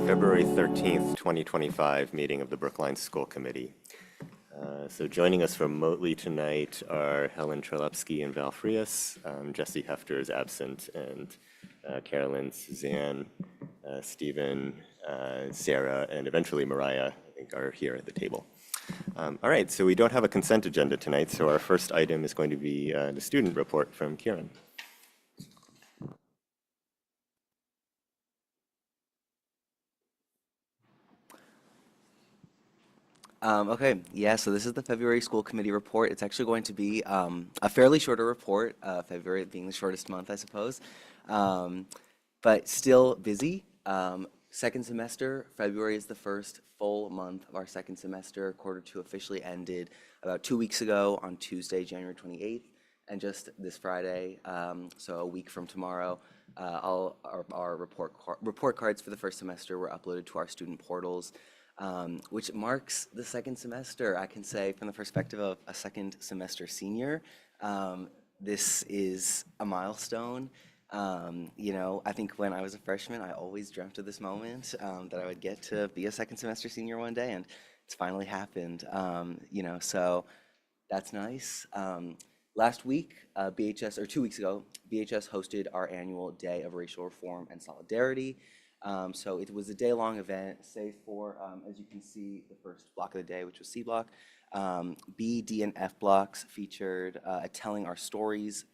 February 13th, 2025 meeting of the Brookline School Committee. So joining us remotely tonight are Helen Trelewski and Val Frias. Jesse Hefter is absent, and Carolyn, Suzanne, Stephen, Sarah, and eventually Mariah, I think, are here at the table. All right, so we don't have a consent agenda tonight, so our first item is going to be the student report from Kieran. Okay, yeah, so this is the February School Committee report. It's actually going to be a fairly shorter report, February being the shortest month, I suppose, but still busy. Second semester, February is the first full month of our second semester. Quarter two officially ended about 2 weeks ago on Tuesday, January 28th, and just this Friday, so a week from tomorrow, all our report cards for the first semester were uploaded to our student portals. Which marks the second semester. I can say from the perspective of a second semester senior, this is a milestone. I think when I was a freshman, I always dreamt of this moment that I would get to be a second semester senior one day, and it's finally happened. So that's nice. Last week, BHS, or 2 weeks ago, BHS hosted our annual Day of Racial Reform and Solidarity. So it was a day-long event, save for, as you can see, the first block of the day, which was C block. B, D, and F blocks featured a Telling Our Stories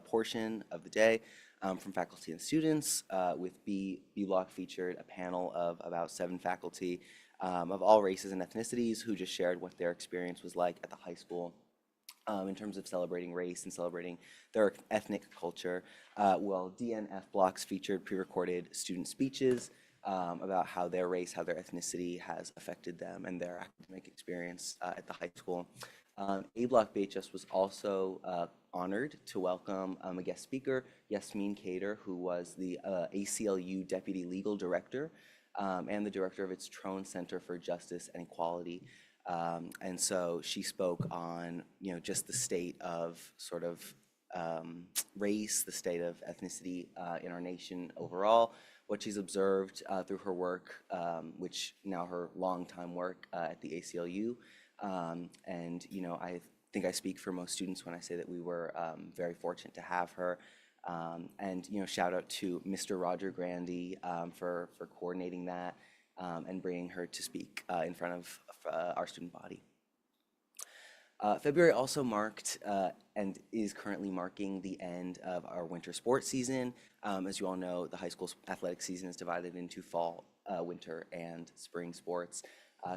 portion of the day from faculty and students, with B block featured a panel of about 7 faculty of all races and ethnicities who just shared what their experience was like at the high school in terms of celebrating race and celebrating their ethnic culture. While D and F blocks featured pre-recorded student speeches about how their race, how their ethnicity has affected them and their academic experience at the high school. A block BHS was also honored to welcome a guest speaker, Yasmin Kader, who was the ACLU Deputy Legal Director and the director of its Trone Center for Justice and Equality. And so she spoke on, just the state of sort of race, the state of ethnicity in our nation overall, what she's observed through her work, which now her longtime work at the ACLU. I think I speak for most students when I say that we were very fortunate to have her. Shout out to Mr. Roger Grandy for coordinating that and bringing her to speak in front of our student body. February also marked and is currently marking the end of our winter sports season. As you all know, the high school athletic season is divided into fall, winter, and spring sports.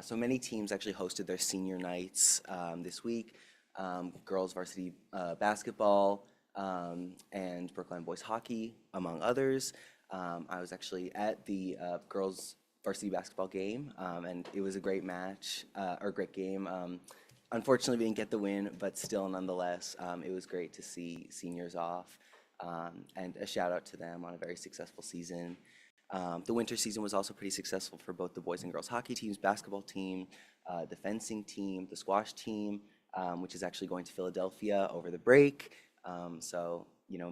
So many teams actually hosted their senior nights this week. Girls varsity basketball and Brookline boys hockey, among others. I was actually at the girls varsity basketball game, and it was a great match, or great game. Unfortunately, we didn't get the win, but still, nonetheless, it was great to see seniors off, and a shout out to them on a very successful season. The winter season was also pretty successful for both the boys and girls hockey teams, basketball team, the fencing team, the squash team, which is actually going to Philadelphia over the break.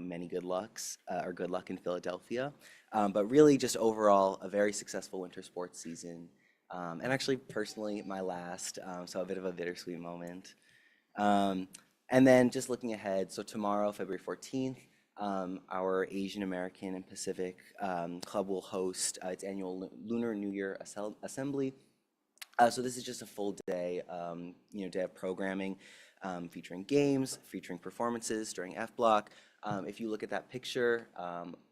Many good luck in Philadelphia. But really just overall, a very successful winter sports season. And actually personally, my last, so a bit of a bittersweet moment. And then just looking ahead, so tomorrow, February 14th, our Asian American and Pacific Club will host its annual Lunar New Year Assembly. So this is just a full day, day of programming, featuring games, featuring performances during F block. If you look at that picture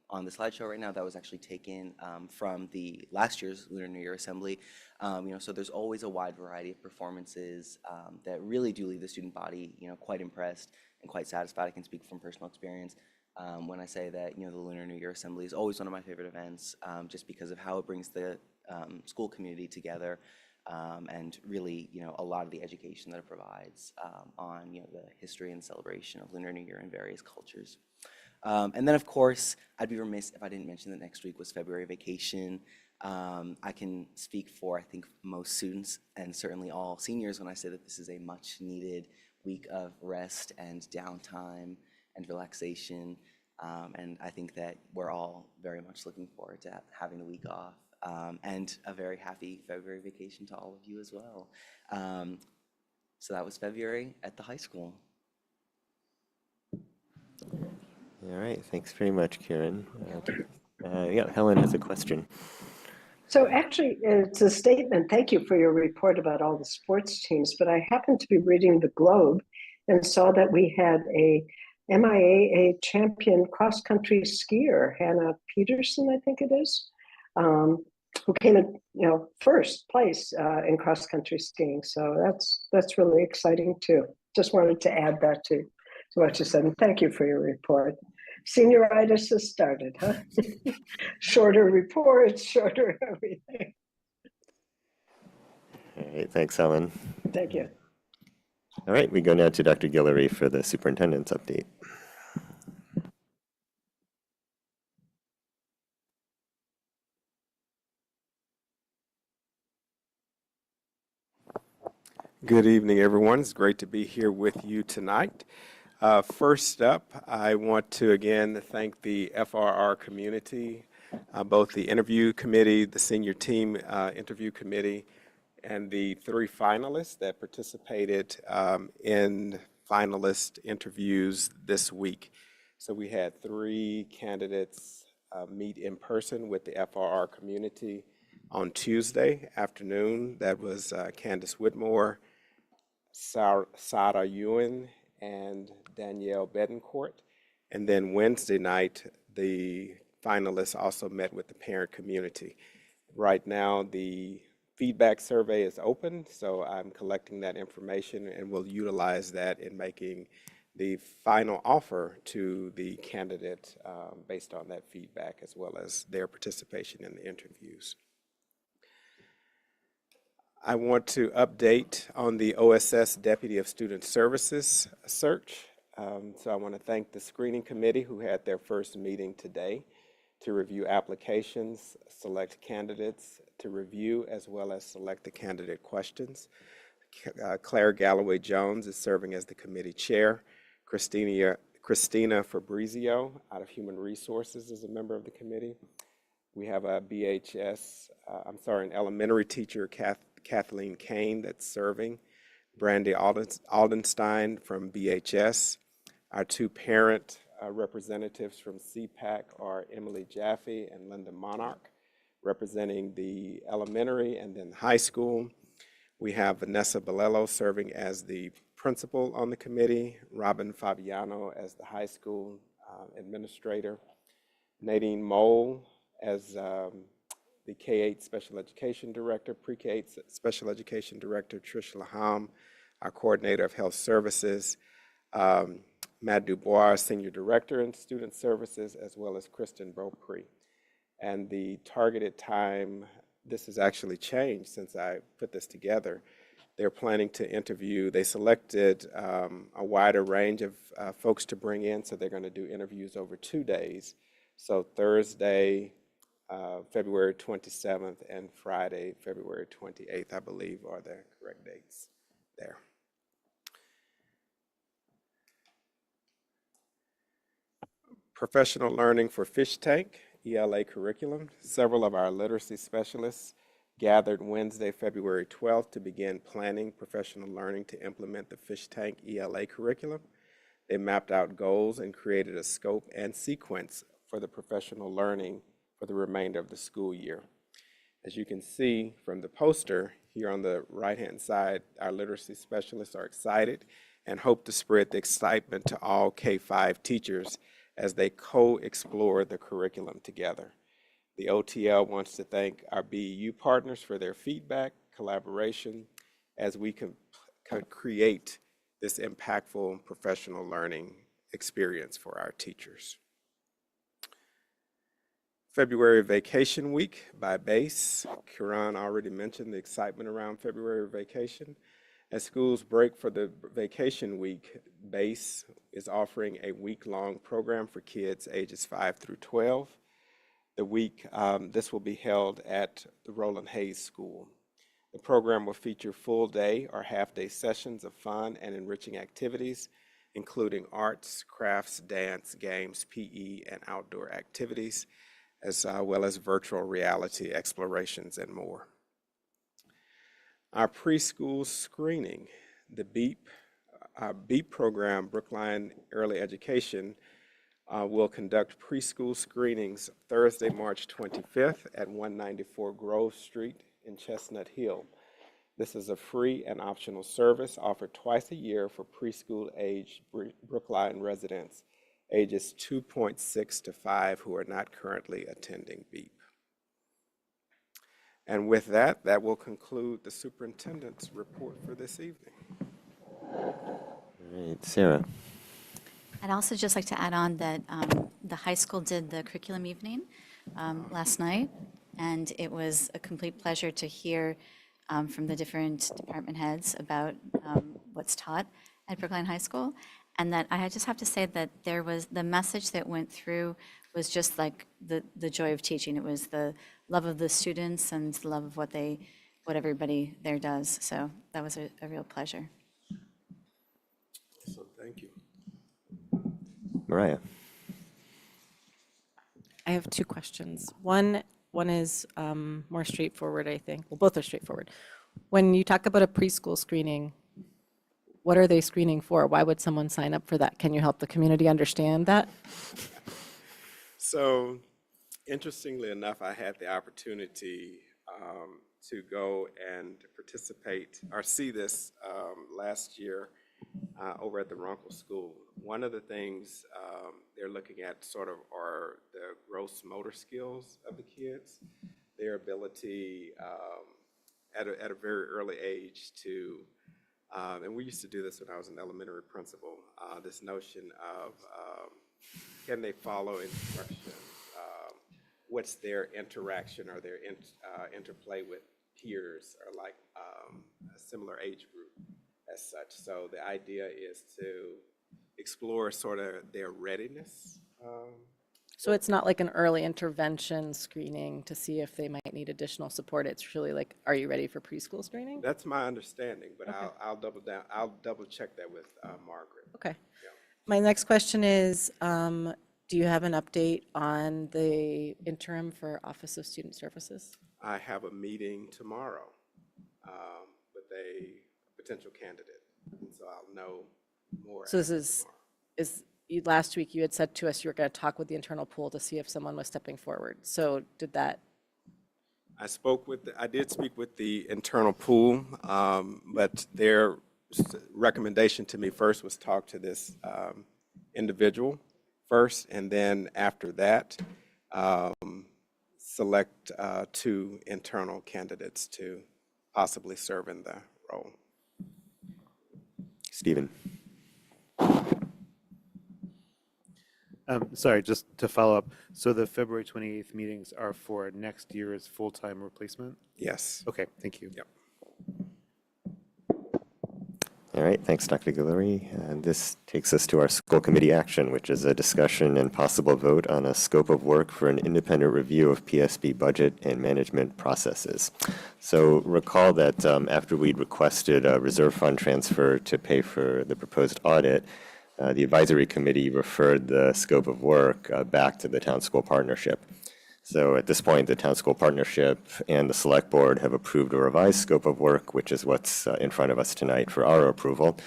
on the slideshow right now, that was actually taken from the last year's Lunar New Year Assembly. So there's always a wide variety of performances that really do leave the student body, quite impressed and quite satisfied. I can speak from personal experience when I say that, the Lunar New Year Assembly is always one of my favorite events, just because of how it brings the school community together. And really, a lot of the education that it provides on, the history and celebration of Lunar New Year in various cultures. And then, of course, I'd be remiss if I didn't mention that next week was February vacation. I can speak for, I think, most students and certainly all seniors when I say that this is a much-needed week of rest and downtime and relaxation. And I think that we're all very much looking forward to having the week off. And a very happy February vacation to all of you as well. So that was February at the high school. All right, thanks very much, Kieran. Helen has a question. So actually, it's a statement. Thank you for your report about all the sports teams, but I happened to be reading the Globe and saw that we had a MIAA champion cross-country skier, Hannah Peterson, I think it is, who came in, first place in cross-country skiing. So that's really exciting too. Just wanted to add that to what you said. And thank you for your report. Senioritis has started, huh? Shorter reports, shorter everything. All right, thanks, Helen. Thank you. All right, we go now to Dr. Guillory for the superintendent's update. Good evening, everyone. It's great to be here with you tonight. First up, I want to again thank the FRR community, both the interview committee, the senior team interview committee, and the 3 finalists that participated in finalist interviews this week. So we had 3 candidates meet in person with the FRR community on Tuesday afternoon. That was Candace Whitmore, Sada Ewan, and Danielle Bedencourt. And then Wednesday night, the finalists also met with the parent community. Right now, the feedback survey is open, so I'm collecting that information and will utilize that in making the final offer to the candidate based on that feedback as well as their participation in the interviews. I want to update on the OSS Deputy of Student Services search. So I want to thank the screening committee who had their first meeting today to review applications, select candidates to review, as well as select the candidate questions. Claire Galloway Jones is serving as the committee chair. Christina Fabrizio out of Human Resources is a member of the committee. We have a an elementary teacher, Kathleen Kane, that's serving. Brandy Aldenstein from BHS. Our 2 parent representatives from CPAC are Emily Jaffe and Linda Monarch, representing the elementary and then high school. We have Vanessa Bolello serving as the principal on the committee, Robin Fabiano as the high school administrator, Nadine Mole as the K-8 Special Education Director, Pre-K-8 Special Education Director, Trish Laham, our Coordinator of Health Services, Matt Dubois, Senior Director in Student Services, as well as Kristen Beaupre. And the targeted time, this has actually changed since I put this together. They're planning to interview, they selected a wider range of folks to bring in, so they're going to do interviews over 2 days. So Thursday, February 27th, and Friday, February 28th, I believe, are the correct dates there. Professional learning for fish tank, ELA curriculum. Several of our literacy specialists gathered Wednesday, February 12th to begin planning professional learning to implement the fish tank ELA curriculum. They mapped out goals and created a scope and sequence for the professional learning for the remainder of the school year. As you can see from the poster here on the right-hand side, our literacy specialists are excited and hope to spread the excitement to all K-5 teachers as they co-explore the curriculum together. The OTL wants to thank our BEU partners for their feedback, collaboration, as we can create this impactful professional learning experience for our teachers. February Vacation Week by BASE. Kiran already mentioned the excitement around February vacation. As schools break for the vacation week, BASE is offering a week-long program for kids ages 5 through 12. The week, this will be held at the Roland Hayes School. The program will feature full-day or half-day sessions of fun and enriching activities, including arts, crafts, dance, games, PE, and outdoor activities, as well as virtual reality explorations and more. Our preschool screening, the BEEP program, Brookline Early Education, will conduct preschool screenings Thursday, March 25th at 194 Grove Street in Chestnut Hill. This is a free and optional service offered twice a year for preschool-aged Brookline residents, ages 2.6 to 5 who are not currently attending BEEP. And with that, that will conclude the superintendent's report for this evening. All right, Sarah. I'd also just like to add on that the high school did the curriculum evening last night, and it was a complete pleasure to hear from the different department heads about what's taught at Brookline High School. And that I just have to say that there was the message that went through was just like the joy of teaching. It was the love of the students and the love of what everybody there does. So that was a real pleasure. So thank you. Mariah. I have two questions. One is more straightforward, I think. Well, both are straightforward. When you talk about a preschool screening, what are they screening for? Why would someone sign up for that? Can you help the community understand that? So, interestingly enough, I had the opportunity to go and participate or see this last year over at the Runkle School. One of the things they're looking at sort of are the gross motor skills of the kids, their ability at a very early age to, and we used to do this when I was an elementary principal, this notion of can they follow instructions? What's their interaction or their interplay with peers or like a similar age group as such. So the idea is to explore sort of their readiness. So it's not like an early intervention screening to see if they might need additional support. It's really like, are you ready for preschool screening? That's my understanding, but Okay. I'll double check that with Margaret. Okay. Yeah. My next question is, do you have an update on the interim for Office of Student Services? I have a meeting tomorrow with a potential candidate, and so I'll know more. So this after tomorrow. last week you had said to us you were going to talk with the internal pool to see if someone was stepping forward. So did that? I did speak with the internal pool, but their recommendation to me first was talk to this individual first, and then after that, select two internal candidates to possibly serve in the role. Stephen. Sorry, just to follow up. So the February 28th meetings are for next year's full-time replacement? Yes. Okay, thank you. Yep. All right, thanks, Dr. Guillory. And this takes us to our school committee action, which is a discussion and possible vote on a scope of work for an independent review of PSB budget and management processes. So recall that after we'd requested a reserve fund transfer to pay for the proposed audit, the advisory committee referred the scope of work back to the town school partnership. So at this point, the town school partnership and the select board have approved a revised scope of work, which is what's in front of us tonight for our approval.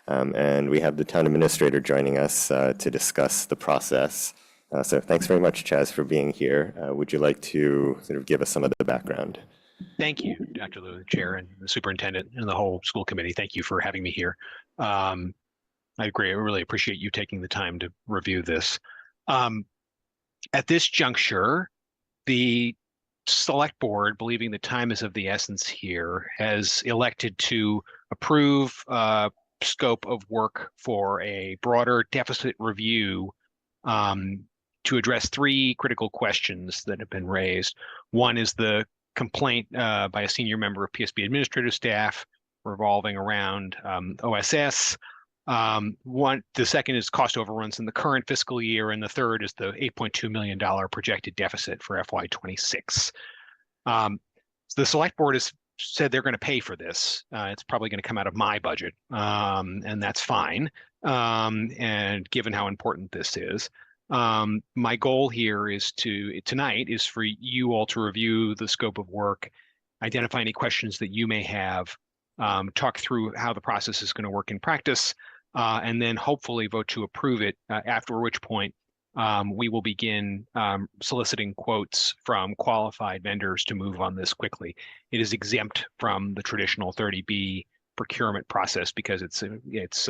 And we have the town administrator joining us to discuss the process. So thanks very much, Chaz, for being here. Would you like to sort of give us some of the background? Thank you, Dr. Liu, the chair and the superintendent and the whole school committee. Thank you for having me here. I agree. I really appreciate you taking the time to review this. At this juncture, the select board, believing the time is of the essence here, has elected to approve scope of work for a broader deficit review to address three critical questions that have been raised. One is the complaint by a senior member of PSB administrative staff revolving around OSS. The second is cost overruns in the current fiscal year, and the third is the $8.2 million projected deficit for FY26. So the select board has said they're going to pay for this. It's probably going to come out of my budget, and that's fine. And given how important this is, my goal here is tonight is for you all to review the scope of work, identify any questions that you may have, talk through how the process is going to work in practice, and then hopefully vote to approve it, after which point we will begin soliciting quotes from qualified vendors to move on this quickly. It is exempt from the traditional 30B procurement process because it's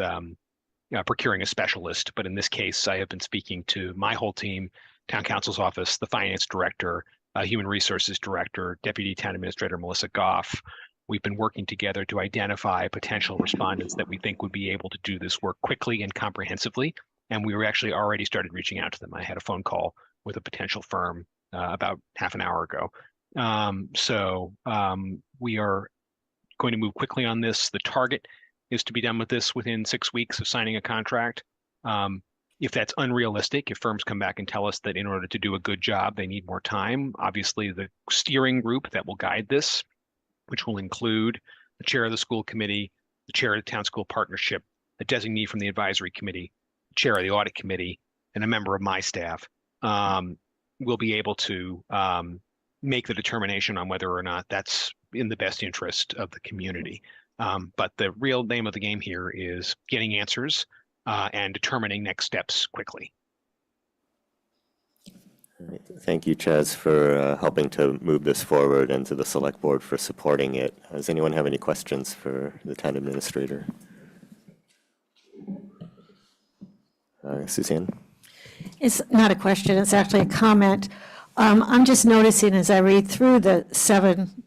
procuring a specialist. But in this case, I have been speaking to my whole team, town council's office, the finance director, human resources director, deputy town administrator Melissa Goff. We've been working together to identify potential respondents that we think would be able to do this work quickly and comprehensively. And we were actually already started reaching out to them. I had a phone call with a potential firm about half an hour ago. We are going to move quickly on this. The target is to be done with this within 6 weeks of signing a contract. If that's unrealistic, if firms come back and tell us that in order to do a good job, they need more time, obviously the steering group that will guide this, which will include the chair of the school committee, the chair of the town school partnership, the designee from the advisory committee, chair of the audit committee, and a member of my staff will be able to make the determination on whether or not that's in the best interest of the community. But the real name of the game here is getting answers and determining next steps quickly. Thank you, Chaz, for helping to move this forward, and to the select board for supporting it. Does anyone have any questions for the town administrator? Suzanne? It's not a question, it's actually a comment. I'm just noticing as I read through the 7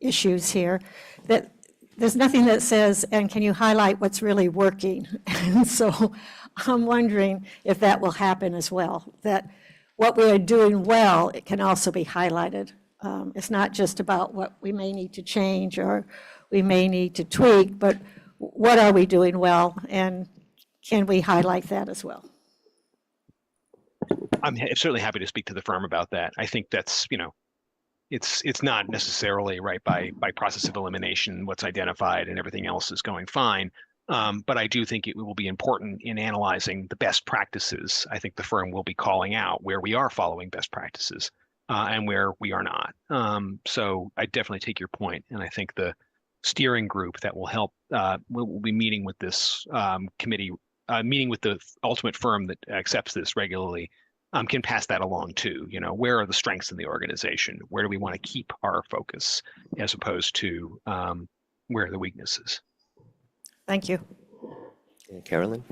issues here, that there's nothing that says, and can you highlight what's really working? And so I'm wondering if that will happen as well, that what we are doing well, it can also be highlighted. It's not just about what we may need to change or we may need to tweak, but what are we doing well, and can we highlight that as well? I'm certainly happy to speak to the firm about that. I think that's, it's not necessarily right by process of elimination, what's identified and everything else is going fine. But I do think it will be important in analyzing the best practices. I think the firm will be calling out where we are following best practices and where we are not. So I definitely take your point, and I think the steering group that will help will be meeting with this committee, meeting with the ultimate firm that accepts this regularly, can pass that along too. Where are the strengths in the organization? Where do we want to keep our focus as opposed to where are the weaknesses? Thank you. Carolyn?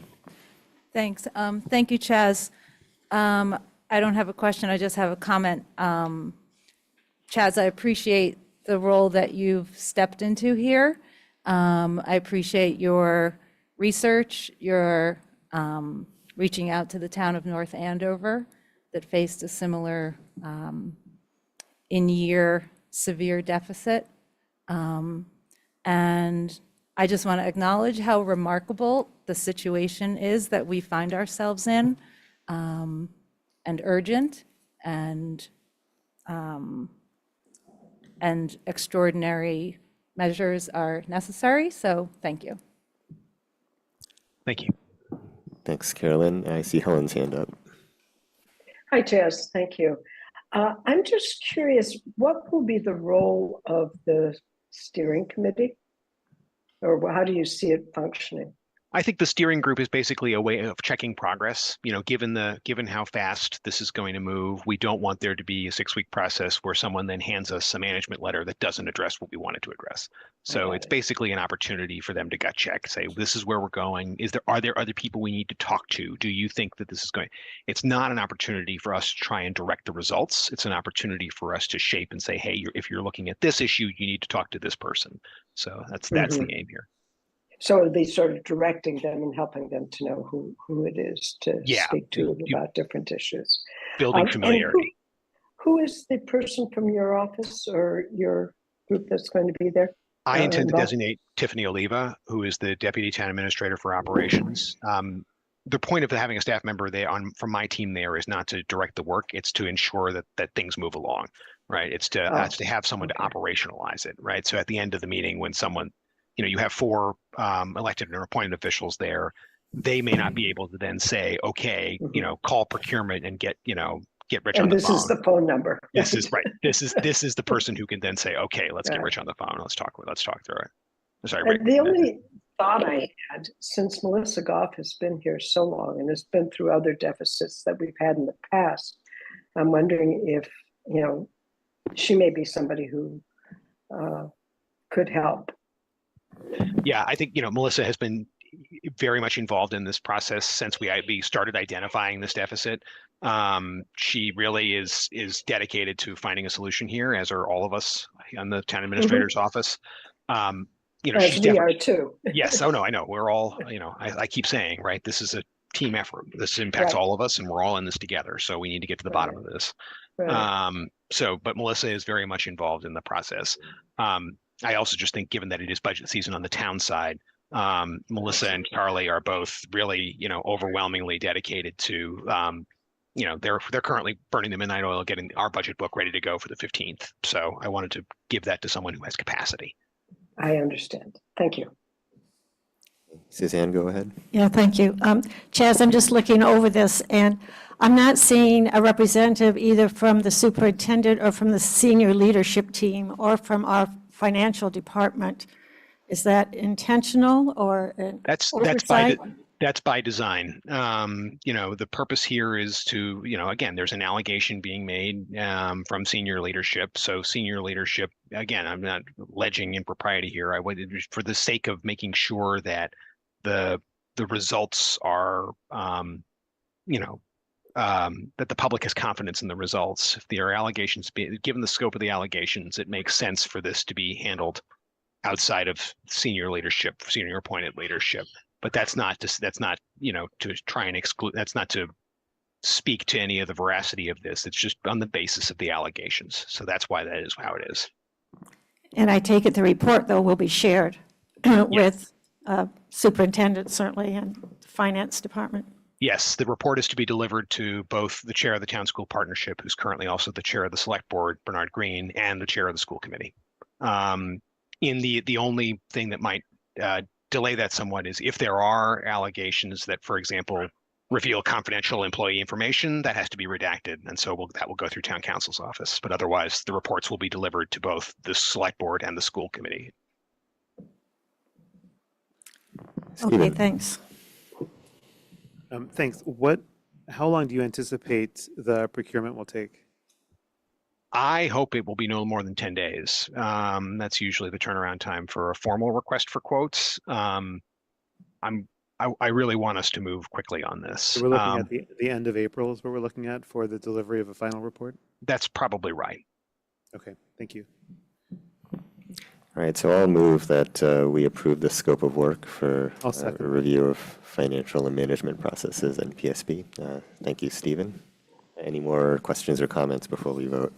Thanks. Thank you, Chaz. I don't have a question. I just have a comment. Chaz, I appreciate the role that you've stepped into here. I appreciate your research, your reaching out to the town of North Andover that faced a similar in-year severe deficit. And I just want to acknowledge how remarkable the situation is that we find ourselves in, and urgent and extraordinary measures are necessary. So thank you. Thank you. Thanks, Carolyn. I see Helen's hand up. Hi, Chaz. Thank you. I'm just curious, what will be the role of the steering committee? Or how do you see it functioning? I think the steering group is basically a way of checking progress. Given how fast this is going to move, we don't want there to be a 6-week process where someone then hands us a management letter that doesn't address what we wanted to address. So it's basically an opportunity for them to gut check, say, this is where we're going. Are there other people we need to talk to? Do you think that this is going? It's not an opportunity for us to try and direct the results. It's an opportunity for us to shape and say, hey, if you're looking at this issue, you need to talk to this person. So that's the aim here. So it'll be sort of directing them and helping them to know who it is to speak to about different issues. Building familiarity. Who is the person from your office or your group that's going to be there? I intend to designate Tiffany Oliva, who is the Deputy Town Administrator for Operations. The point of having a staff member there from my team there is not to direct the work. It's to ensure that things move along, right? It's to have someone to operationalize it, right? So at the end of the meeting, when someone, you have 4 elected and appointed officials there, they may not be able to then say, okay, call procurement and get Rich on the phone. And this is the phone number. This is right. This is the person who can then say, okay, let's get Rich on the phone. Let's talk through it. Sorry, Rick. The only thought I had, since Melissa Goff has been here so long and has been through other deficits that we've had in the past, I'm wondering if, she may be somebody who could help. Yeah, I think, Melissa has been very much involved in this process since we started identifying this deficit. She really is dedicated to finding a solution here, as are all of us on the town administrator's office. As we are too. Yes. Oh no, I know. We're all, I keep saying, right, this is a team effort. This impacts all of us and we're all in this together. So we need to get to the bottom of this. Right. But Melissa is very much involved in the process. I also just think, given that it is budget season on the town side, Melissa and Charlie are both really, overwhelmingly dedicated to, they're currently burning the midnight oil, getting our budget book ready to go for the 15th. So I wanted to give that to someone who has capacity. I understand. Thank you. Suzanne, go ahead. Yeah, thank you. Chaz, I'm just looking over this, and I'm not seeing a representative either from the superintendent or from the senior leadership team or from our financial department. Is that intentional or an oversight? That's by design. The purpose here is to, again, there's an allegation being made from senior leadership. So senior leadership, again, I'm not alleging impropriety here. I would, for the sake of making sure that the results are, that the public has confidence in the results. If there are allegations, given the scope of the allegations, it makes sense for this to be handled outside of senior leadership, senior appointed leadership. But that's not to try and exclude, that's not to speak to any of the veracity of this. It's just on the basis of the allegations. So that's why that is how it is. And I take it the report, though, will be shared with superintendent, certainly, and finance department. Yes, the report is to be delivered to both the chair of the Town School Partnership, who's currently also the chair of the Select Board, Bernard Green, and the chair of the school committee. The only thing that might delay that somewhat is if there are allegations that, for example, reveal confidential employee information, that has to be redacted, and so that will go through Town Council's office. But otherwise, the reports will be delivered to both the Select Board and the school committee. Okay, thanks. Thanks. How long do you anticipate the procurement will take? I hope it will be no more than 10 days. That's usually the turnaround time for a formal request for quotes. I really want us to move quickly on this. So we're looking at the end of April is what we're looking at for the delivery of a final report? That's probably right. Okay, thank you. All right, so I'll move that we approve the scope of work for a review of financial and management processes and PSB. Thank you, Stephen. Any more questions or comments before we vote?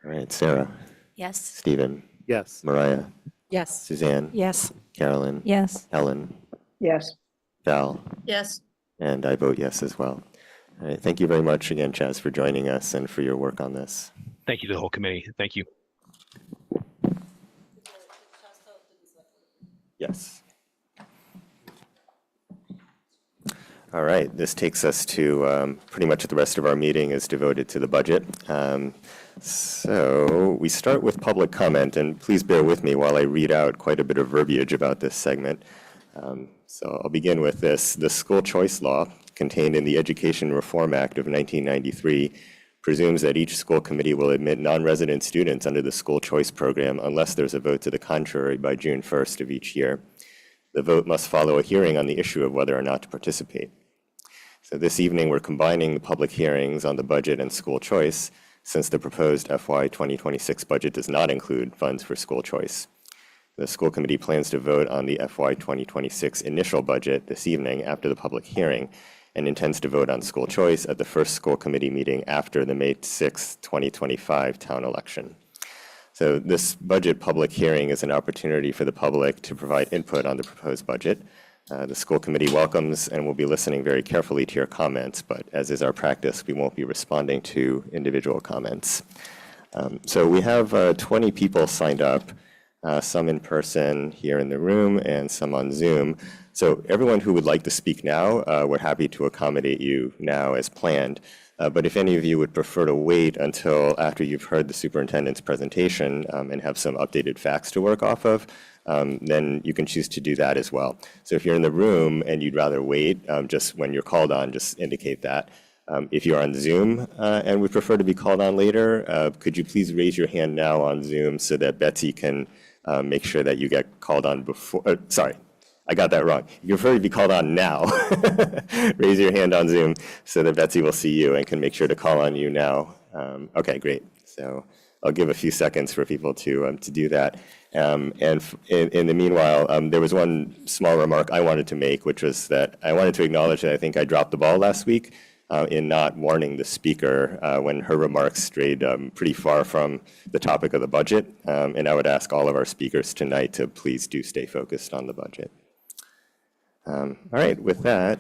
All right, Sarah. Yes. Stephen. Yes. Mariah. Yes. Suzanne. Yes. Carolyn. Yes. Helen. Yes. Val. Yes. And I vote yes as well. All right, thank you very much again, Chaz, for joining us and for your work on this. Thank you to the whole committee. Thank you. Yes. All right, this takes us to pretty much the rest of our meeting is devoted to the budget. So we start with public comment, and please bear with me while I read out quite a bit of verbiage about this segment. So I'll begin with this. The school choice law contained in the Education Reform Act of 1993 presumes that each school committee will admit non-resident students under the school choice program unless there's a vote to the contrary by June 1st of each year. The vote must follow a hearing on the issue of whether or not to participate. So this evening, we're combining the public hearings on the budget and school choice since the proposed FY 2026 budget does not include funds for school choice. The school committee plans to vote on the FY 2026 initial budget this evening after the public hearing and intends to vote on school choice at the first school committee meeting after the May 6, 2025 town election. So this budget public hearing is an opportunity for the public to provide input on the proposed budget. The school committee welcomes and will be listening very carefully to your comments, but as is our practice, we won't be responding to individual comments. So we have 20 people signed up, some in person here in the room and some on Zoom. So everyone who would like to speak now, we're happy to accommodate you now as planned. But if any of you would prefer to wait until after you've heard the superintendent's presentation and have some updated facts to work off of, then you can choose to do that as well. So if you're in the room and you'd rather wait, just when you're called on, just indicate that. If you're on Zoom and would prefer to be called on later, could you please raise your hand now on Zoom so that Betsy can make sure that you get called on before, sorry, I got that wrong. If you prefer to be called on now, raise your hand on Zoom so that Betsy will see you and can make sure to call on you now. Okay, great. So I'll give a few seconds for people to do that. And in the meanwhile, there was one small remark I wanted to make, which was that I wanted to acknowledge that I think I dropped the ball last week in not warning the speaker when her remarks strayed pretty far from the topic of the budget. And I would ask all of our speakers tonight to please do stay focused on the budget. All right, with that,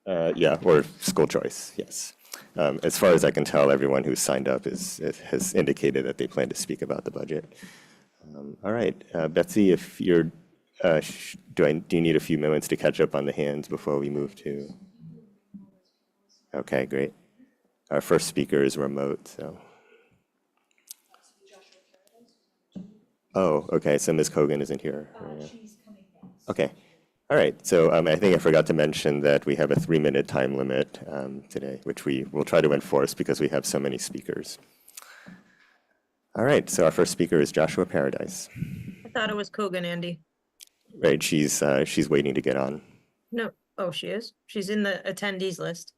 yeah, or school choice, yes. As far as I can tell, everyone who's signed up has indicated that they plan to speak about the budget. All right, Betsy, if you're do you need a few moments to catch up on the hands before we move to? Okay, great. Our first speaker is remote, so. Oh, okay, so Ms. Kogan isn't here. Okay, all right. So I think I forgot to mention that we have a 3-minute time limit today, which we will try to enforce because we have so many speakers. All right, so our first speaker is Joshua Paradise. I thought it was Kogan, Andy. Right, she's waiting to get on. No, oh, she is? She's in the attendees list.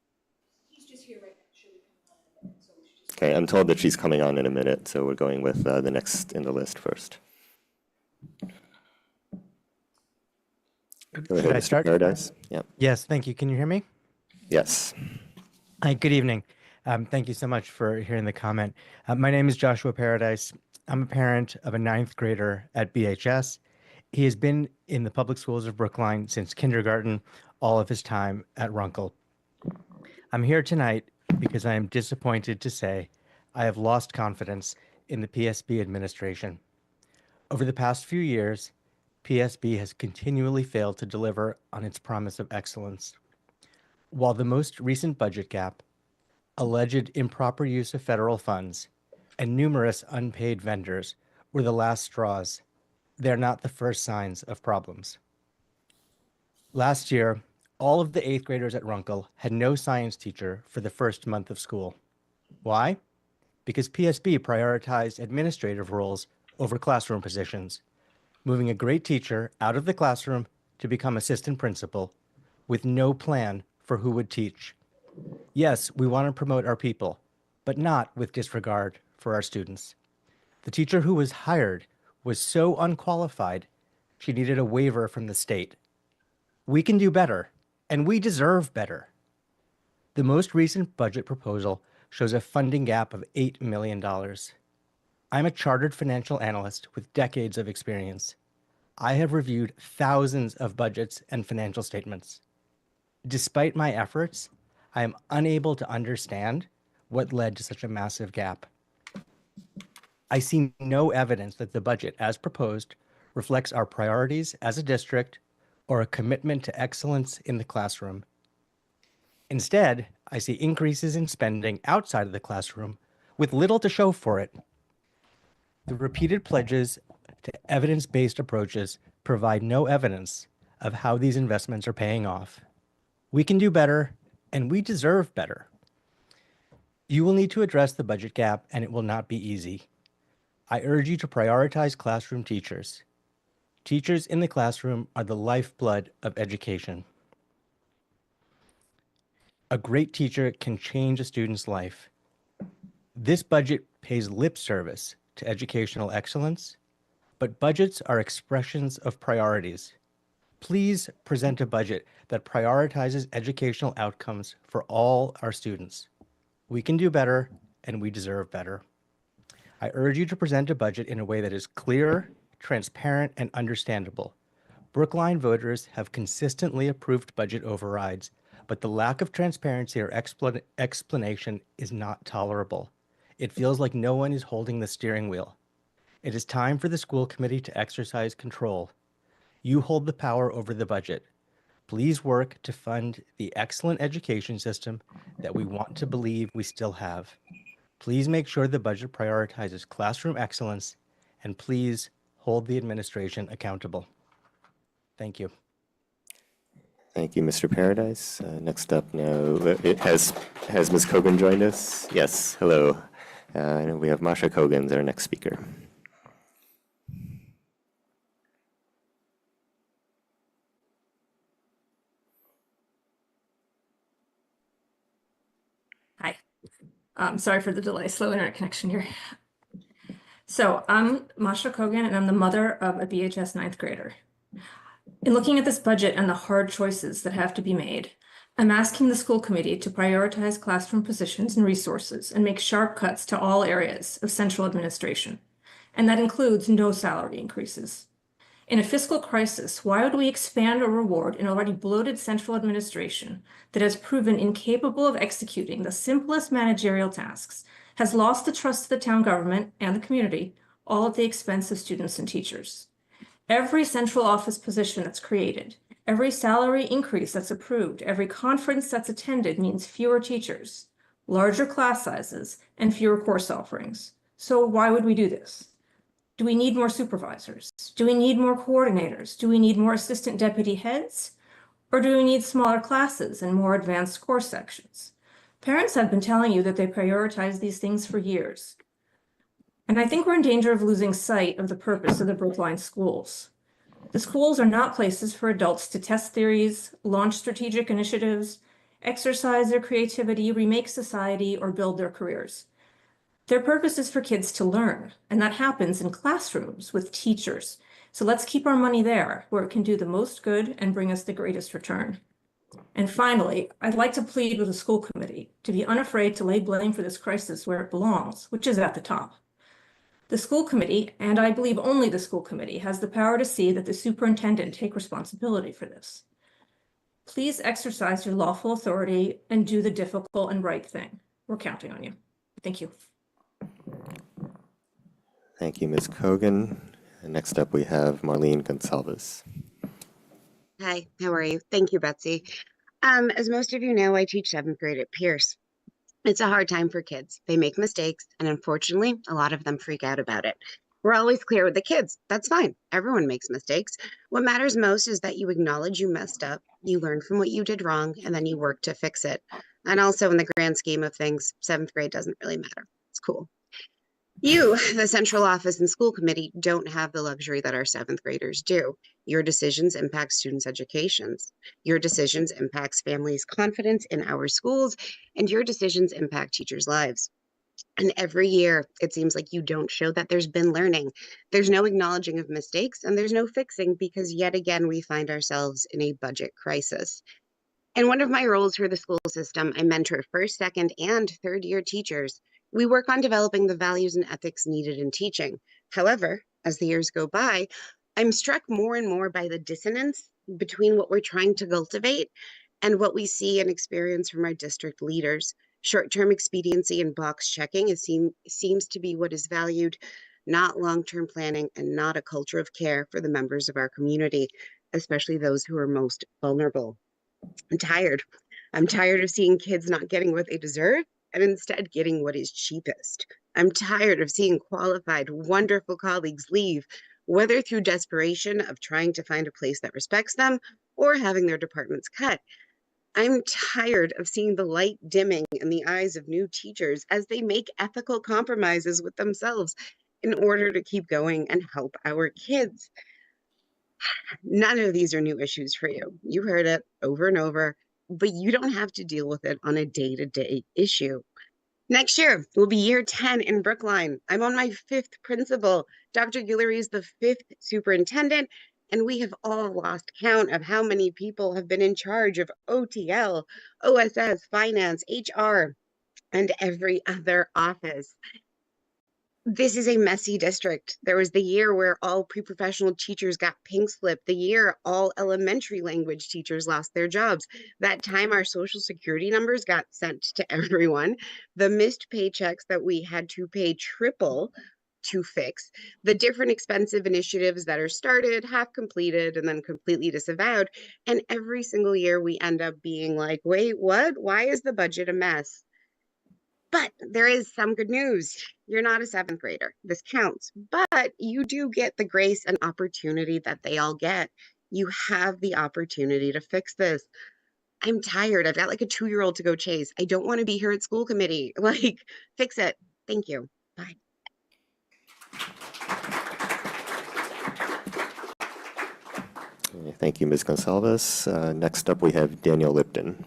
Okay, I'm told that she's coming on in a minute, so we're going with the next in the list first. Go ahead, Should I Mr. start? Paradise. Yeah. Yes, thank you. Can you hear me? Yes. Hi, good evening. Thank you so much for hearing the comment. My name is Joshua Paradise. I'm a parent of a 9th grader at BHS. He has been in the public schools of Brookline since kindergarten, all of his time at Runkle. I'm here tonight because I am disappointed to say I have lost confidence in the PSB administration. Over the past few years, PSB has continually failed to deliver on its promise of excellence. While the most recent budget gap, alleged improper use of federal funds, and numerous unpaid vendors were the last straws, they're not the first signs of problems. Last year, all of the 8th graders at Runkle had no science teacher for the first month of school. Why? Because PSB prioritized administrative roles over classroom positions, moving a great teacher out of the classroom to become assistant principal with no plan for who would teach. Yes, we want to promote our people, but not with disregard for our students. The teacher who was hired was so unqualified, she needed a waiver from the state. We can do better, and we deserve better. The most recent budget proposal shows a funding gap of $8 million. I'm a chartered financial analyst with decades of experience. I have reviewed thousands of budgets and financial statements. Despite my efforts, I am unable to understand what led to such a massive gap. I see no evidence that the budget, as proposed, reflects our priorities as a district or a commitment to excellence in the classroom. Instead, I see increases in spending outside of the classroom with little to show for it. The repeated pledges to evidence-based approaches provide no evidence of how these investments are paying off. We can do better, and we deserve better. You will need to address the budget gap, and it will not be easy. I urge you to prioritize classroom teachers. Teachers in the classroom are the lifeblood of education. A great teacher can change a student's life. This budget pays lip service to educational excellence, but budgets are expressions of priorities. Please present a budget that prioritizes educational outcomes for all our students. We can do better, and we deserve better. I urge you to present a budget in a way that is clear, transparent, and understandable. Brookline voters have consistently approved budget overrides, but the lack of transparency or explanation is not tolerable. It feels like no one is holding the steering wheel. It is time for the school committee to exercise control. You hold the power over the budget. Please work to fund the excellent education system that we want to believe we still have. Please make sure the budget prioritizes classroom excellence, and please hold the administration accountable. Thank you. Thank you, Mr. Paradise. Next up now, has Ms. Kogan joined us? Yes, hello. We have Masha Kogan as our next speaker. Hi. Sorry for the delay, slow internet connection here. So I'm Masha Kogan, and I'm the mother of a BHS 9th grader. In looking at this budget and the hard choices that have to be made, I'm asking the school committee to prioritize classroom positions and resources and make sharp cuts to all areas of central administration. And that includes no salary increases. In a fiscal crisis, why would we expand or reward an already bloated central administration that has proven incapable of executing the simplest managerial tasks, has lost the trust of the town government and the community, all at the expense of students and teachers? Every central office position that's created, every salary increase that's approved, every conference that's attended means fewer teachers, larger class sizes, and fewer course offerings. So why would we do this? Do we need more supervisors? Do we need more coordinators? Do we need more assistant deputy heads? Or do we need smaller classes and more advanced course sections? Parents have been telling you that they prioritize these things for years. And I think we're in danger of losing sight of the purpose of the Brookline schools. The schools are not places for adults to test theories, launch strategic initiatives, exercise their creativity, remake society, or build their careers. Their purpose is for kids to learn, and that happens in classrooms with teachers. So let's keep our money there, where it can do the most good and bring us the greatest return. And finally, I'd like to plead with the school committee to be unafraid to lay blame for this crisis where it belongs, which is at the top. The school committee, and I believe only the school committee, has the power to see that the superintendent take responsibility for this. Please exercise your lawful authority and do the difficult and right thing. We're counting on you. Thank you. Thank you, Ms. Kogan. And next up, we have Marlene Gonsalves. Hi, how are you? Thank you, Betsy. As most of you know, I teach 7th grade at Pierce. It's a hard time for kids. They make mistakes, and unfortunately, a lot of them freak out about it. We're always clear with the kids. That's fine. Everyone makes mistakes. What matters most is that you acknowledge you messed up, you learn from what you did wrong, and then you work to fix it. And also, in the grand scheme of things, 7th grade doesn't really matter. It's cool. You, the central office and school committee, don't have the luxury that our 7th graders do. Your decisions impact students' educations. Your decisions impacts families' confidence in our schools, and your decisions impact teachers' lives. And every year, it seems like you don't show that there's been learning. There's no acknowledging of mistakes, and there's no fixing because yet again, we find ourselves in a budget crisis. In one of my roles for the school system, I mentor first, second, and third-year teachers. We work on developing the values and ethics needed in teaching. However, as the years go by, I'm struck more and more by the dissonance between what we're trying to cultivate and what we see and experience from our district leaders. Short-term expediency and box checking seems to be what is valued, not long-term planning and not a culture of care for the members of our community, especially those who are most vulnerable. I'm tired. I'm tired of seeing kids not getting what they deserve and instead getting what is cheapest. I'm tired of seeing qualified, wonderful colleagues leave, whether through desperation of trying to find a place that respects them or having their departments cut. I'm tired of seeing the light dimming in the eyes of new teachers as they make ethical compromises with themselves in order to keep going and help our kids. None of these are new issues for you. You heard it over and over, but you don't have to deal with it on a day-to-day issue. Next year will be year 10 in Brookline. I'm on my 5th principal. Dr. Guillory is the 5th superintendent, and we have all lost count of how many people have been in charge of OTL, OSS, finance, HR, and every other office. This is a messy district. There was the year where all pre-professional teachers got pink slip, the year all elementary language teachers lost their jobs. That time our social security numbers got sent to everyone, the missed paychecks that we had to pay triple to fix, the different expensive initiatives that are started, half completed, and then completely disavowed. And every single year we end up being like, wait, what? Why is the budget a mess? But there is some good news. You're not a 7th grader. This counts. But you do get the grace and opportunity that they all get. You have the opportunity to fix this. I'm tired. I've got like a 2-year-old to go chase. I don't want to be here at school committee. Like, fix it. Thank you. Bye. Thank you, Ms. Gonsalves. Next up, we have Daniel Lipton.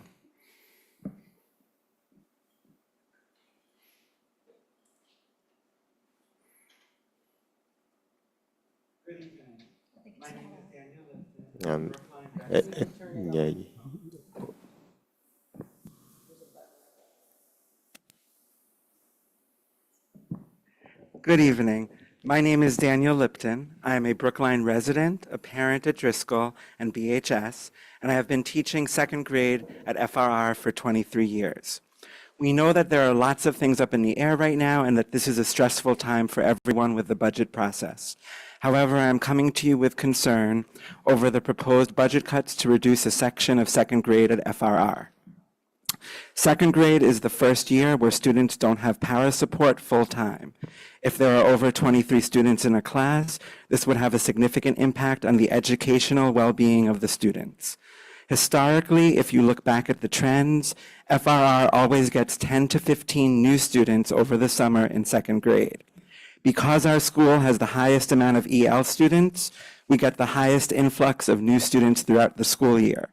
Yeah. Good evening. My name is Daniel Lipton. I am a Brookline resident, a parent at Driscoll and BHS, and I have been teaching 2nd grade at FRR for 23 years. We know that there are lots of things up in the air right now and that this is a stressful time for everyone with the budget process. However, I am coming to you with concern over the proposed budget cuts to reduce a section of second grade at FRR. Second grade is the first year where students don't have para support full-time. If there are over 23 students in a class, this would have a significant impact on the educational well-being of the students. Historically, if you look back at the trends, FRR always gets 10 to 15 new students over the summer in second grade. Because our school has the highest amount of EL students, we get the highest influx of new students throughout the school year.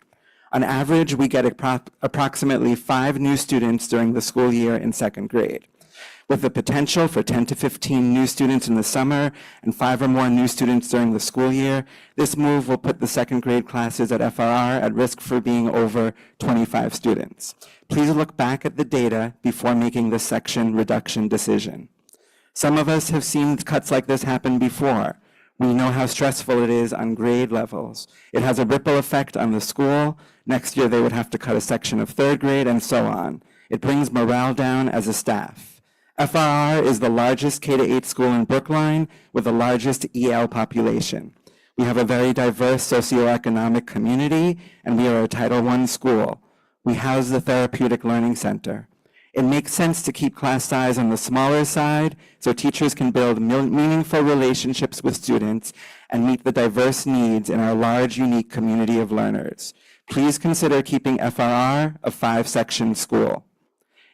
On average, we get approximately 5 new students during the school year in second grade. With the potential for 10 to 15 new students in the summer and 5 or more new students during the school year, this move will put the second grade classes at FRR at risk for being over 25 students. Please look back at the data before making this section reduction decision. Some of us have seen cuts like this happen before. We know how stressful it is on grade levels. It has a ripple effect on the school. Next year, they would have to cut a section of third grade and so on. It brings morale down as a staff. FRR is the largest K-8 school in Brookline with the largest EL population. We have a very diverse socioeconomic community, and we are a Title I school. We house the Therapeutic Learning Center. It makes sense to keep class size on the smaller side so teachers can build meaningful relationships with students and meet the diverse needs in our large, unique community of learners. Please consider keeping FRR a 5-section school.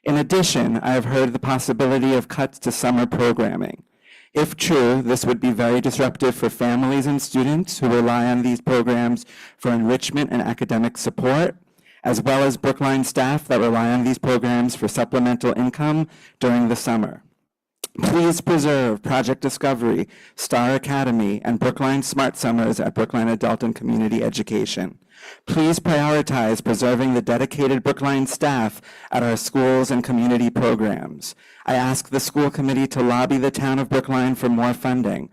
In addition, I have heard the possibility of cuts to summer programming. If true, this would be very disruptive for families and students who rely on these programs for enrichment and academic support, as well as Brookline staff that rely on these programs for supplemental income during the summer. Please preserve Project Discovery, Star Academy, and Brookline Smart Summers at Brookline Adult and Community Education. Please prioritize preserving the dedicated Brookline staff at our schools and community programs. I ask the school committee to lobby the town of Brookline for more funding.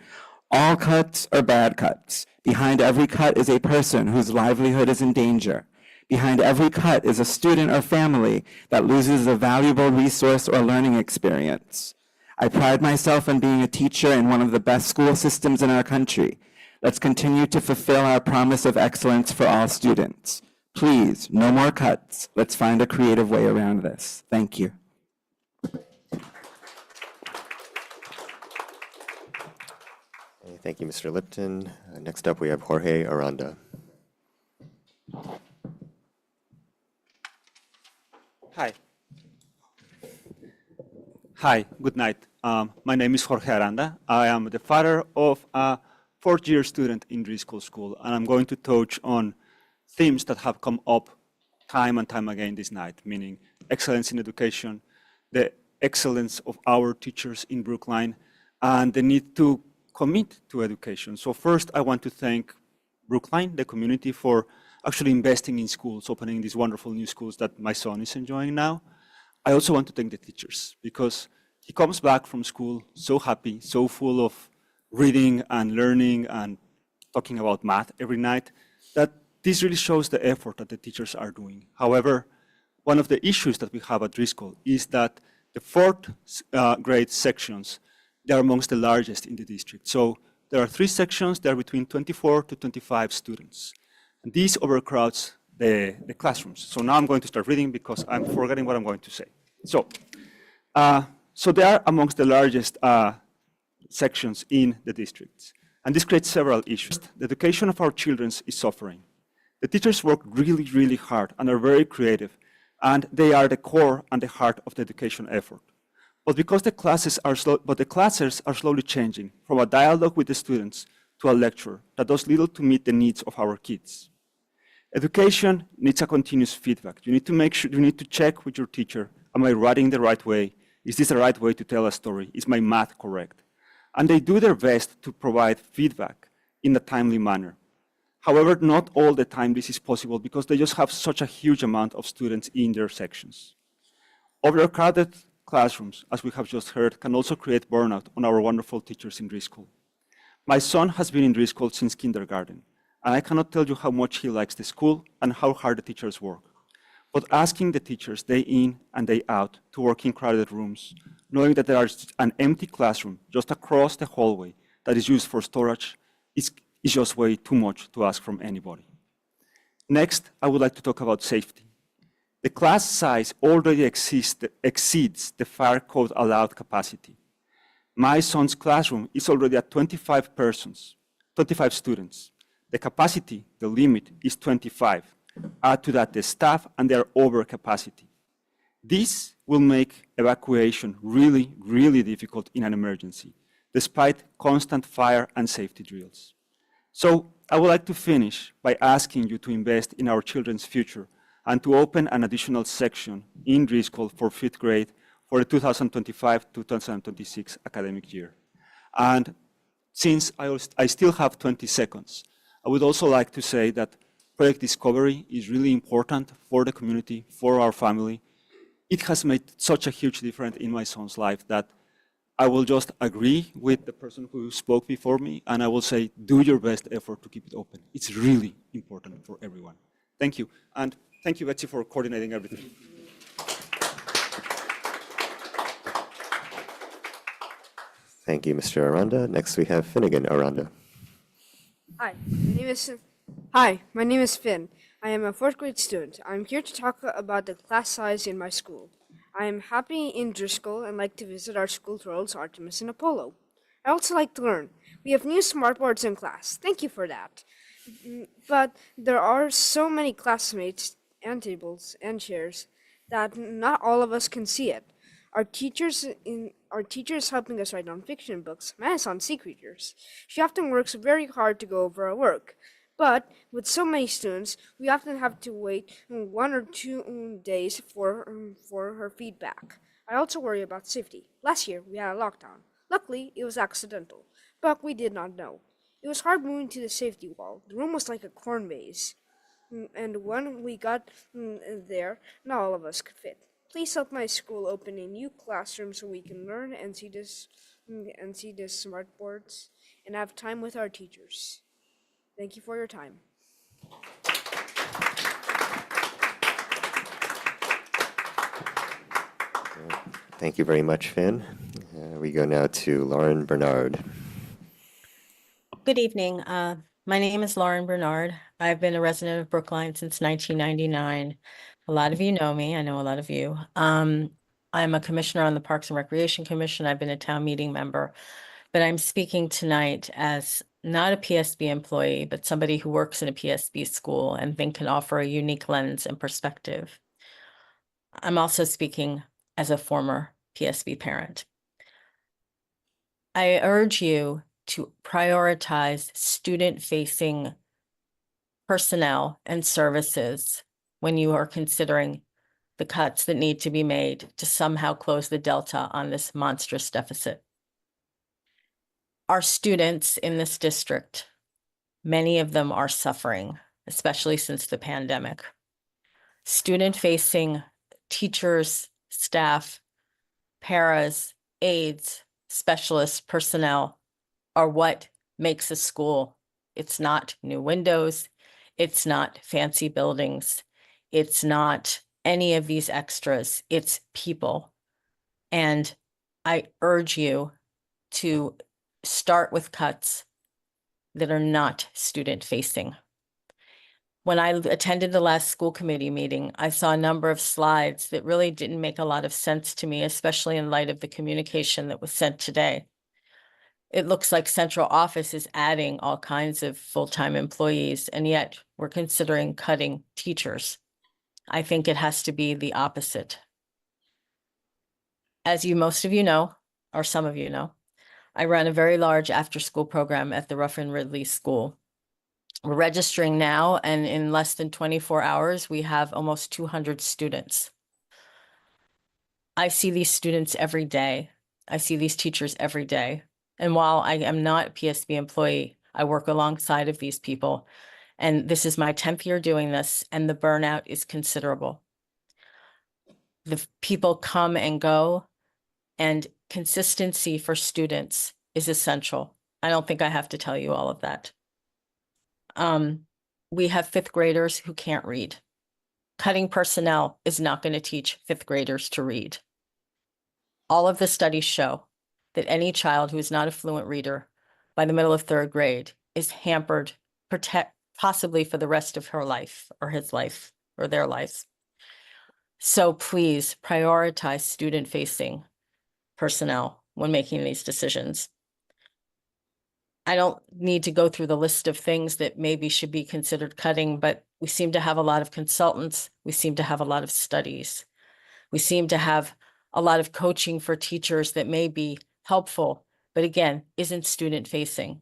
All cuts are bad cuts. Behind every cut is a person whose livelihood is in danger. Behind every cut is a student or family that loses a valuable resource or learning experience. I pride myself on being a teacher in one of the best school systems in our country. Let's continue to fulfill our promise of excellence for all students. Please, no more cuts. Let's find a creative way around this. Thank you. Thank you, Mr. Lipton. Next up, we have Jorge Aranda. Hi. Hi, good night. My name is Jorge Aranda. I am the father of a fourth-year student in Driscoll School, and I'm going to touch on themes that have come up time and time again this night, meaning excellence in education, the excellence of our teachers in Brookline, and the need to commit to education. So first, I want to thank Brookline, the community, for actually investing in schools, opening these wonderful new schools that my son is enjoying now. I also want to thank the teachers, because he comes back from school so happy, so full of reading and learning and talking about math every night, that this really shows the effort that the teachers are doing. However, one of the issues that we have at Driscoll is that the fourth grade sections, they are amongst the largest in the district. So there are 3 sections, they are between 24 to 25 students. And this overcrowds the classrooms. So now I'm going to start reading because I'm forgetting what I'm going to say. So they are amongst the largest sections in the districts. And this creates several issues. The education of our children is suffering. The teachers work really, really hard and are very creative. And they are the core and the heart of the education effort. But because the classes are slowly changing from a dialogue with the students to a lecture that does little to meet the needs of our kids. Education needs a continuous feedback. You need to make sure, you need to check with your teacher, am I writing the right way? Is this the right way to tell a story? Is my math correct? And they do their best to provide feedback in a timely manner. However, not all the time this is possible because they just have such a huge amount of students in their sections. Overcrowded classrooms, as we have just heard, can also create burnout on our wonderful teachers in Driscoll. My son has been in Driscoll since kindergarten, and I cannot tell you how much he likes the school and how hard the teachers work. But asking the teachers day in and day out to work in crowded rooms, knowing that there is an empty classroom just across the hallway that is used for storage is just way too much to ask from anybody. Next, I would like to talk about safety. The class size already exceeds the fire code allowed capacity. My son's classroom is already at 25 students. The capacity, the limit, is 25. Add to that the staff, and they are over capacity. This will make evacuation really, really difficult in an emergency, despite constant fire and safety drills. So I would like to finish by asking you to invest in our children's future and to open an additional section in Driscoll for 5th grade for the 2025-2026 academic year. And since I still have 20 seconds, I would also like to say that Project Discovery is really important for the community, for our family. It has made such a huge difference in my son's life that I will just agree with the person who spoke before me, and I will say, do your best effort to keep it open. It's really important for everyone. Thank you. And thank you, Betsy, for coordinating everything. Thank you, Mr. Aranda. Next, we have Finnegan Aranda. Hi, my name is Finn. I am a 4th grade student. I'm here to talk about the class size in my school. I am happy in Driscoll and like to visit our school trolls, Artemis and Apollo. I also like to learn. We have new smartboards in class. Thank you for that. But there are so many classmates and tables and chairs that not all of us can see it. Our teachers helping us write non-fiction books. Mine is on sea creatures. She often works very hard to go over our work. But with so many students, we often have to wait 1 or 2 days for her feedback. I also worry about safety. Last year, we had a lockdown. Luckily, it was accidental, but we did not know. It was hard moving to the safety wall. The room was like a corn maze. And when we got there, not all of us could fit. Please help my school open a new classroom so we can learn and see this smart boards and have time with our teachers. Thank you for your time. Thank you very much, Finn. We go now to Lauren Bernard. Good evening. My name is Lauren Bernard. I've been a resident of Brookline since 1999. A lot of you know me. I know a lot of you. I'm a commissioner on the Parks and Recreation Commission. I've been a town meeting member, but I'm speaking tonight as not a PSB employee, but somebody who works in a PSB school and think can offer a unique lens and perspective. I'm also speaking as a former PSB parent. I urge you to prioritize student-facing personnel and services when you are considering the cuts that need to be made to somehow close the delta on this monstrous deficit. Our students in this district, many of them are suffering, especially since the pandemic. Student-facing teachers, staff, paras, aides, specialists, personnel are what makes a school. It's not new windows. It's not fancy buildings. It's not any of these extras. It's people. And I urge you to start with cuts that are not student-facing. When I attended the last school committee meeting, I saw a number of slides that really didn't make a lot of sense to me, especially in light of the communication that was sent today. It looks like central office is adding all kinds of full-time employees, and yet we're considering cutting teachers. I think it has to be the opposite. As most of you know, or some of you know, I run a very large after-school program at the Ruffin Ridley School. We're registering now, and in less than 24 hours, we have almost 200 students. I see these students every day. I see these teachers every day. And while I am not a PSB employee, I work alongside of these people. And this is my 10th year doing this, and the burnout is considerable. The people come and go, and consistency for students is essential. I don't think I have to tell you all of that. We have 5th graders who can't read. Cutting personnel is not going to teach 5th graders to read. All of the studies show that any child who is not a fluent reader by the middle of third grade is hampered, possibly for the rest of her life or his life or their lives. So please prioritize student-facing personnel when making these decisions. I don't need to go through the list of things that maybe should be considered cutting, but we seem to have a lot of consultants. We seem to have a lot of studies. We seem to have a lot of coaching for teachers that may be helpful, but again, isn't student-facing.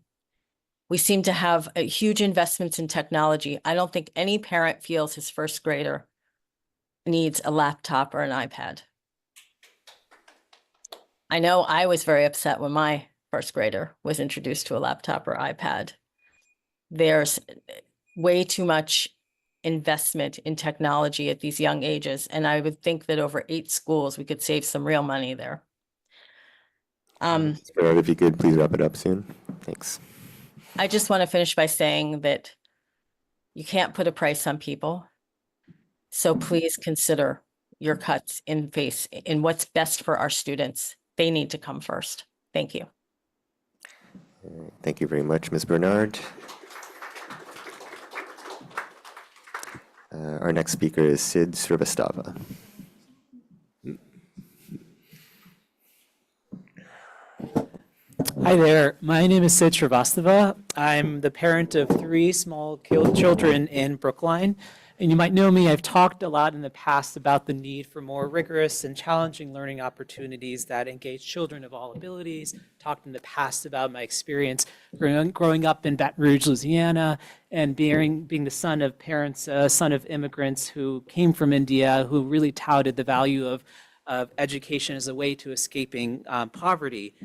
We seem to have huge investments in technology. I don't think any parent feels his first grader needs a laptop or an iPad. I know I was very upset when my first grader was introduced to a laptop or iPad. There's way too much investment in technology at these young ages, and I would think that over 8 schools, we could save some real money there. Gerard, if you could please wrap it up soon. Thanks. I just want to finish by saying that you can't put a price on people. So please consider your cuts in what's best for our students. They need to come first. Thank you. Thank you very much, Ms. Bernard. Our next speaker is Sid Srivastava. Hi there, my name is Sid Srivastava. I'm the parent of 3 small children in Brookline. And you might know me, I've talked a lot in the past about the need for more rigorous and challenging learning opportunities that engage children of all abilities. Talked in the past about my experience growing up in Baton Rouge, Louisiana, and being the son of parents, son of immigrants who came from India, who really touted the value of education as a way to escaping poverty.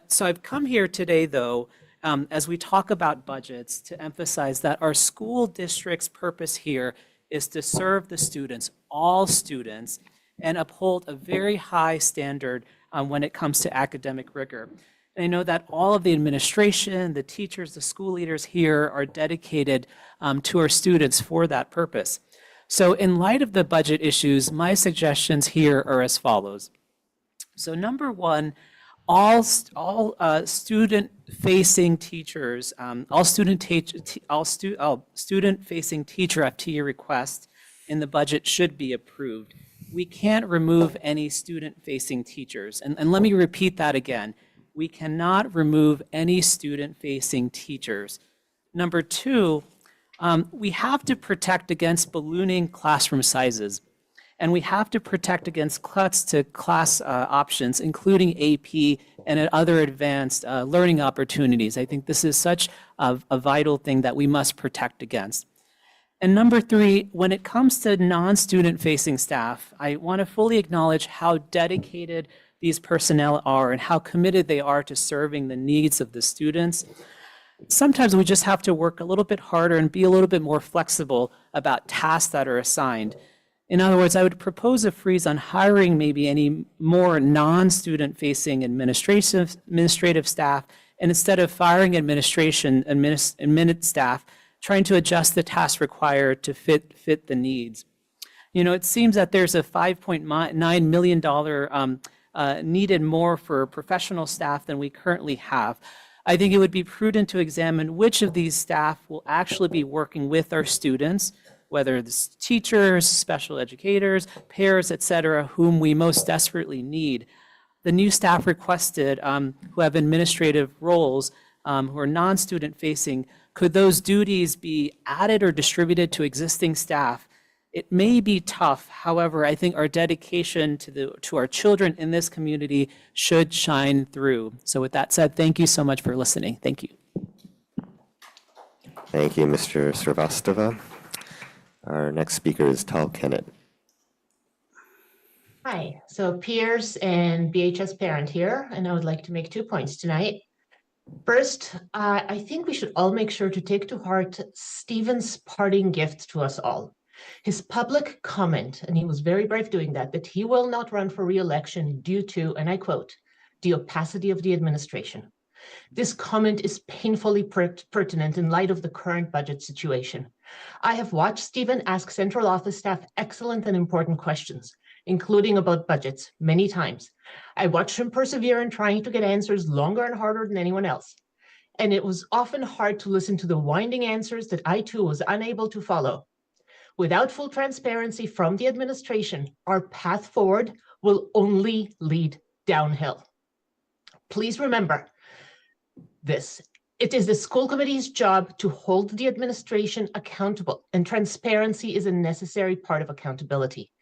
So I've come here today, though, as we talk about budgets, to emphasize that our school district's purpose here is to serve the students, all students, and uphold a very high standard when it comes to academic rigor. And I know that all of the administration, the teachers, the school leaders here are dedicated to our students for that purpose. So in light of the budget issues, my suggestions here are as follows. So number one, all student-facing teachers, all student-facing teacher FTE requests in the budget should be approved. We can't remove any student-facing teachers. And let me repeat that again. We cannot remove any student-facing teachers. Number two, we have to protect against ballooning classroom sizes. And we have to protect against cuts to class options, including AP and other advanced learning opportunities. I think this is such a vital thing that we must protect against. And number three, when it comes to non-student facing staff, I want to fully acknowledge how dedicated these personnel are and how committed they are to serving the needs of the students. Sometimes we just have to work a little bit harder and be a little bit more flexible about tasks that are assigned. In other words, I would propose a freeze on hiring maybe any more non-student facing administrative staff, and instead of firing admin staff, trying to adjust the tasks required to fit the needs. You know, it seems that there's a $5.9 million needed more for professional staff than we currently have. I think it would be prudent to examine which of these staff will actually be working with our students, whether it's teachers, special educators, pairs, et cetera, whom we most desperately need. The new staff requested who have administrative roles, who are non-student facing, could those duties be added or distributed to existing staff? It may be tough, however, I think our dedication to our children in this community should shine through. So with that said, thank you so much for listening. Thank you. Thank you, Mr. Srivastava. Our next speaker is Tal Kennett. Hi, so peers and BHS parent here, and I would like to make 2 points tonight. First, I think we should all make sure to take to heart Stephen's parting gift to us all. His public comment, and he was very brave doing that he will not run for re-election due to, and I quote, the opacity of the administration. This comment is painfully pertinent in light of the current budget situation. I have watched Stephen ask central office staff excellent and important questions, including about budgets, many times. I watched him persevere in trying to get answers longer and harder than anyone else. and it was often hard to listen to the winding answers that I too was unable to follow. Without full transparency from the administration, our path forward will only lead downhill. Please remember this. It is the school committee's job to hold the administration accountable, and transparency is a necessary part of accountability,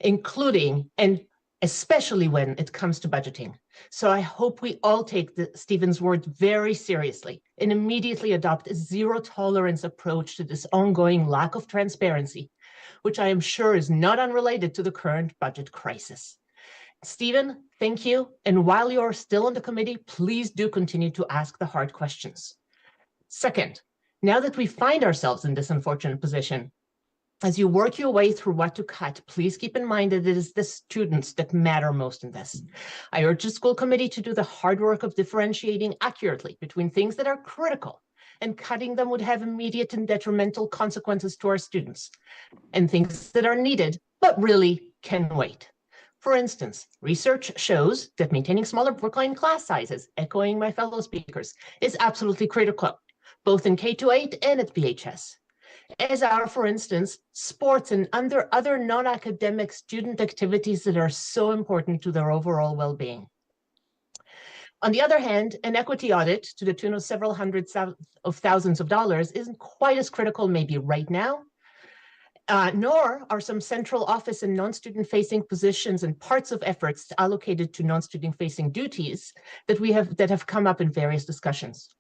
including and especially when it comes to budgeting. So I hope we all take Stephen's words very seriously and immediately adopt a zero tolerance approach to this ongoing lack of transparency, which I am sure is not unrelated to the current budget crisis. Stephen, thank you. And while you're still on the committee, please do continue to ask the hard questions. Second, now that we find ourselves in this unfortunate position, as you work your way through what to cut, please keep in mind that it is the students that matter most in this. I urge the school committee to do the hard work of differentiating accurately between things that are critical and cutting them would have immediate and detrimental consequences to our students, and things that are needed but really can wait. For instance, research shows that maintaining smaller Brookline class sizes, echoing my fellow speakers, is absolutely critical, both in K-8 and at BHS. As are, for instance, sports and other non-academic student activities that are so important to their overall well-being. On the other hand, an equity audit to the tune of several hundred of thousands of dollars isn't quite as critical maybe right now, nor are some central office and non-student facing positions and parts of efforts allocated to non-student facing duties that have come up in various discussions.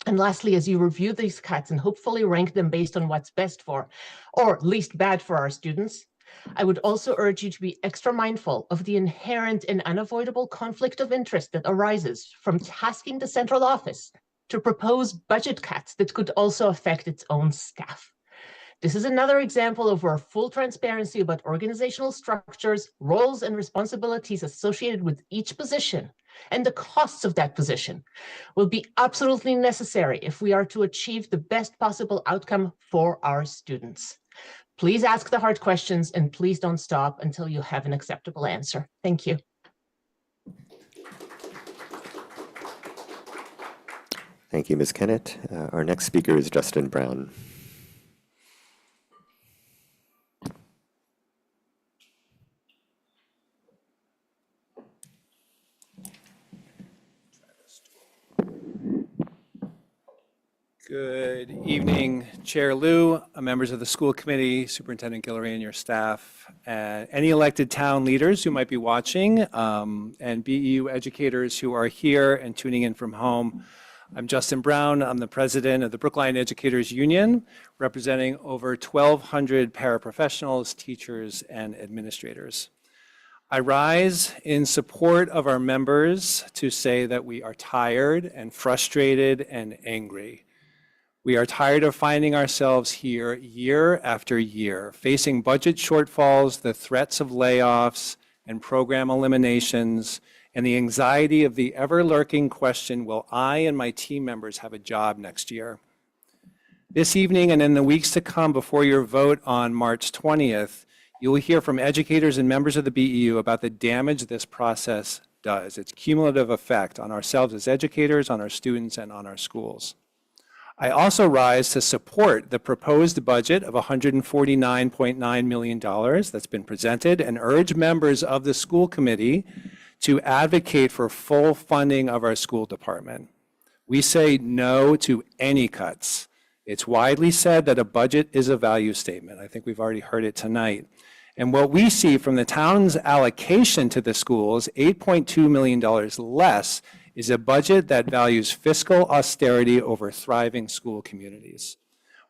And lastly, as you review these cuts and hopefully rank them based on what's best for, or least bad for our students, I would also urge you to be extra mindful of the inherent and unavoidable conflict of interest that arises from tasking the central office to propose budget cuts that could also affect its own staff. This is another example of where full transparency about organizational structures, roles, and responsibilities associated with each position and the costs of that position will be absolutely necessary if we are to achieve the best possible outcome for our students. Please ask the hard questions and please don't stop until you have an acceptable answer. Thank you. Thank you, Ms. Kennett. Our next speaker is Justin Brown. Good evening, Chair Liu, members of the school committee, Superintendent Guillory and your staff, any elected town leaders who might be watching, and BEU educators who are here and tuning in from home. I'm Justin Brown. I'm the president of the Brookline Educators Union, representing over 1,200 paraprofessionals, teachers, and administrators. I rise in support of our members to say that we are tired and frustrated and angry. We are tired of finding ourselves here year after year, facing budget shortfalls, the threats of layoffs and program eliminations, and the anxiety of the ever-lurking question, will I and my team members have a job next year? This evening and in the weeks to come before your vote on March 20th, you will hear from educators and members of the BEU about the damage this process does, its cumulative effect on ourselves as educators, on our students, and on our schools. I also rise to support the proposed budget of $149.9 million that's been presented and urge members of the school committee to advocate for full funding of our school department. We say no to any cuts. It's widely said that a budget is a value statement. I think we've already heard it tonight. And what we see from the town's allocation to the schools, $8.2 million less, is a budget that values fiscal austerity over thriving school communities.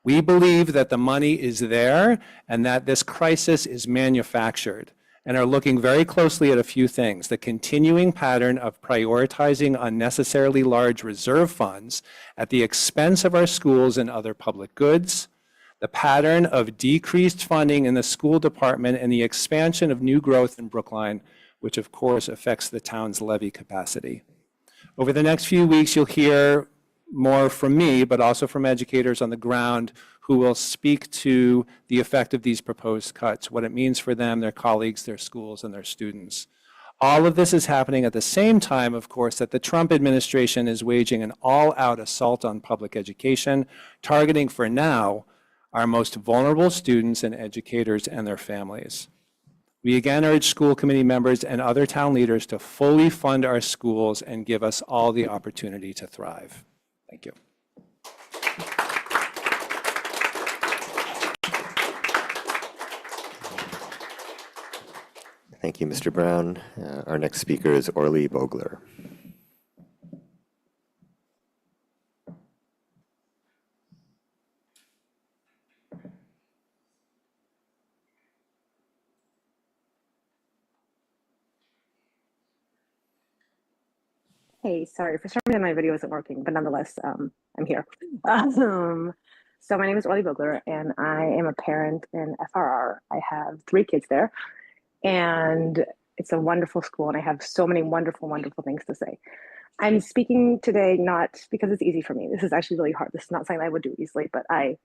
We believe that the money is there and that this crisis is manufactured, and are looking very closely at a few things: the continuing pattern of prioritizing unnecessarily large reserve funds at the expense of our schools and other public goods, the pattern of decreased funding in the school department, and the expansion of new growth in Brookline, which of course affects the town's levy capacity. Over the next few weeks, you'll hear more from me, but also from educators on the ground who will speak to the effect of these proposed cuts, what it means for them, their colleagues, their schools, and their students. All of this is happening at the same time, of course, that the Trump administration is waging an all-out assault on public education, targeting for now our most vulnerable students and educators and their families. We again urge school committee members and other town leaders to fully fund our schools and give us all the opportunity to thrive. Thank you. Thank you, Mr. Brown. Our next speaker is Orly Bogler. Hey, sorry, for some reason my video isn't working, but nonetheless, I'm here. So my name is Orly Bogler, and I am a parent in FRR. I have 3 kids there, and it's a wonderful school, and I have so many wonderful, wonderful things to say. I'm speaking today not because it's easy for me. This is actually really hard. This is not something I would do easily, but I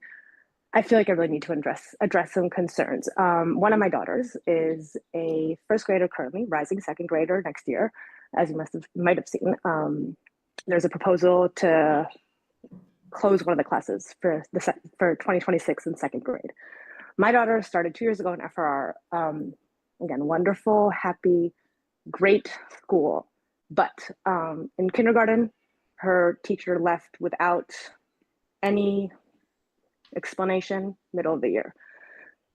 feel like I really need to address some concerns. One of my daughters is a first grader currently, rising second grader next year, as you might have seen. There's a proposal to close one of the classes for 2026 in second grade. My daughter started 2 years ago in FRR. Again, wonderful, happy, great school. But in kindergarten, her teacher left without any explanation, middle of the year.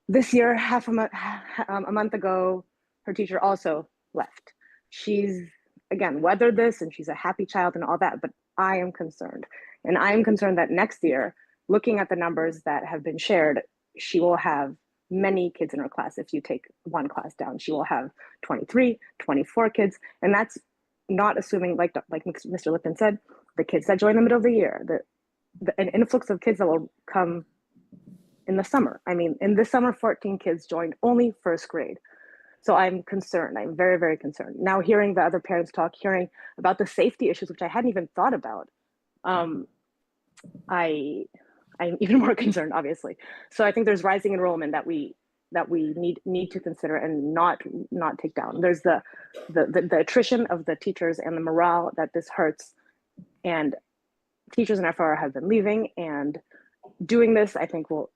This year, a month ago, her teacher also left. She's, again, weathered this and she's a happy child and all that, but I am concerned. And I am concerned that next year, looking at the numbers that have been shared, she will have many kids in her class. If you take one class down, she will have 23, 24 kids. And that's not assuming, like Mr. Lipton said, the kids that join in the middle of the year, an influx of kids that will come in the summer. I mean, in this summer, 14 kids joined only first grade. So I'm concerned. I'm very, very concerned. Now hearing the other parents talk, hearing about the safety issues, which I hadn't even thought about, I'm even more concerned, obviously. So I think there's rising enrollment that we need to consider and not take down. There's the attrition of the teachers and the morale that this hurts. And teachers in FR have been leaving, and doing this, I think will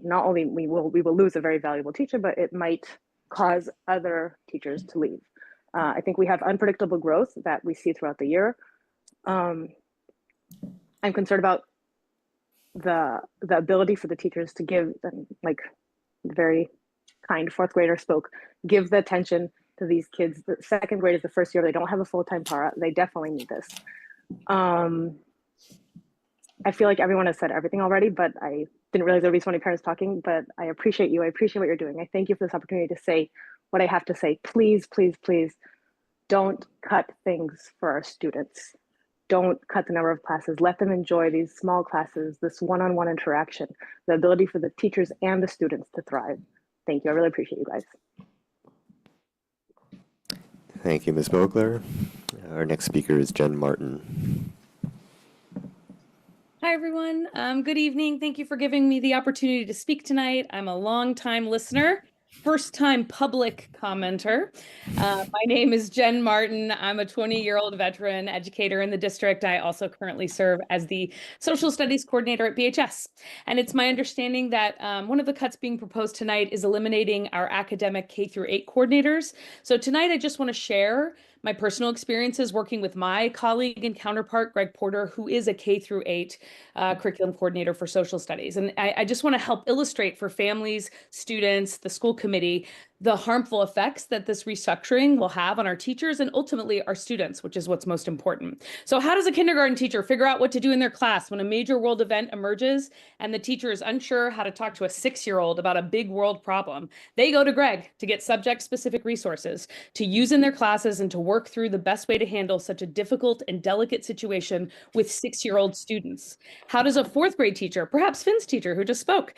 not only we will lose a very valuable teacher, but it might cause other teachers to leave. I think we have unpredictable growth that we see throughout the year. I'm concerned about the ability for the teachers to give, like the very kind fourth grader spoke, give the attention to these kids. The second grade is the first year they don't have a full-time para. They definitely need this. I feel like everyone has said everything already, but I didn't realize there would be so many parents talking, but I appreciate you. I appreciate what you're doing. I thank you for this opportunity to say what I have to say. Please, please, please don't cut things for our students. Don't cut the number of classes. Let them enjoy these small classes, this one-on-one interaction, the ability for the teachers and the students to thrive. Thank you. I really appreciate you guys. Thank you, Ms. Bogler. Our next speaker is Jen Martin. Hi, everyone. Good evening. Thank you for giving me the opportunity to speak tonight. I'm a longtime listener, first-time public commenter. My name is Jen Martin. I'm a 20-year-old veteran educator in the district. I also currently serve as the social studies coordinator at BHS. And it's my understanding that one of the cuts being proposed tonight is eliminating our academic K-8 coordinators. So tonight, I just want to share my personal experiences working with my colleague and counterpart, Greg Porter, who is a K-8 curriculum coordinator for social studies. And I just want to help illustrate for families, students, the school committee, the harmful effects that this restructuring will have on our teachers and ultimately our students, which is what's most important. So how does a kindergarten teacher figure out what to do in their class when a major world event emerges and the teacher is unsure how to talk to a 6-year-old about a big world problem? They go to Greg to get subject-specific resources to use in their classes and to work through the best way to handle such a difficult and delicate situation with 6-year-old students. How does a 4th grade teacher, perhaps Finn's teacher who just spoke,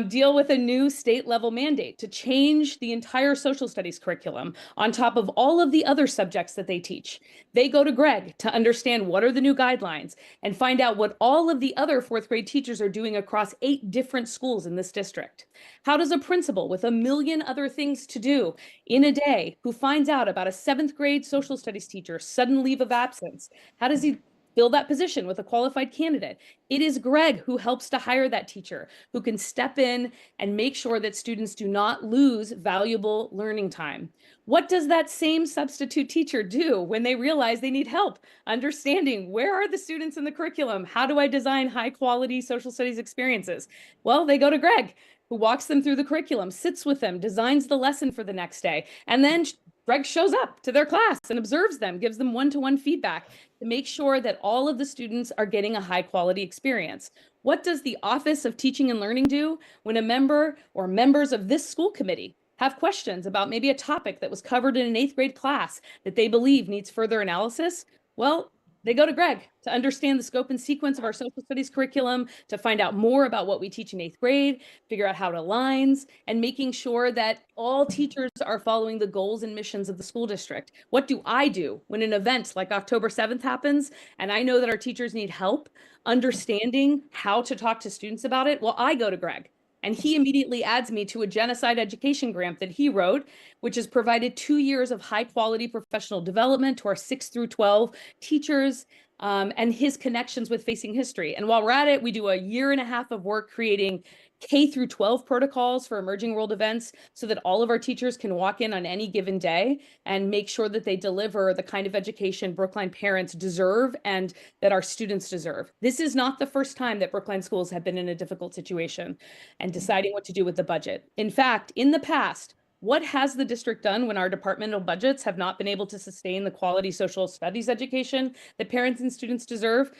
deal with a new state-level mandate to change the entire entire social studies curriculum on top of all of the other subjects that they teach. They go to Greg to understand what are the new guidelines and find out what all of the other fourth grade teachers are doing across 8 different schools in this district. How does a principal with a million other things to do in a day who finds out about a 7th grade social studies teacher's sudden leave of absence, how does he fill that position with a qualified candidate? It is Greg who helps to hire that teacher, who can step in and make sure that students do not lose valuable learning time. What does that same substitute teacher do when they realize they need help understanding where are the students in the curriculum? How do I design high quality social studies experiences? Well, they go to Greg, who walks them through the curriculum, sits with them, designs the lesson for the next day, and then Greg shows up to their class and observes them, gives them one-to-one feedback to make sure that all of the students are getting a high quality experience. What does the Office of Teaching and Learning do when a member or members of this school committee have questions about maybe a topic that was covered in an 8th grade class that they believe needs further analysis? Well, they go to Greg to understand the scope and sequence of our social studies curriculum, to find out more about what we teach in 8th grade, figure out how it aligns, and making sure that all teachers are following the goals and missions of the school district. What do I do when an event like October 7th happens and I know that our teachers need help understanding how to talk to students about it? Well, I go to Greg. And he immediately adds me to a genocide education grant that he wrote, which has provided 2 years of high quality professional development to our 6 through 12 teachers, and his connections with Facing History. And while we're at it, we do a 1.5 years of work creating K through 12 protocols for emerging world events so that all of our teachers can walk in on any given day and make sure that they deliver the kind of education Brookline parents deserve and that our students deserve. This is not the first time that Brookline schools have been in a difficult situation and deciding what to do with the budget. In fact, in the past, what has the district done when our departmental budgets have not been able to sustain the quality social studies education that parents and students deserve?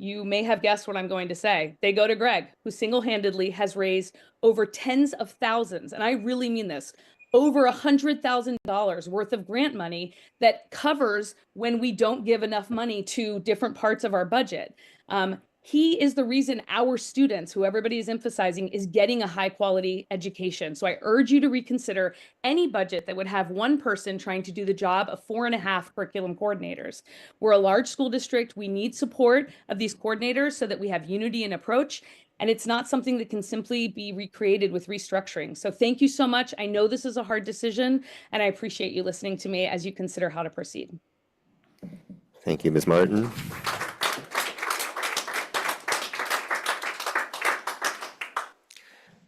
You may have guessed what I'm going to say. They go to Greg, who single-handedly has raised over tens of thousands, and I really mean this, over $100,000 worth of grant money that covers when we don't give enough money to different parts of our budget. He is the reason our students, who everybody is emphasizing, is getting a high quality education. So I urge you to reconsider any budget that would have one person trying to do the job of 4.5 curriculum coordinators. We're a large school district. We need support of these coordinators so that we have unity in approach. And it's not something that can simply be recreated with restructuring. So thank you so much. I know this is a hard decision, and I appreciate you listening to me as you consider how to proceed. Thank you, Ms. Martin.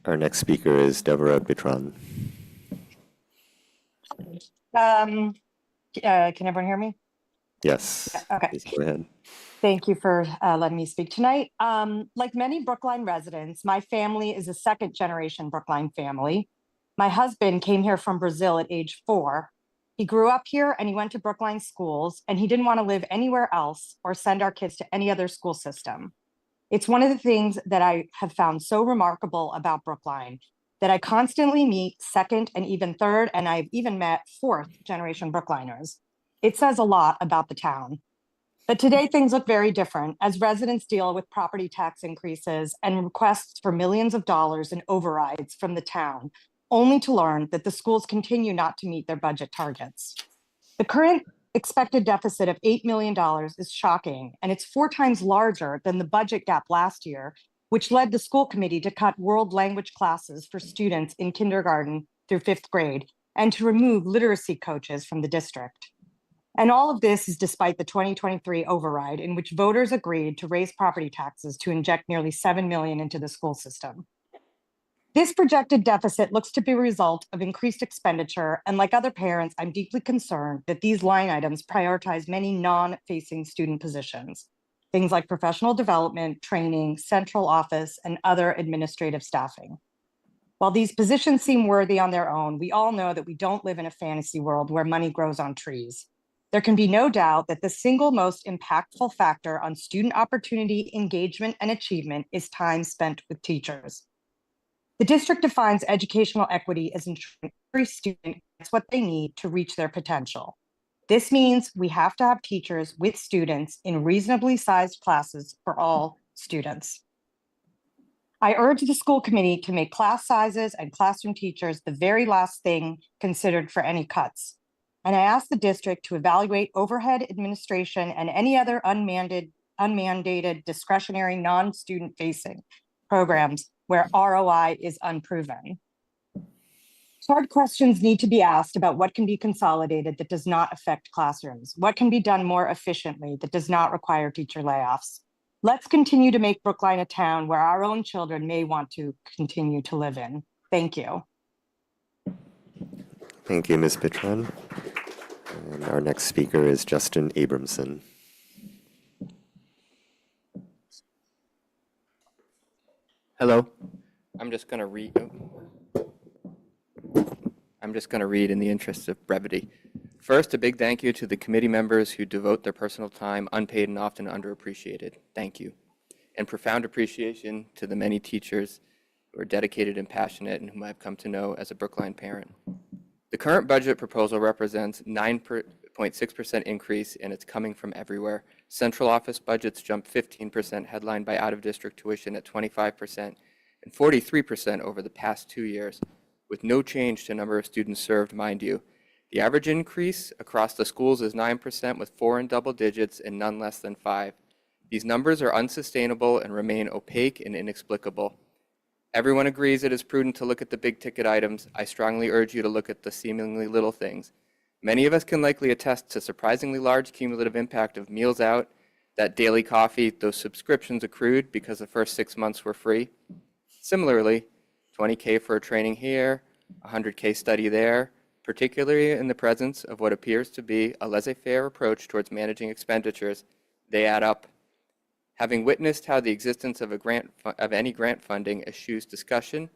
Our next speaker is Deborah Bitron. Can everyone hear me? Yes. Okay. Please go ahead. Thank you for letting me speak tonight. Like many Brookline residents, my family is a second-generation Brookline family. My husband came here from Brazil at age 4. He grew up here and he went to Brookline schools, and he didn't want to live anywhere else or send our kids to any other school system. It's one of the things that I have found so remarkable about Brookline, that I constantly meet second and even third, and I've even met 4th-generation Brookliners. It says a lot about the town. But today things look very different as residents deal with property tax increases and requests for millions of dollars in overrides from the town, only to learn that the schools continue not to meet their budget targets. The current expected deficit of $8 million is shocking, and it's 4 times larger than the budget gap last year, which led the school committee to cut world language classes for students in kindergarten through 5th grade and to remove literacy coaches from the district. And all of this is despite the 2023 override, in which voters agreed to raise property taxes to inject nearly $7 million into the school system. This projected deficit looks to be a result of increased expenditure, and like other parents, I'm deeply concerned that these line items prioritize many non-facing student positions, things like professional development, training, central office, and other administrative staffing. While these positions seem worthy on their own, we all know that we don't live in a fantasy world where money grows on trees. There can be no doubt that the single most impactful factor on student opportunity, engagement, and achievement is time spent with teachers. The district defines educational equity as ensuring every student gets what they need to reach their potential. This means we have to have teachers with students in reasonably sized classes for all students. I urge the school committee to make class sizes and classroom teachers the very last thing considered for any cuts. And I ask the district to evaluate overhead administration and any other unmandated discretionary non-student facing programs where ROI is unproven. Hard questions need to be asked about what can be consolidated that does not affect classrooms, what can be done more efficiently that does not require teacher layoffs. Let's continue to make Brookline a town where our own children may want to continue to live in. Thank you. Thank you, Ms. Pitron. And our next speaker is Justin Abramson. Hello. I'm just going to read in the interest of brevity. First, a big thank you to the committee members who devote their personal time, unpaid and often underappreciated. Thank you. And profound appreciation to the many teachers who are dedicated and passionate and whom I've come to know as a Brookline parent. The current budget proposal represents 9.6% increase, and it's coming from everywhere. Central office budgets jumped 15%, headlined by out-of-district tuition at 25% and 43% over the past 2 years, with no change to number of students served, mind you. The average increase across the schools is 9%, with 4 in double digits and none less than 5. These numbers are unsustainable and remain opaque and inexplicable. Everyone agrees it is prudent to look at the big ticket items. I strongly urge you to look at the seemingly little things. Many of us can likely attest to surprisingly large cumulative impact of meals out, that daily coffee, those subscriptions accrued because the first 6 months were free. Similarly, $20K for a training here, $100K study there, particularly in the presence of what appears to be a laissez-faire approach towards managing expenditures, they add up. Having witnessed how the existence of any grant funding eschews discussion,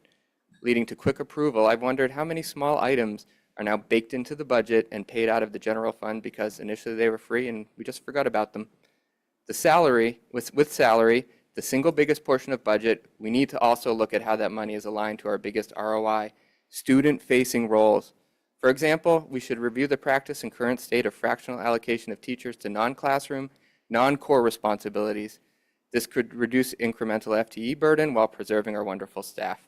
leading to quick approval, I've wondered how many small items are now baked into the budget and paid out of the general fund because initially they were free and we just forgot about them. With salary, the single biggest portion of budget, we need to also look at how that money is aligned to our biggest ROI, student-facing roles. For example, we should review the practice and current state of fractional allocation of teachers to non-classroom, non-core responsibilities. This could reduce incremental FTE burden while preserving our wonderful staff.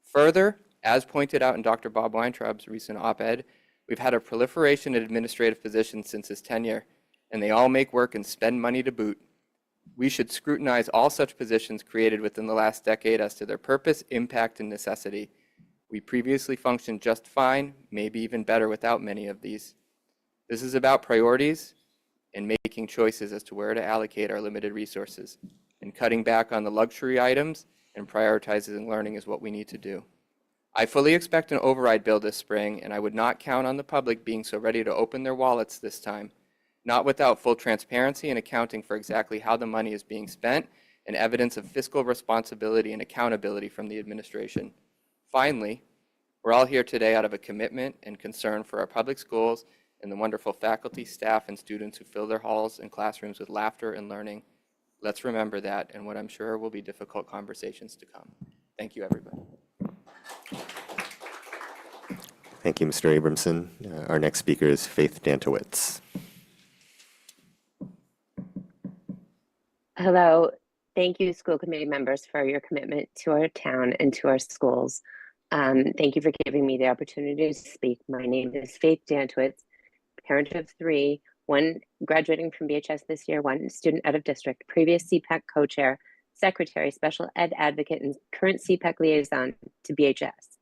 Further, as pointed out in Dr. Bob Weintraub's recent op-ed, we've had a proliferation in administrative positions since his tenure, and they all make work and spend money to boot. We should scrutinize all such positions created within the last decade as to their purpose, impact, and necessity. We previously functioned just fine, maybe even better without many of these. This is about priorities and making choices as to where to allocate our limited resources. And cutting back on the luxury items and prioritizing learning is what we need to do. I fully expect an override bill this spring, and I would not count on the public being so ready to open their wallets this time, not without full transparency and accounting for exactly how the money is being spent and evidence of fiscal responsibility and accountability from the administration. Finally, we're all here today out of a commitment and concern for our public schools and the wonderful faculty, staff, and students who fill their halls and classrooms with laughter and learning. Let's remember that and what I'm sure will be difficult conversations to come. Thank you, everybody. Thank you, Mr. Abramson. Our next speaker is Faith Dantowitz. Hello. Thank you, school committee members, for your commitment to our town and to our schools. Thank you for giving me the opportunity to speak. My name is Faith Dantowitz, parent of 3, one graduating from BHS this year, one student out of district, previous CPAC co-chair, secretary, special ed advocate, and current CPAC liaison to BHS.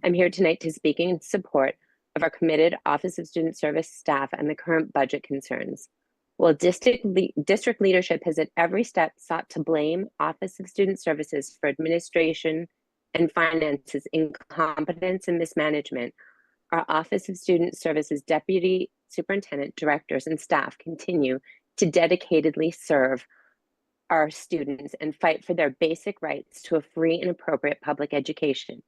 I'm here tonight to speak in support of our committed Office of Student Service staff and the current budget concerns. While district leadership has at every step sought to blame Office of Student Services for administration and finances incompetence and mismanagement, our Office of Student Services deputy superintendent, directors, and staff continue to dedicatedly serve our students and fight for their basic rights to a free and appropriate public education.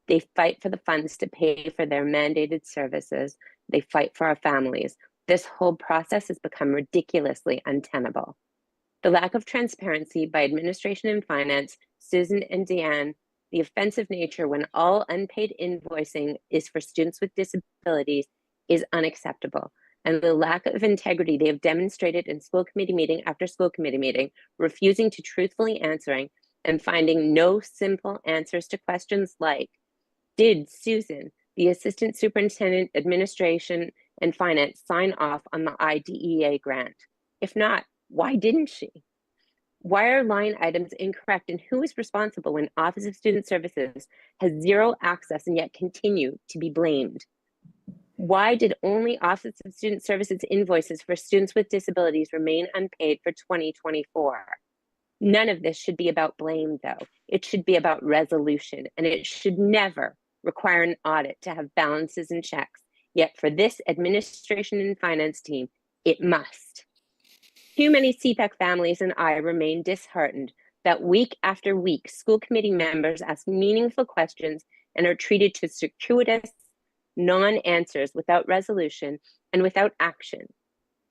They fight for the funds to pay for their mandated services. They fight for our families. This whole process has become ridiculously untenable. The lack of transparency by administration and finance, Susan and Deanne, the offensive nature when all unpaid invoicing is for students with disabilities is unacceptable. And the lack of integrity they have demonstrated in school committee meeting after school committee meeting, refusing to truthfully answering and finding no simple answers to questions like, did Susan, the Assistant Superintendent, Administration and Finance, sign off on the IDEA grant? If not, why didn't she? Why are line items incorrect, and who is responsible when Office of Student Services has zero access and yet continue to be blamed? Why did only Office of Student Services invoices for students with disabilities remain unpaid for 2024? None of this should be about blame, though. It should be about resolution, and it should never require an audit to have balances and checks. Yet for this administration and finance team, it must. Too many CPEC families and I remain disheartened that week after week, school committee members ask meaningful questions and are treated to circuitous non-answers without resolution and without action,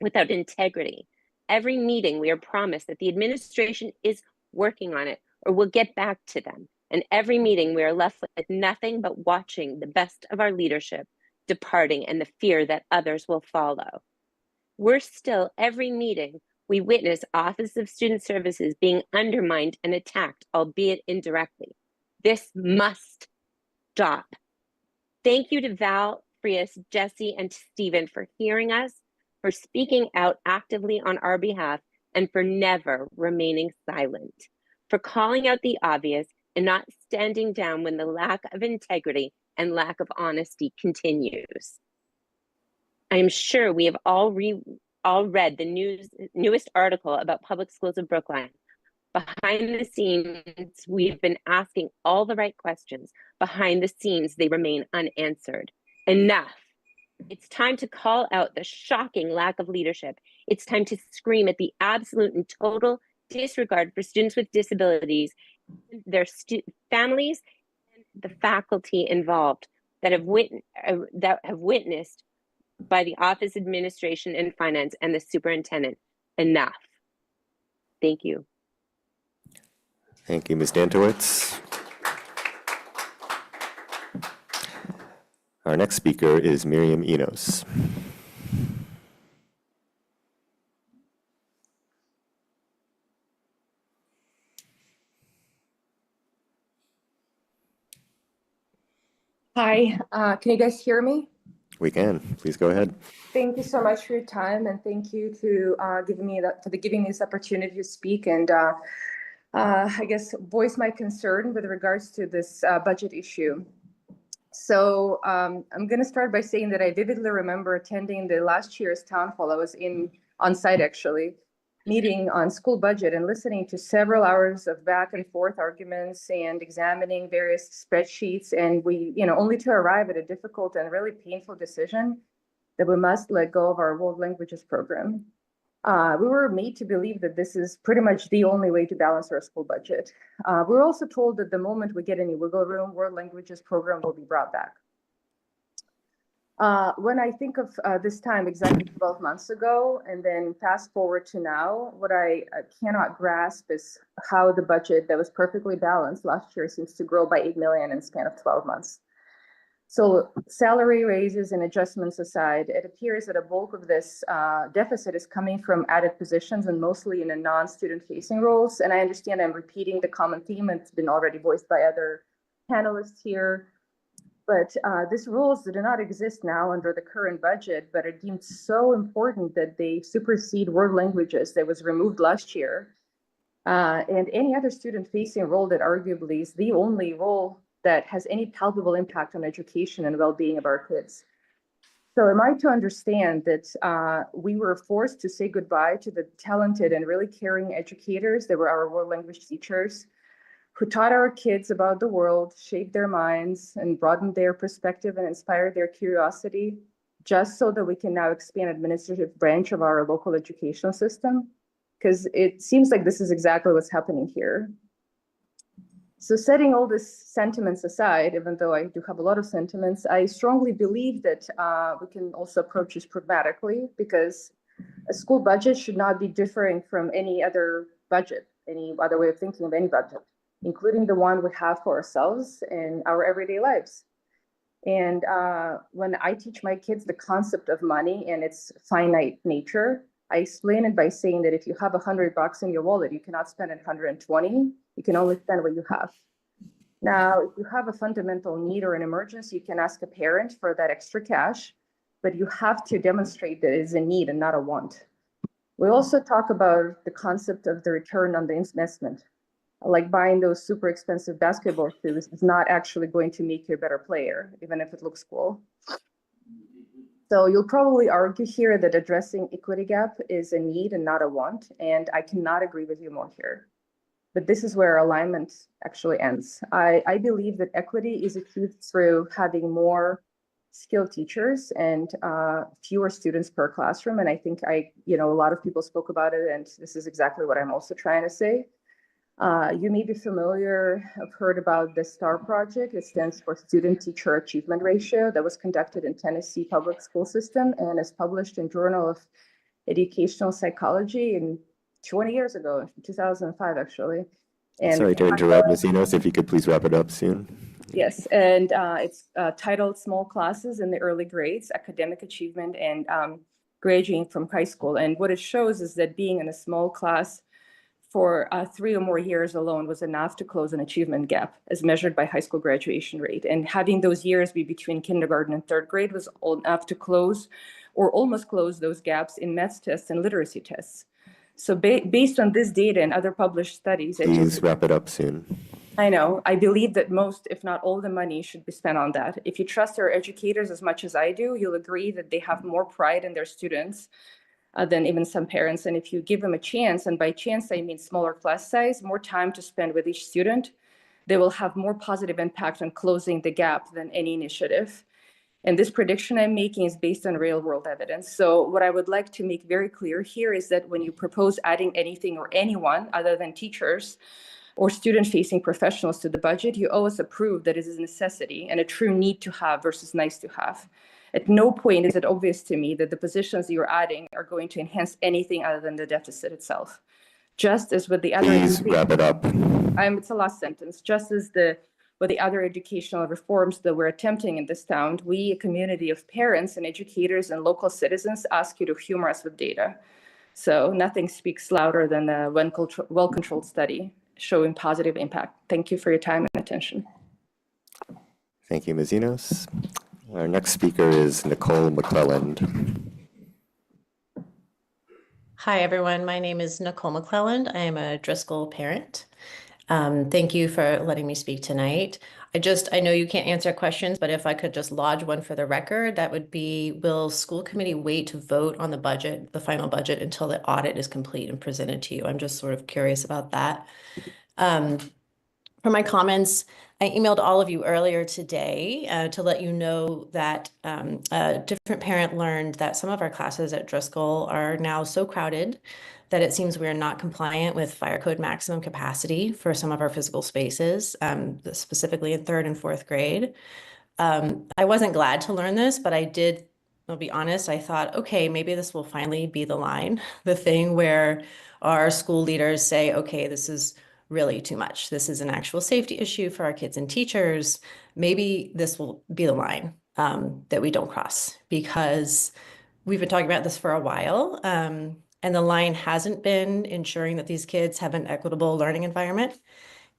without integrity. Every meeting, we are promised that the administration is working on it or will get back to them. And every meeting, we are left with nothing but watching the best of our leadership departing and the fear that others will follow. Worse still, every meeting, we witness Office of Student Services being undermined and attacked, albeit indirectly. This must stop. Thank you to Val, Frias, Jesse, and Stephen for hearing us, for speaking out actively on our behalf, and for never remaining silent, for calling out the obvious and not standing down when the lack of integrity and lack of honesty continues. I am sure we have all read the newest article about public schools of Brookline. Behind the scenes, we've been asking all the right questions. Behind the scenes, they remain unanswered. Enough. It's time to call out the shocking lack of leadership. It's time to scream at the absolute and total disregard for students with disabilities, their families, and the faculty involved that have witnessed by the Office Administration and Finance and the Superintendent. Enough. Thank you. Thank you, Ms. Dantowitz. Our next speaker is Miriam Enos. Hi, can you guys hear me? We can. Please go ahead. Thank you so much for your time, and thank you to giving me this opportunity to speak and I guess voice my concern with regards to this budget issue. So I'm going to start by saying that I vividly remember attending the last year's town hall. I was on site actually, meeting on school budget and listening to several hours of back and forth arguments and examining various spreadsheets, and we, only to arrive at a difficult and really painful decision that we must let go of our world languages program. We were made to believe that this is pretty much the only way to balance our school budget. We were also told that the moment we get any wiggle room, world languages program will be brought back. When I think of this time exactly 12 months ago, and then fast forward to now, what I cannot grasp is how the budget that was perfectly balanced last year seems to grow by 8 million in the span of 12 months. So salary raises and adjustments aside, it appears that a bulk of this deficit is coming from added positions and mostly in a non-student facing roles. And I understand I'm repeating the common theme. It's been already voiced by other panelists here. But these rules do not exist now under the current budget, but are deemed so important that they supersede world languages that was removed last year. And any other student-facing role that arguably is the only role that has any palpable impact on education and well-being of our kids. So am I to understand that we were forced to say goodbye to the talented and really caring educators that were our world language teachers, who taught our kids about the world, shaped their minds, and broadened their perspective and inspired their curiosity, just so that we can now expand administrative branch of our local educational system? Because it seems like this is exactly what's happening here. So setting all these sentiments aside, even though I do have a lot of sentiments, I strongly believe that we can also approach this pragmatically, because a school budget should not be differing from any other budget, any other way of thinking of any budget, including the one we have for ourselves in our everyday lives. And when I teach my kids the concept of money and its finite nature, I explain it by saying that if you have $100 in your wallet, you cannot spend 120. You can only spend what you have. Now, if you have a fundamental need or an emergency, you can ask a parent for that extra cash, but you have to demonstrate that it is a need and not a want. We also talk about the concept of the return on the investment. Like buying those super expensive basketball shoes is not actually going to make you a better player, even if it looks cool. So you'll probably argue here that addressing equity gap is a need and not a want, and I cannot agree with you more here. But this is where alignment actually ends. I believe that equity is achieved through having more skilled teachers and fewer students per classroom. And I think a lot of people spoke about it, and this is exactly what I'm also trying to say. You may be familiar, I've heard about the STAR project. It stands for Student Teacher Achievement Ratio, that was conducted in Tennessee public school system and is published in Journal of Educational Psychology in 20 years ago, 2005 actually. And sorry to interrupt, Ms. Enos, if you could please wrap it up soon. yes, and it's titled Small Classes in the Early Grades, Academic Achievement and Graduating from High School. And what it shows is that being in a small class for 3 or more years alone was enough to close an achievement gap as measured by high school graduation rate. And having those years be between kindergarten and 3rd grade was enough to close or almost close those gaps in math tests and literacy tests. So based on this data and other published studies, Please wrap it up soon. I know, I believe that most, if not all the money should be spent on that. If you trust our educators as much as I do, you'll agree that they have more pride in their students than even some parents. And if you give them a chance, and by chance, I mean smaller class size, more time to spend with each student, they will have more positive impact on closing the gap than any initiative. And this prediction I'm making is based on real world evidence. So what I would like to make very clear here is that when you propose adding anything or anyone other than teachers or student-facing professionals to the budget, you always approve that it is a necessity and a true need to have versus nice to have. At no point is it obvious to me that the positions you're adding are going to enhance anything other than the deficit itself. Just as with the other— Please wrap it up. It's the last sentence. Just as with the other educational reforms that we're attempting in this town, we, a community of parents and educators and local citizens, ask you to humor us with data. So nothing speaks louder than a well-controlled study showing positive impact. Thank you for your time and attention. Thank you, Ms. Enos. Our next speaker is Nicole McClelland. Hi, everyone. My name is Nicole McClelland. I am a Driscoll parent. Thank you for letting me speak tonight. I know you can't answer questions, but if I could just lodge one for the record, that would be, will school committee wait to vote on the budget, the final budget, until the audit is complete and presented to you? I'm just sort of curious about that. For my comments, I emailed all of you earlier today to let you know that a different parent learned that some of our classes at Driscoll are now so crowded that it seems we are not compliant with fire code maximum capacity for some of our physical spaces, specifically in 3rd and 4th grade. I wasn't glad to learn this, but I'll be honest, I thought, okay, maybe this will finally be the line, the thing where our school leaders say, okay, this is really too much. This is an actual safety issue for our kids and teachers. Maybe this will be the line that we don't cross, because we've been talking about this for a while. And the line hasn't been ensuring that these kids have an equitable learning environment.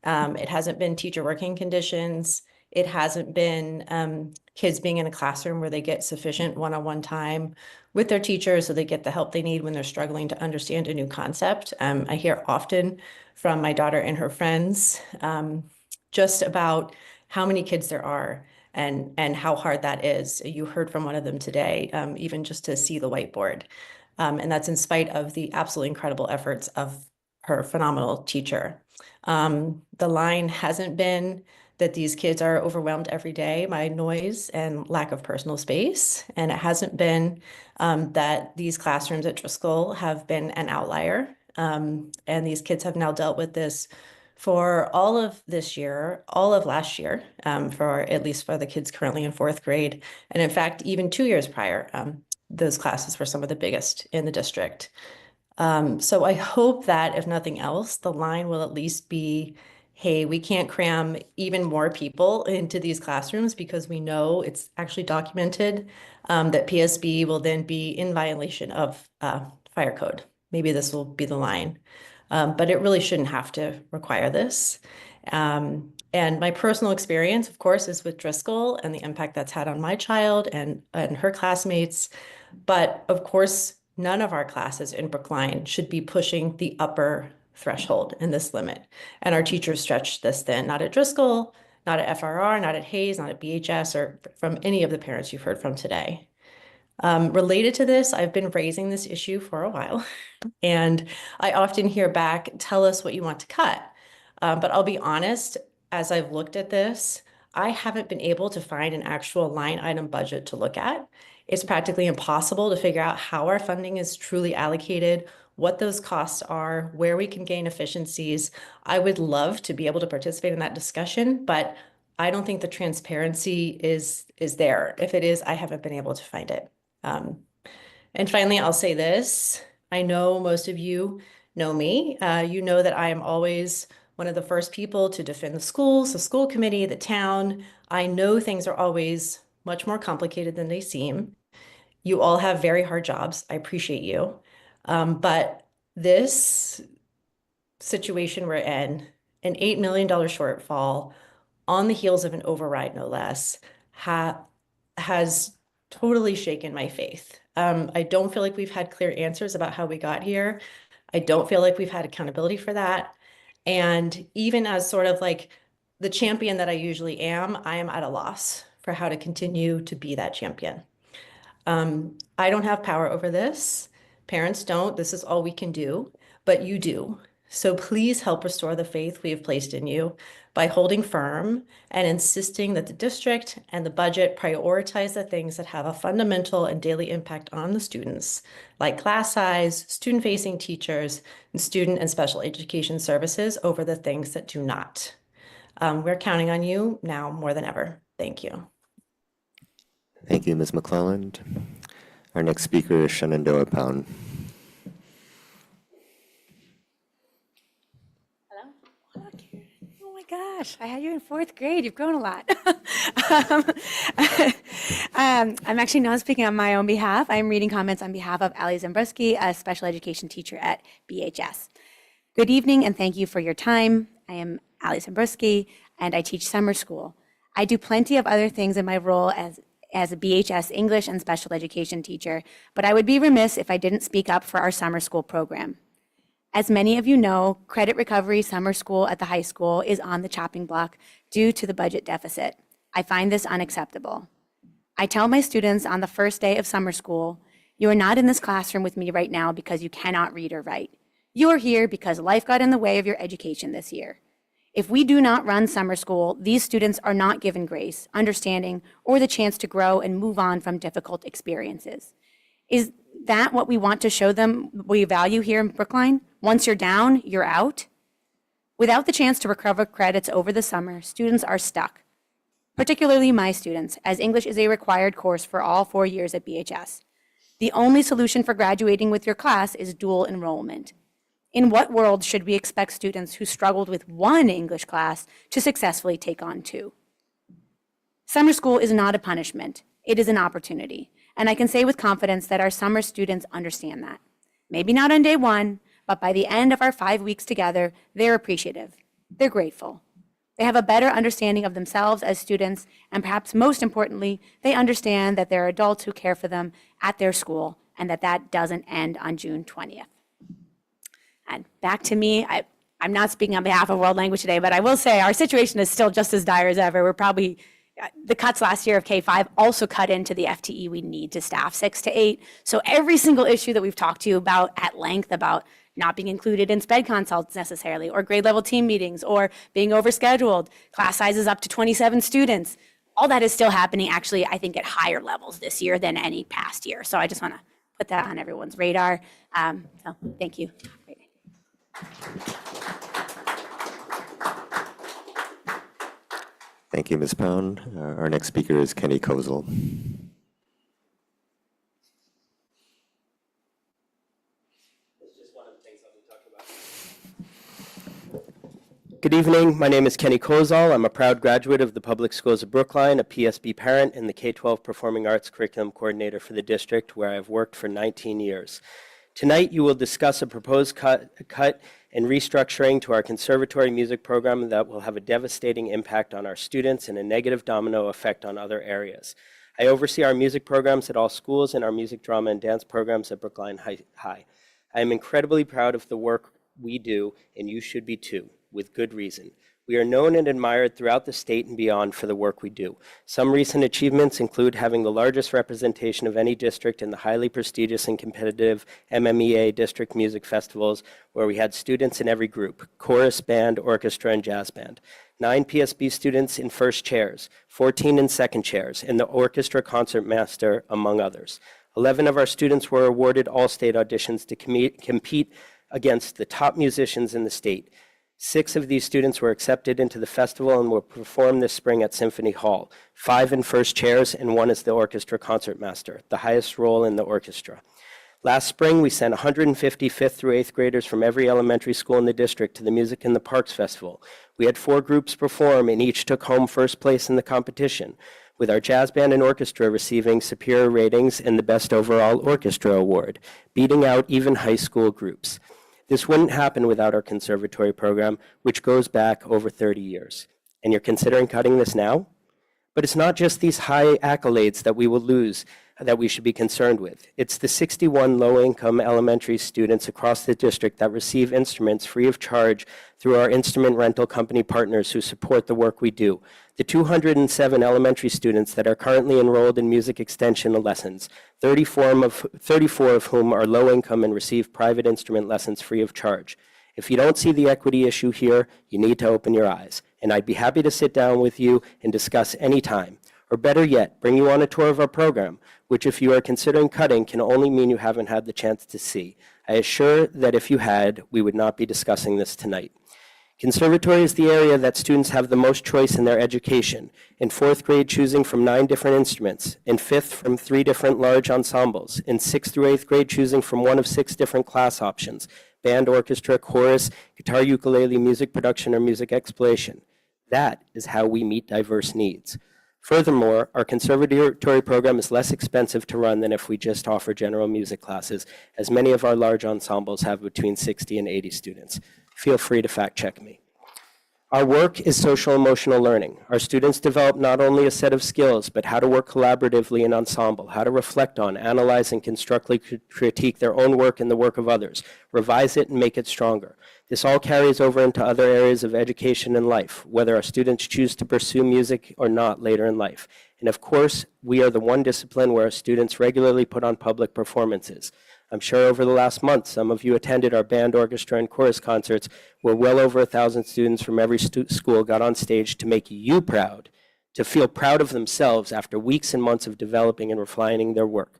It hasn't been teacher working conditions. It hasn't been kids being in a classroom where they get sufficient one-on-one time with their teachers so they get the help they need when they're struggling to understand a new concept. I hear often from my daughter and her friends just about how many kids there are and how hard that is. You heard from one of them today, even just to see the whiteboard. And that's in spite of the absolutely incredible efforts of her phenomenal teacher. The line hasn't been that these kids are overwhelmed every day by noise and lack of personal space. And it hasn't been that these classrooms at Driscoll have been an outlier. And these kids have now dealt with this for all of this year, all of last year, for at least for the kids currently in 4th grade. And in fact, even 2 years prior, those classes were some of the biggest in the district. So I hope that, if nothing else, the line will at least be, hey, we can't cram even more people into these classrooms because we know it's actually documented that PSB will then be in violation of fire code. Maybe this will be the line. but it really shouldn't have to require this. And my personal experience, of course, is with Driscoll and the impact that's had on my child and her classmates. But of course, none of our classes in Brookline should be pushing the upper threshold in this limit. And our teachers stretched this thin, not at Driscoll, not at FRR, not at Hayes, not at BHS, or from any of the parents you've heard from today. Related to this, I've been raising this issue for a while, and I often hear back, tell us what you want to cut. But I'll be honest, as I've looked at this, I haven't been able to find an actual line item budget to look at. It's practically impossible to figure out how our funding is truly allocated, what those costs are, where we can gain efficiencies. I would love to be able to participate in that discussion, but I don't think the transparency is there. If it is, I haven't been able to find it. And finally, I'll say this. I know most of you know me. You know that I am always one of the first people to defend the schools, the school committee, the town. I know things are always much more complicated than they seem. You all have very hard jobs. I appreciate you. But this situation we're in, an $8 million shortfall on the heels of an override, no less, has totally shaken my faith. I don't feel like we've had clear answers about how we got here. I don't feel like we've had accountability for that. And even as sort of like the champion that I usually am, I am at a loss for how to continue to be that champion. I don't have power over this. Parents don't. This is all we can do, but you do. So please help restore the faith we have placed in you by holding firm and insisting that the district and the budget prioritize the things that have a fundamental and daily impact on the students, like class size, student-facing teachers, and student and special education services over the things that do not. We're counting on you now more than ever. Thank you. Thank you, Ms. McClelland. Our next speaker is Shenandoah Pound. Oh my gosh, I had you in 4th grade. You've grown a lot. I'm actually not speaking on my own behalf. I'm reading comments on behalf of Ali Zambruski, a special education teacher at BHS. Good evening and thank you for your time. I am Ali Zambruski and I teach summer school. I do plenty of other things in my role as a BHS English and special education teacher, but I would be remiss if I didn't speak up for our summer school program. As many of you know, credit recovery summer school at the high school is on the chopping block due to the budget deficit. I find this unacceptable. I tell my students on the first day of summer school, you are not in this classroom with me right now because you cannot read or write. You are here because life got in the way of your education this year. If we do not run summer school, these students are not given grace, understanding, or the chance to grow and move on from difficult experiences. Is that what we want to show them we value here in Brookline? Once you're down, you're out? Without the chance to recover credits over the summer, students are stuck, particularly my students, as English is a required course for all 4 years at BHS. The only solution for graduating with your class is dual enrollment. In what world should we expect students who struggled with one English class to successfully take on 2? Summer school is not a punishment. It is an opportunity. And I can say with confidence that our summer students understand that. Maybe not on day 1, but by the end of our 5 weeks together, they're appreciative. They're grateful. They have a better understanding of themselves as students, and perhaps most importantly, they understand that there are adults who care for them at their school and that doesn't end on June 20th. And back to me, I'm not speaking on behalf of World Language today, but I will say our situation is still just as dire as ever. We're probably, the cuts last year of K-5 also cut into the FTE we need to staff 6 to 8. So every single issue that we've talked to you about at length about not being included in SPED consults necessarily, or grade level team meetings, or being overscheduled, class sizes up to 27 students, all that is still happening actually, I think, at higher levels this year than any past year. So I just want to put that on everyone's radar. So thank you. Thank you, Ms. Pound. Our next speaker is Kenny Kozel. Good evening. My name is Kenny Kozel. I'm a proud graduate of the Public Schools of Brookline, a PSB parent, and the K-12 Performing Arts Curriculum Coordinator for the district, where I've worked for 19 years. Tonight, you will discuss a proposed cut and restructuring to our conservatory music program that will have a devastating impact on our students and a negative domino effect on other areas. I oversee our music programs at all schools and our music, drama, and dance programs at Brookline High. I am incredibly proud of the work we do, and you should be too, with good reason. We are known and admired throughout the state and beyond for the work we do. Some recent achievements include having the largest representation of any district in the highly prestigious and competitive MMEA district music festivals, where we had students in every group: chorus, band, orchestra, and jazz band. 9 PSB students in first chairs, 14 in second chairs, and the orchestra concertmaster, among others. 11 of our students were awarded all-state auditions to compete against the top musicians in the state. 6 of these students were accepted into the festival and will perform this spring at Symphony Hall, 5 in first chairs and 1 as the orchestra concertmaster, the highest role in the orchestra. Last spring, we sent 150 5th through 8th graders from every elementary school in the district to the Music in the Parks Festival. We had 4 groups perform, and each took home first place in the competition, with our jazz band and orchestra receiving superior ratings and the Best Overall Orchestra Award, beating out even high school groups. This wouldn't happen without our conservatory program, which goes back over 30 years. And you're considering cutting this now? But it's not just these high accolades that we will lose that we should be concerned with. It's the 61 low-income elementary students across the district that receive instruments free of charge through our instrument rental company partners who support the work we do. The 207 elementary students that are currently enrolled in music extension lessons, 34 of whom are low income and receive private instrument lessons free of charge. If you don't see the equity issue here, you need to open your eyes, and I'd be happy to sit down with you and discuss any time. Or better yet, bring you on a tour of our program, which if you are considering cutting can only mean you haven't had the chance to see. I assure that if you had, we would not be discussing this tonight. Conservatory is the area that students have the most choice in their education. In 4th grade, choosing from 9 different instruments. In 5th, from 3 different large ensembles. In 6th through 8th grade, choosing from one of 6 different class options: band, orchestra, chorus, guitar, ukulele, music production, or music exploration. That is how we meet diverse needs. Furthermore, our conservatory program is less expensive to run than if we just offer general music classes, as many of our large ensembles have between 60 and 80 students. Feel free to fact check me. Our work is social emotional learning. Our students develop not only a set of skills, but how to work collaboratively in ensemble, how to reflect on, analyze, and constructively critique their own work and the work of others, revise it, and make it stronger. This all carries over into other areas of education and life, whether our students choose to pursue music or not later in life. And of course, we are the one discipline where our students regularly put on public performances. I'm sure over the last month, some of you attended our band, orchestra, and chorus concerts where well over 1,000 students from every school got on stage to make you proud, to feel proud of themselves after weeks and months of developing and refining their work.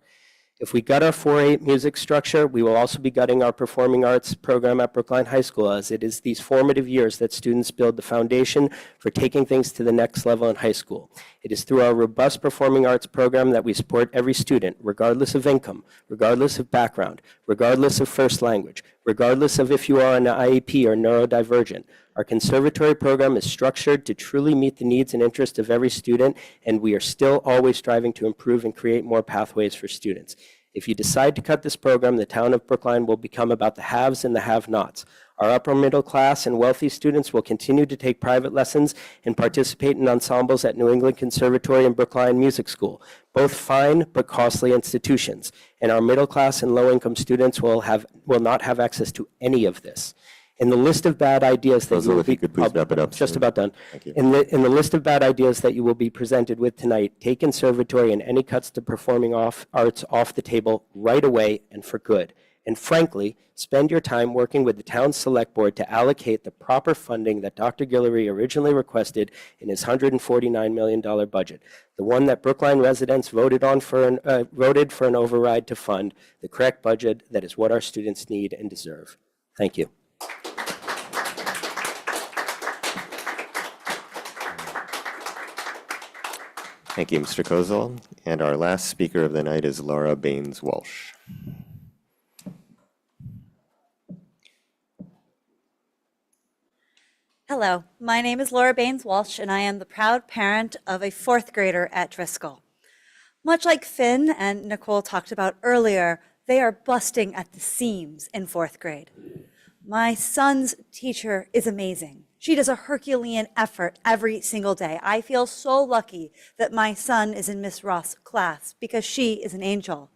If we gut our 4-8 music structure, we will also be gutting our performing arts program at Brookline High School, as it is these formative years that students build the foundation for taking things to the next level in high school. It is through our robust performing arts program that we support every student, regardless of income, regardless of background, regardless of first language, regardless of if you are an IEP or neurodivergent. Our conservatory program is structured to truly meet the needs and interests of every student, and we are still always striving to improve and create more pathways for students. If you decide to cut this program, the town of Brookline will become about the haves and the have-nots. Our upper middle class and wealthy students will continue to take private lessons and participate in ensembles at New England Conservatory and Brookline Music School, both fine but costly institutions. And our middle class and low income students will not have access to any of this. In the list of bad ideas that you will be, just about done. Thank you. In the list of bad ideas that you will be presented with tonight, take conservatory and any cuts to performing arts off the table right away and for good. And frankly, spend your time working with the town select board to allocate the proper funding that Dr. Guillory originally requested in his $149 million budget, the one that Brookline residents voted for an override to fund, the correct budget that is what our students need and deserve. Thank you. Thank you, Mr. Kozol. And our last speaker of the night is Laura Baines-Walsh. Hello, my name is Laura Baines-Walsh, and I am the proud parent of a 4th grader at Driscoll. Much like Finn and Nicole talked about earlier, They are busting at the seams in 4th grade. My son's teacher is amazing. She does a Herculean effort every single day. I feel so lucky that my son is in Miss Ross' class because she is an angel.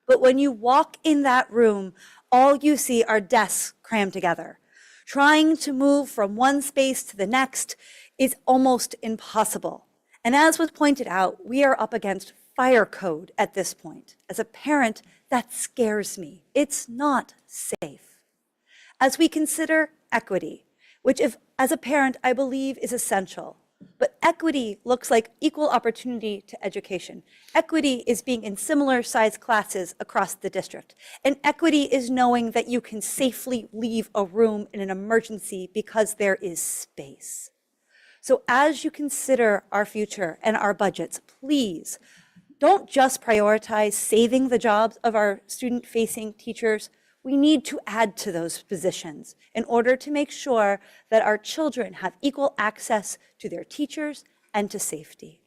But when you walk in that room, all you see are desks crammed together. Trying to move from one space to the next is almost impossible. And as was pointed out, we are up against fire code at this point. As a parent, that scares me. It's not safe. As we consider equity, which as a parent, I believe is essential, but equity looks like equal opportunity to education. Equity is being in similar sized classes across the district. And equity is knowing that you can safely leave a room in an emergency because there is space. So as you consider our future and our budgets, please don't just prioritize saving the jobs of our student-facing teachers. We need to add to those positions in order to make sure that our children have equal access to their teachers and to safety.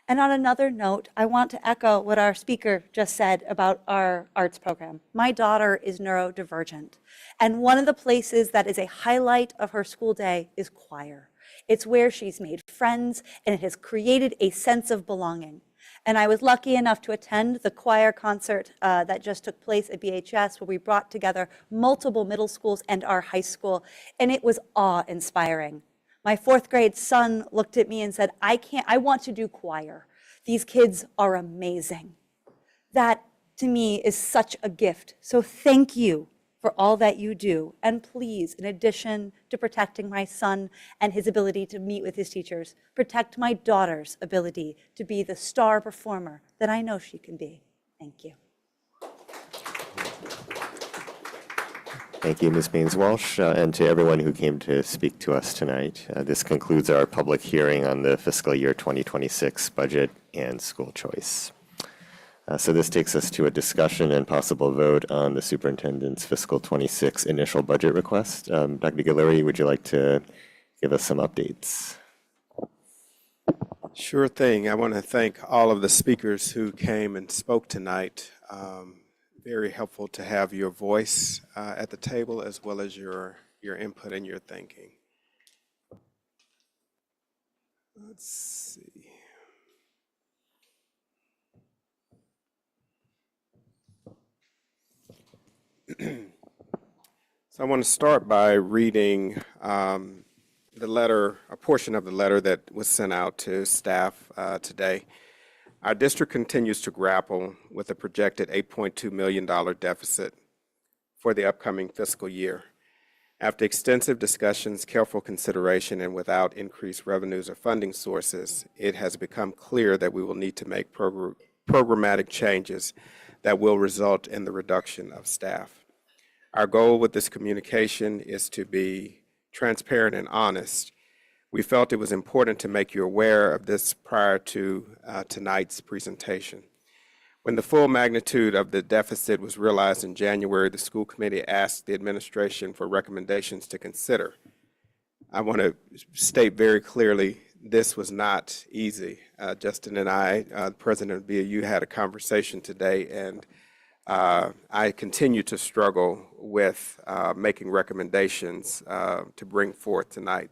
And on another note, I want to echo what our speaker just said about our arts program. My daughter is neurodivergent, and one of the places that is a highlight of her school day is choir. It's where she's made friends, and it has created a sense of belonging. And I was lucky enough to attend the choir concert that just took place at BHS, where we brought together multiple middle schools and our high school, and it was awe-inspiring. My 4th grade son looked at me and said, I want to do choir. These kids are amazing. That, to me, is such a gift. So thank you for all that you do. And please, in addition to protecting my son and his ability to meet with his teachers, protect my daughter's ability to be the star performer that I know she can be. Thank you. Thank you, Ms. Baines-Walsh, and to everyone who came to speak to us tonight. This concludes our public hearing on the fiscal year 2026 budget and school choice. So this takes us to a discussion and possible vote on the superintendent's fiscal 26 initial budget request. Dr. Guillory, would you like to give us some updates? Sure thing. I want to thank all of the speakers who came and spoke tonight. Very helpful to have your voice at the table as well as your input and your thinking. Let's see. So I want to start by reading the letter, a portion of the letter that was sent out to staff today. Our district continues to grapple with a projected $8.2 million deficit for the upcoming fiscal year. After extensive discussions, careful consideration, and without increased revenues or funding sources, it has become clear that we will need to make programmatic changes that will result in the reduction of staff. Our goal with this communication is to be transparent and honest. We felt it was important to make you aware of this prior to tonight's presentation. When the full magnitude of the deficit was realized in January, the school committee asked the administration for recommendations to consider. I want to state very clearly, this was not easy. Justin and I, the president of BAU, had a conversation today, and I continue to struggle with making recommendations to bring forth tonight.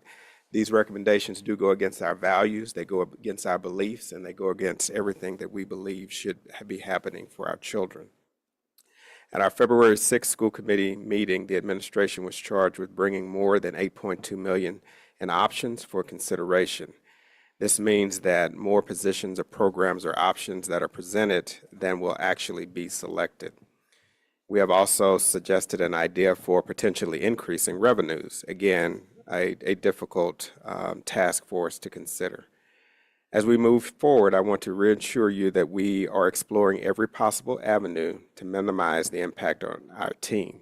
These recommendations do go against our values, they go against our beliefs, and they go against everything that we believe should be happening for our children. At our February 6th school committee meeting, the administration was charged with bringing more than $8.2 million in options for consideration. This means that more positions or programs or options that are presented than will actually be selected. We have also suggested an idea for potentially increasing revenues. Again, a difficult task for us to consider. As we move forward, I want to reassure you that we are exploring every possible avenue to minimize the impact on our team.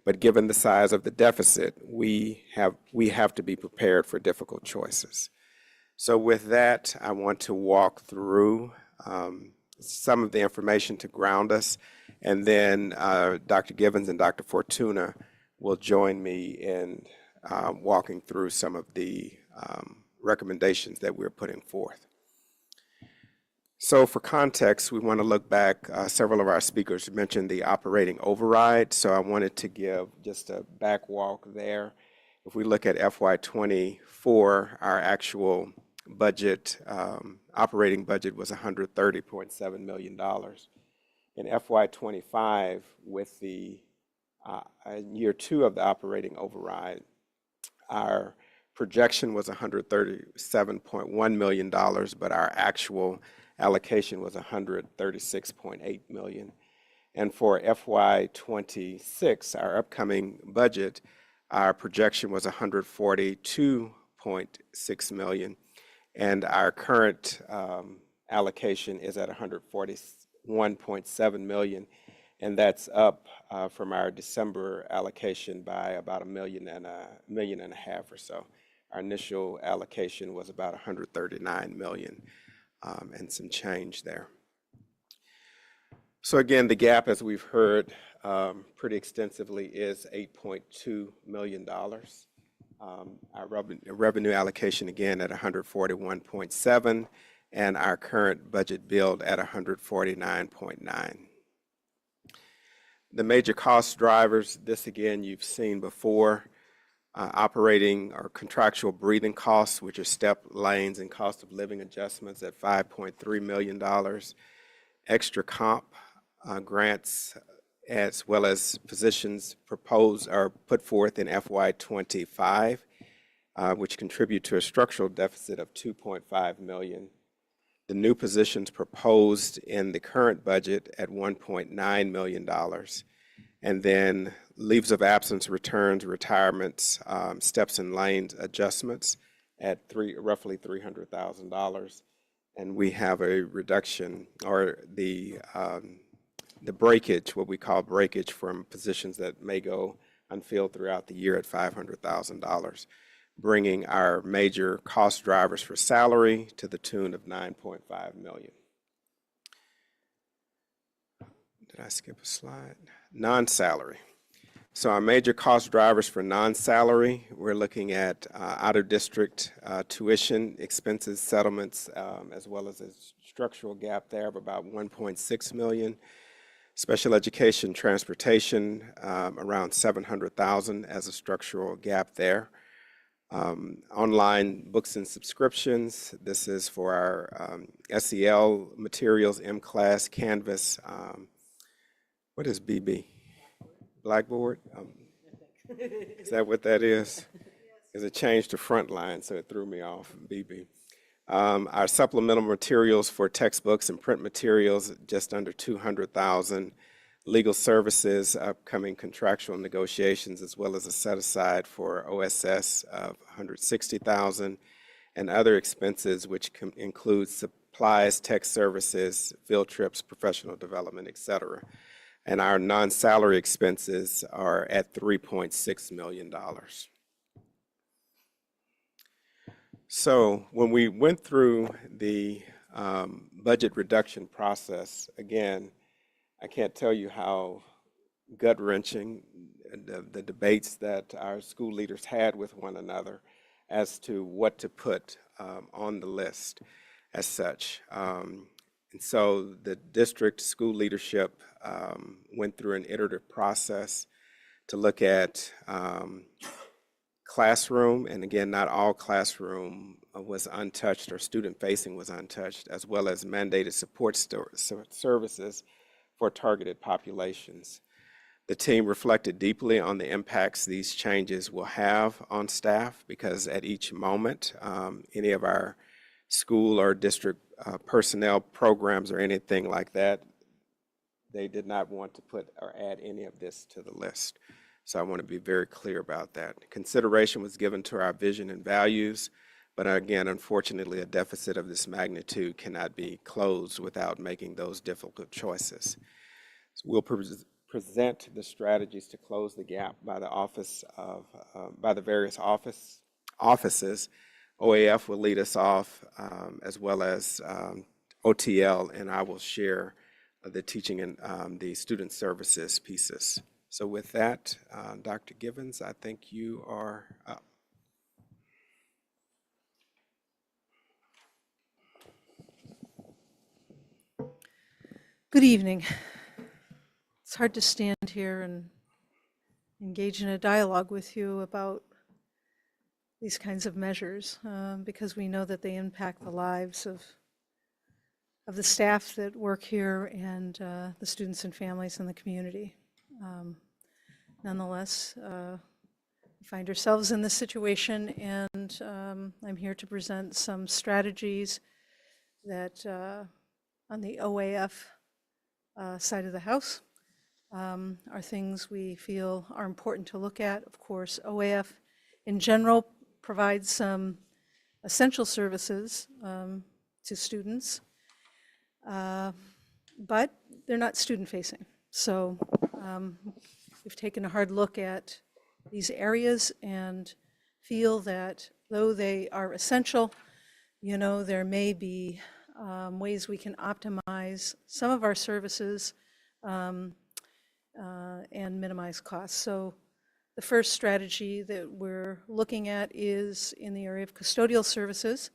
But given the size of the deficit, we have to be prepared for difficult choices. So with that, I want to walk through some of the information to ground us, and then Dr. Givens and Dr. Fortuna will join me in walking through some of the recommendations that we're putting forth. So for context, we want to look back. Several of our speakers mentioned the operating override, so I wanted to give just a back walk there. If we look at FY24, our actual budget, operating budget was $130.7 million. In FY25, with the year 2 of the operating override, our projection was $137.1 million, but our actual allocation was $136.8 million. And for FY26, our upcoming budget, our projection was $142.6 million, and our current allocation is at $141.7 million, and that's up from our December allocation by about $1.5 million or so. Our initial allocation was about $139 million and some change there. So again, the gap, as we've heard pretty extensively, is $8.2 million. Our revenue allocation, again, at 141.7, and our current budget build at 149.9. The major cost drivers, this again you've seen before, operating or contractual breathing costs, which are step lanes and cost of living adjustments at $5.3 million, extra comp grants, as well as positions proposed or put forth in FY25, which contribute to a structural deficit of $2.5 million. The new positions proposed in the current budget at $1.9 million. And then leaves of absence, returns, retirements, steps and lanes adjustments at roughly $300,000. And we have a reduction, or the breakage, what we call breakage, from positions that may go unfilled throughout the year at $500,000, bringing our major cost drivers for salary to the tune of $9.5 million. Did I skip a slide? Non-salary. So our major cost drivers for non-salary, we're looking at out-of-district tuition expenses, settlements, as well as a structural gap there of about $1.6 million. Special education transportation, around $700,000 as a structural gap there. Online books and subscriptions, this is for our SEL materials, M-Class, Canvas. What is BB? Blackboard? Is that what that is? Is it changed to Frontline, so it threw me off, BB. Our supplemental materials for textbooks and print materials, just under $200,000. Legal services, upcoming contractual negotiations, as well as a set aside for OSS of $160,000, and other expenses, which include supplies, tech services, field trips, professional development, et cetera. And our non-salary expenses are at $3.6 million. So when we went through the budget reduction process, again, I can't tell you how gut-wrenching the debates that our school leaders had with one another as to what to put on the list as such. And so the district school leadership went through an iterative process to look at classroom, and again, not all classroom was untouched or student-facing was untouched, as well as mandated support services for targeted populations. The team reflected deeply on the impacts these changes will have on staff, because at each moment, any of our school or district personnel programs or anything like that, they did not want to put or add any of this to the list. So I want to be very clear about that. Consideration was given to our vision and values, but again, unfortunately, a deficit of this magnitude cannot be closed without making those difficult choices. So we'll present the strategies to close the gap by the various offices. OAF will lead us off, as well as OTL, and I will share the teaching and the student services pieces. So with that, Dr. Givens, I think you are up. Good evening. It's hard to stand here and engage in a dialogue with you about these kinds of measures because we know that they impact the lives of the staff that work here and the students and families in the community. Nonetheless, we find ourselves in this situation, and I'm here to present some strategies that on the OAF side of the house are things we feel are important to look at. Of course, OAF in general provides some essential services to students, but they're not student-facing. So we've taken a hard look at these areas and feel that though they are essential, you know, there may be ways we can optimize some of our services and minimize costs. So the first strategy that we're looking at is in the area of custodial services.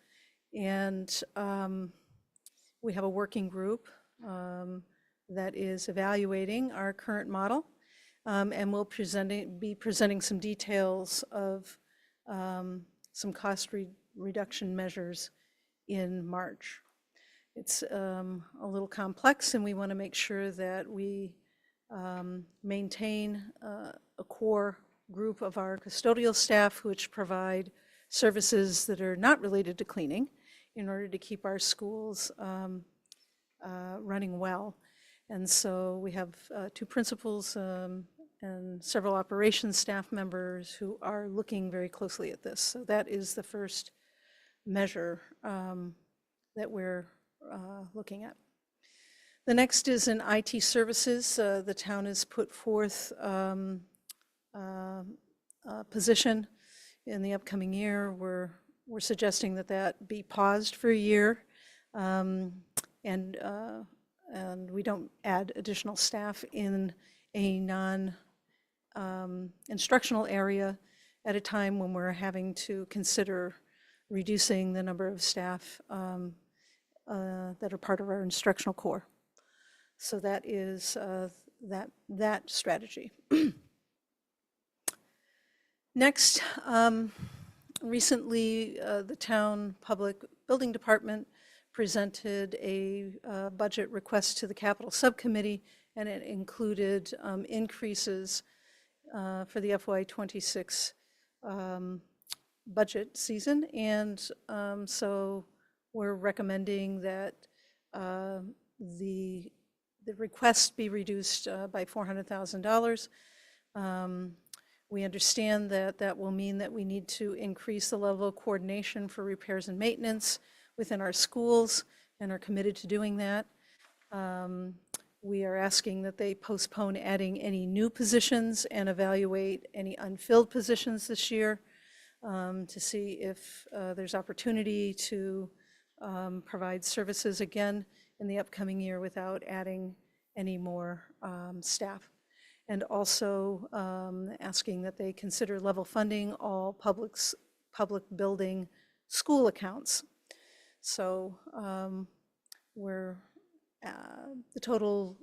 And we have a working group that is evaluating our current model. And we'll be presenting some details of some cost reduction measures in March. It's a little complex, and we want to make sure that we maintain a core group of our custodial staff which provide services that are not related to cleaning in order to keep our schools running well. And so we have 2 principals and several operations staff members who are looking very closely at this. So that is the first measure that we're looking at. The next is in IT services. The town has put forth a position in the upcoming year. We're suggesting that that be paused for a year, and we don't add additional staff in a non-instructional area at a time when we're having to consider reducing the number of staff that are part of our instructional core. So that is that strategy. Next, recently the town public building department presented a budget request to the capital subcommittee, and it included increases for the FY26 budget season. And so we're recommending that the request be reduced by $400,000. We understand that that will mean that we need to increase the level of coordination for repairs and maintenance within our schools, and are committed to doing that. We are asking that they postpone adding any new positions and evaluate any unfilled positions this year to see if there's opportunity to provide services again in the upcoming year without adding any more staff. And also asking that they consider level funding all public building school accounts. So the total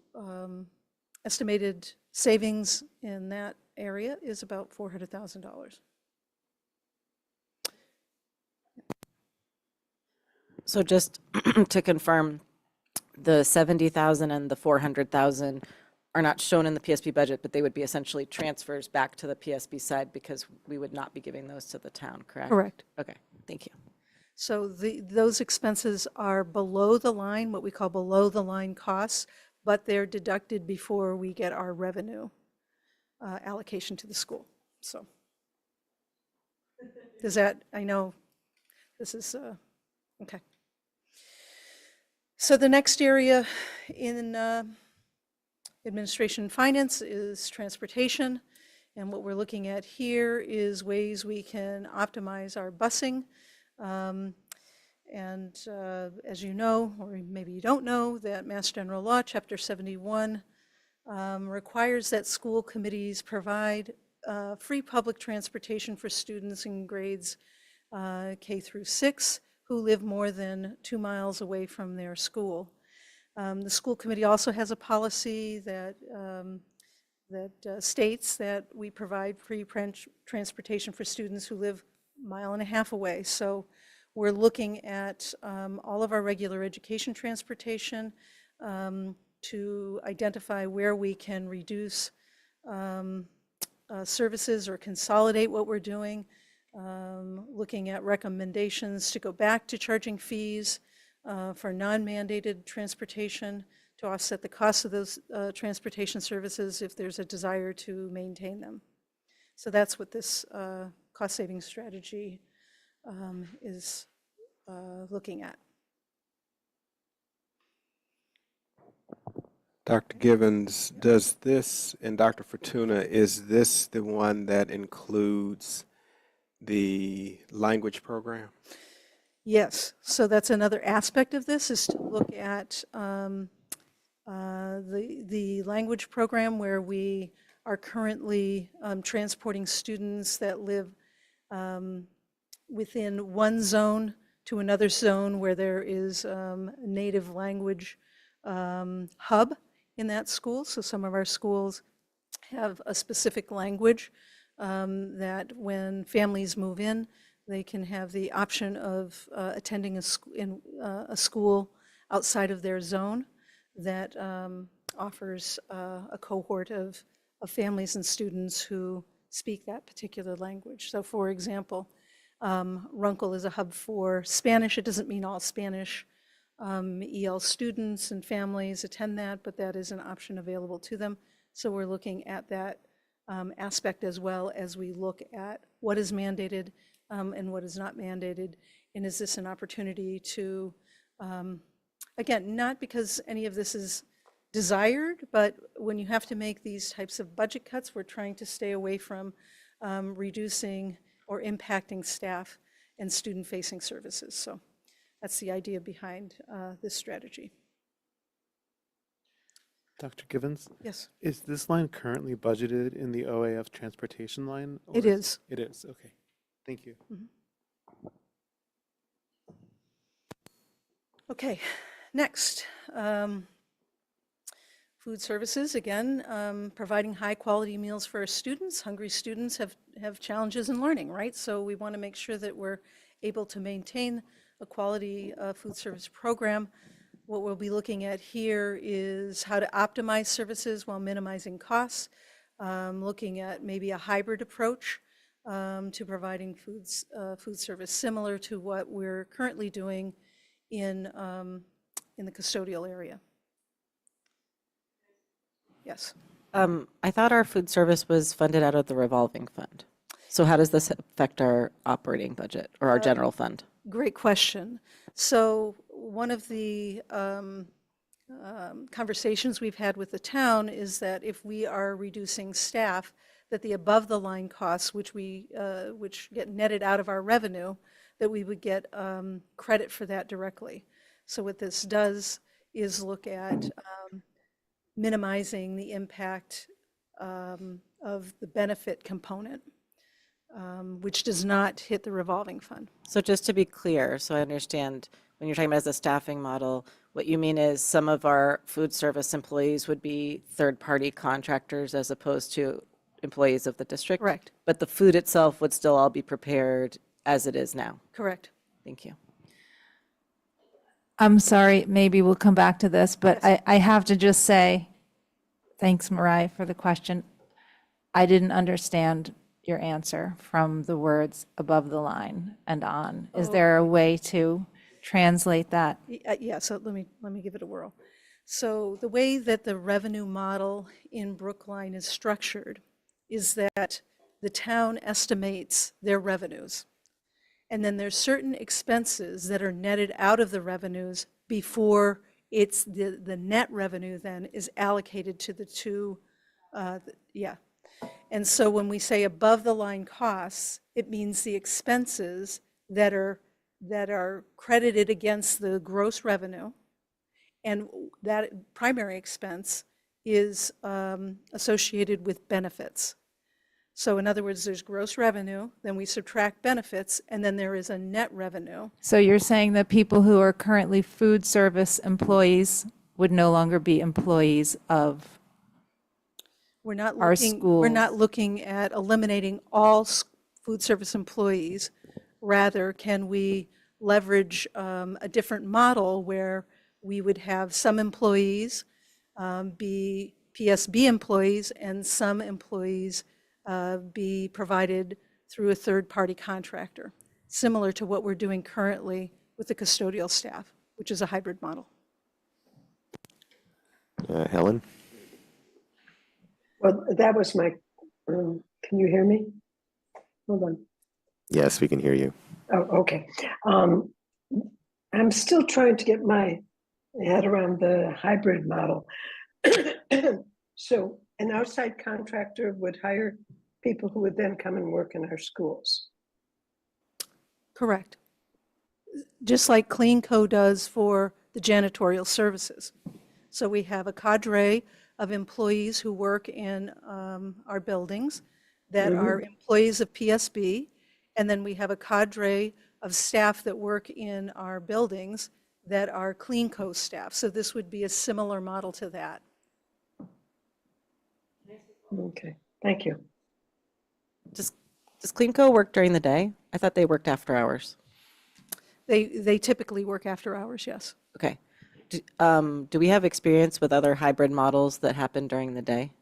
estimated savings in that area is about $400,000. So just to confirm, the 70,000 and the 400,000 are not shown in the PSB budget, but they would be essentially transfers back to the PSB side because we would not be giving those to the town, correct? Correct. Okay, thank you. So those expenses are below the line, what we call below the line costs, but they're deducted before we get our revenue allocation to the school. So does that, I know this is, okay. So the next area in administration and finance is transportation. And what we're looking at here is ways we can optimize our busing. As you know, or maybe you don't know, that Mass General Law, Chapter 71, requires that school committees provide free public transportation for students in grades K through 6 who live more than 2 miles away from their school. The school committee also has a policy that states that we provide free transportation for students who live a mile and a half away. So we're looking at all of our regular education transportation to identify where we can reduce services or consolidate what we're doing, looking at recommendations to go back to charging fees for non-mandated transportation to offset the cost of those transportation services if there's a desire to maintain them. So that's what this cost-saving strategy is looking at. Dr. Givens, does this, and Dr. Fortuna, is this the one that includes the language program? Yes, so that's another aspect of this, is to look at the language program where we are currently transporting students that live within one zone to another zone where there is a native language hub in that school. So some of our schools have a specific language that when families move in, they can have the option of attending a school outside of their zone that offers a cohort of families and students who speak that particular language. So for example, Runkle is a hub for Spanish. It doesn't mean all Spanish EL students and families attend that, but that is an option available to them. So we're looking at that aspect as well as we look at what is mandated and what is not mandated. And is this an opportunity to, again, not because any of this is desired, but when you have to make these types of budget cuts, we're trying to stay away from reducing or impacting staff and student-facing services. So that's the idea behind this strategy. Dr. Givens? Yes. Is this line currently budgeted in the OAF transportation line? It is. It is, okay. Thank you. Mm-hmm. Okay, next. Food services, again, providing high-quality meals for our students. Hungry students have challenges in learning, right? So we want to make sure that we're able to maintain a quality food service program. What we'll be looking at here is how to optimize services while minimizing costs, looking at maybe a hybrid approach to providing food service, similar to what we're currently doing in the custodial area. Yes. I thought our food service was funded out of the revolving fund. So how does this affect our operating budget or our general fund? Great question. So one of the conversations we've had with the town is that if we are reducing staff, that the above-the-line costs, which get netted out of our revenue, that we would get credit for that directly. So what this does is look at minimizing the impact of the benefit component, which does not hit the revolving fund. So just to be clear, so I understand, when you're talking about as a staffing model, what you mean is some of our food service employees would be third-party contractors as opposed to employees of the district? Correct. But the food itself would still all be prepared as it is now? Correct. Thank you. I'm sorry, maybe we'll come back to this, but I have to just say, thanks, Mariah, for the question. I didn't understand your answer from the words above the line and on. Is there a way to translate that? Yeah, so let me give it a whirl. So the way that the revenue model in Brookline is structured is that the town estimates their revenues. And then there's certain expenses that are netted out of the revenues before it's the net revenue then is allocated to the two, And so when we say above the line costs, it means the expenses that are credited against the gross revenue. And that primary expense is associated with benefits. So in other words, there's gross revenue, then we subtract benefits, and then there is a net revenue. So you're saying that people who are currently food service employees would no longer be employees of We're not our looking, we're not schools. looking at eliminating all food service employees. Rather, can we leverage a different model where we would have some employees be PSB employees and some employees be provided through a third-party contractor, similar to what we're doing currently with the custodial staff, which is a hybrid model. Helen? Well, that was my, can you hear me? Hold on. Yes, we can hear you. Oh, okay. I'm still trying to get my head around the hybrid model. So an outside contractor would hire people who would then come and work in our schools. Correct. Just like Clean Co does for the janitorial services. So we have a cadre of employees who work in our buildings that are employees of PSB, and then we have a cadre of staff that work in our buildings that are Clean Co staff. So this would be a similar model to that. Okay, thank you. Does Clean Co work during the day? I thought they worked after hours. They typically work after hours, yes. Okay. Do we have experience with other hybrid models that happen during the day?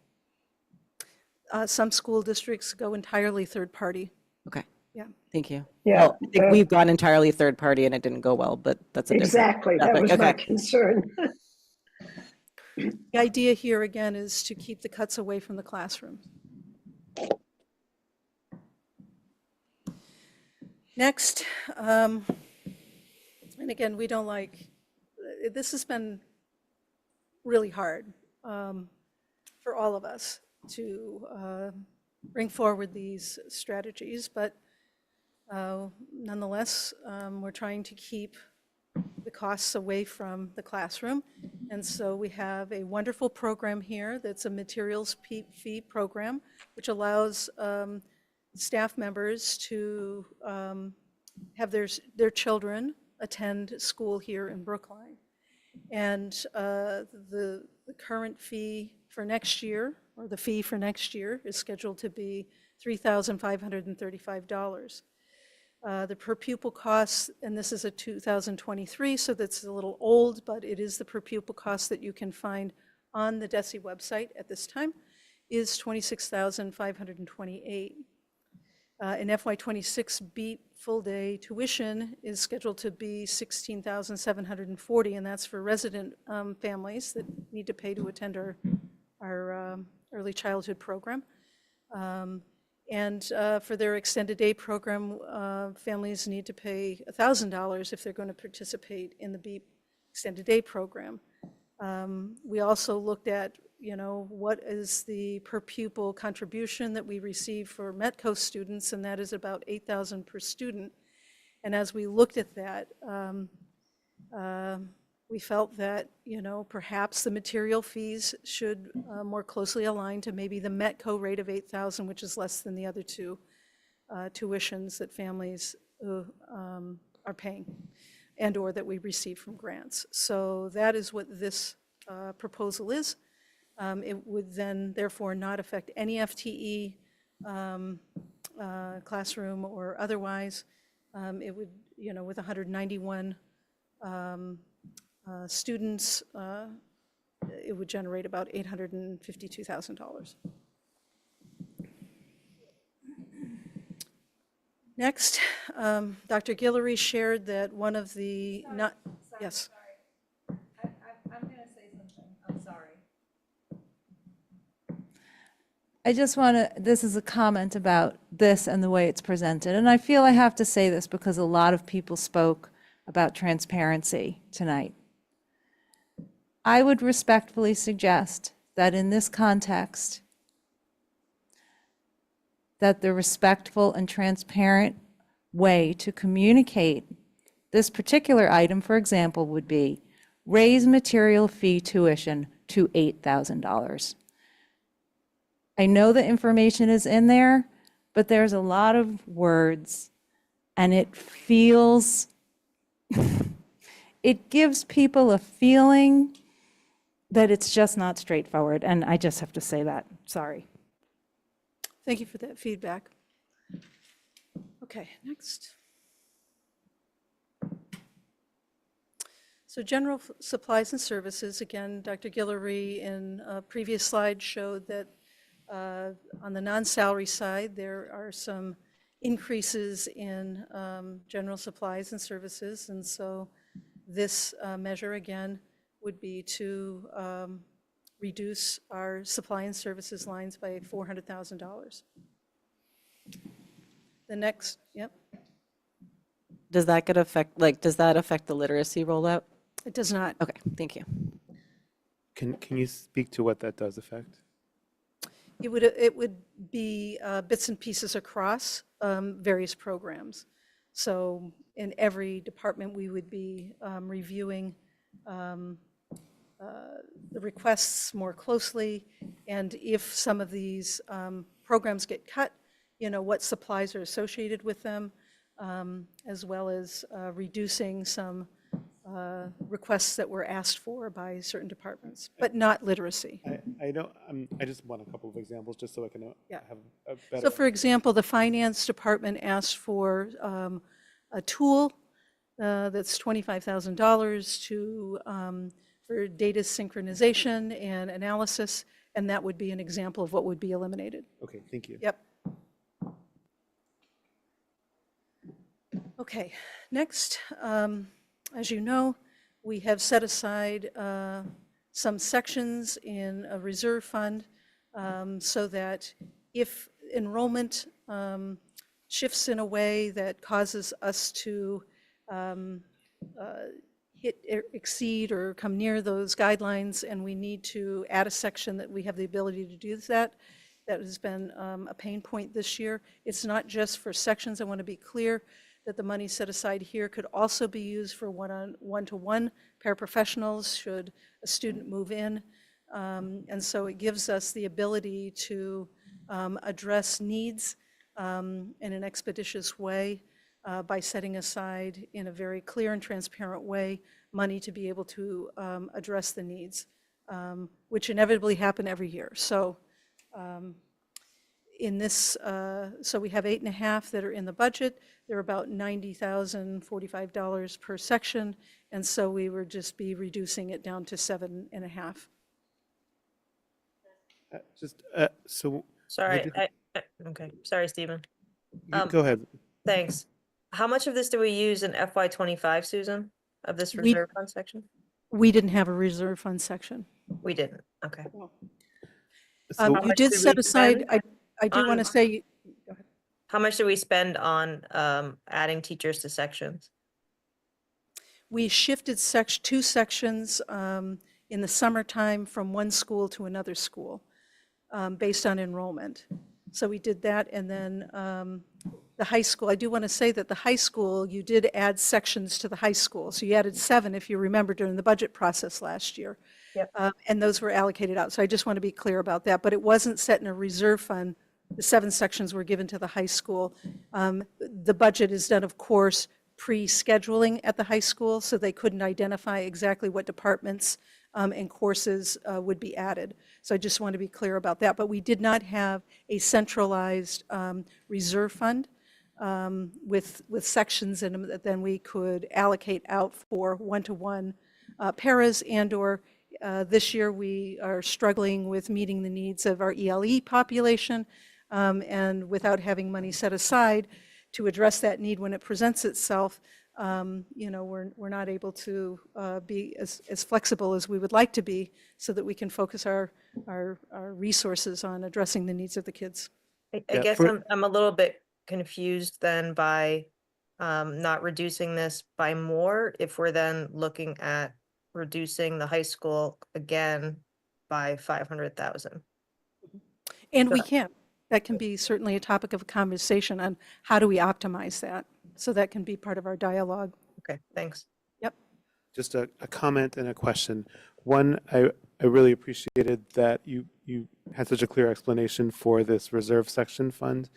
Some school districts go entirely third party. Okay. Yeah. Thank you. Yeah, Well, I think we've gone entirely third party and it didn't go well, but that's a exactly, different that was topic. my Okay. concern. The idea here again is to keep the cuts away from the classroom. Next, and again, we don't like, this has been really hard for all of us to bring forward these strategies, but nonetheless, we're trying to keep the costs away from the classroom. And so we have a wonderful program here that's a materials fee program, which allows staff members to have their children attend school here in Brookline. And the current fee for next year, or the fee for next year, is scheduled to be $3,535. The per pupil costs, and this is a 2023, so that's a little old, but it is the per pupil cost that you can find on the DESE website at this time, is $26,528. In FY26, BEAT full-day tuition is scheduled to be $16,740, and that's for resident families that need to pay to attend our early childhood program. And for their extended day program, families need to pay $1,000 if they're going to participate in the BEAT extended day program. We also looked at, what is the per pupil contribution that we receive for Metco students, and that is about $8,000 per student. And as we looked at that, we felt that, perhaps the material fees should more closely align to maybe the Metco rate of $8,000, which is less than the other two tuitions that families are paying and or that we receive from grants. So that is what this proposal is. It would then therefore not affect any FTE classroom or otherwise. It would, with 191 students, it would generate about $852,000. Next, Dr. Guillory shared that one of the, yes. I'm going to say something. I'm sorry. I just want to, this is a comment about this and the way it's presented. And I feel I have to say this because a lot of people spoke about transparency tonight. I would respectfully suggest that in this context, that the respectful and transparent way to communicate this particular item, for example, would be raise material fee tuition to $8,000. I know the information is in there, but there's a lot of words, and it feels, it gives people a feeling that it's just not straightforward, and I just have to say that. Sorry. Thank you for that feedback. Okay, next. So general supplies and services, again, Dr. Guillory in a previous slide showed that on the non-salary side, there are some increases in general supplies and services. And so this measure, again, would be to reduce our supply and services lines by $400,000. The next, yep, Does that get affect, like, does that affect the literacy rollout? it does not. Okay, thank you. Can you speak to what that does affect? It would be bits and pieces across various programs. So in every department, we would be reviewing the requests more closely, and if some of these programs get cut, you know, what supplies are associated with them, as well as reducing some requests that were asked for by certain departments, but not literacy. I don't. I just want a couple of examples just so I can have a better. So for example, the finance department asked for a tool that's $25,000 to for data synchronization and analysis, and that would be an example of what would be eliminated. Okay, thank you. Yep. Okay, next, as you know, we have set aside some sections in a reserve fund so that if enrollment shifts in a way that causes us to exceed or come near those guidelines, and we need to add a section that we have the ability to do that. That has been a pain point this year. It's not just for sections. I want to be clear that the money set aside here could also be used for one-to-one paraprofessionals should a student move in. And so it gives us the ability to address needs in an expeditious way by setting aside in a very clear and transparent way money to be able to address the needs, which inevitably happen every year. So in this, so we have 8.5 that are in the budget. They're about $90,045 per section, and so we would just be reducing it down to 7.5. So. Sorry, okay, sorry, Stephen. Go ahead. Thanks. How much of this do we use in FY25, Susan, of this reserve fund section? We didn't have a reserve fund section. We didn't, okay. You did set aside, I do want to say. Go ahead. How much do we spend on adding teachers to sections? We shifted two sections in the summertime from one school to another school based on enrollment. So we did that, and then the high school, I do want to say that the high school, you did add sections to the high school. So you added 7, if you remember, during the budget process last year. Yep. And those were allocated out. So I just want to be clear about that. But it wasn't set in a reserve fund. The 7 sections were given to the high school. The budget is done, of course, pre-scheduling at the high school, so they couldn't identify exactly what departments and courses would be added. So I just want to be clear about that. But we did not have a centralized reserve fund with sections in them that then we could allocate out for one-to-one paras and/or this year we are struggling with meeting the needs of our ELE population, and without having money set aside to address that need when it presents itself, you know, we're not able to be as flexible as we would like to be so that we can focus our resources on addressing the needs of the kids. I guess I'm a little bit confused then by not reducing this by more if we're then looking at reducing the high school again by 500,000. And we can. That can be certainly a topic of conversation on how do we optimize that. So that can be part of our dialogue. Okay, thanks. Yep. Just a comment and a question. One, I really appreciated that you had such a clear explanation for this reserve section fund.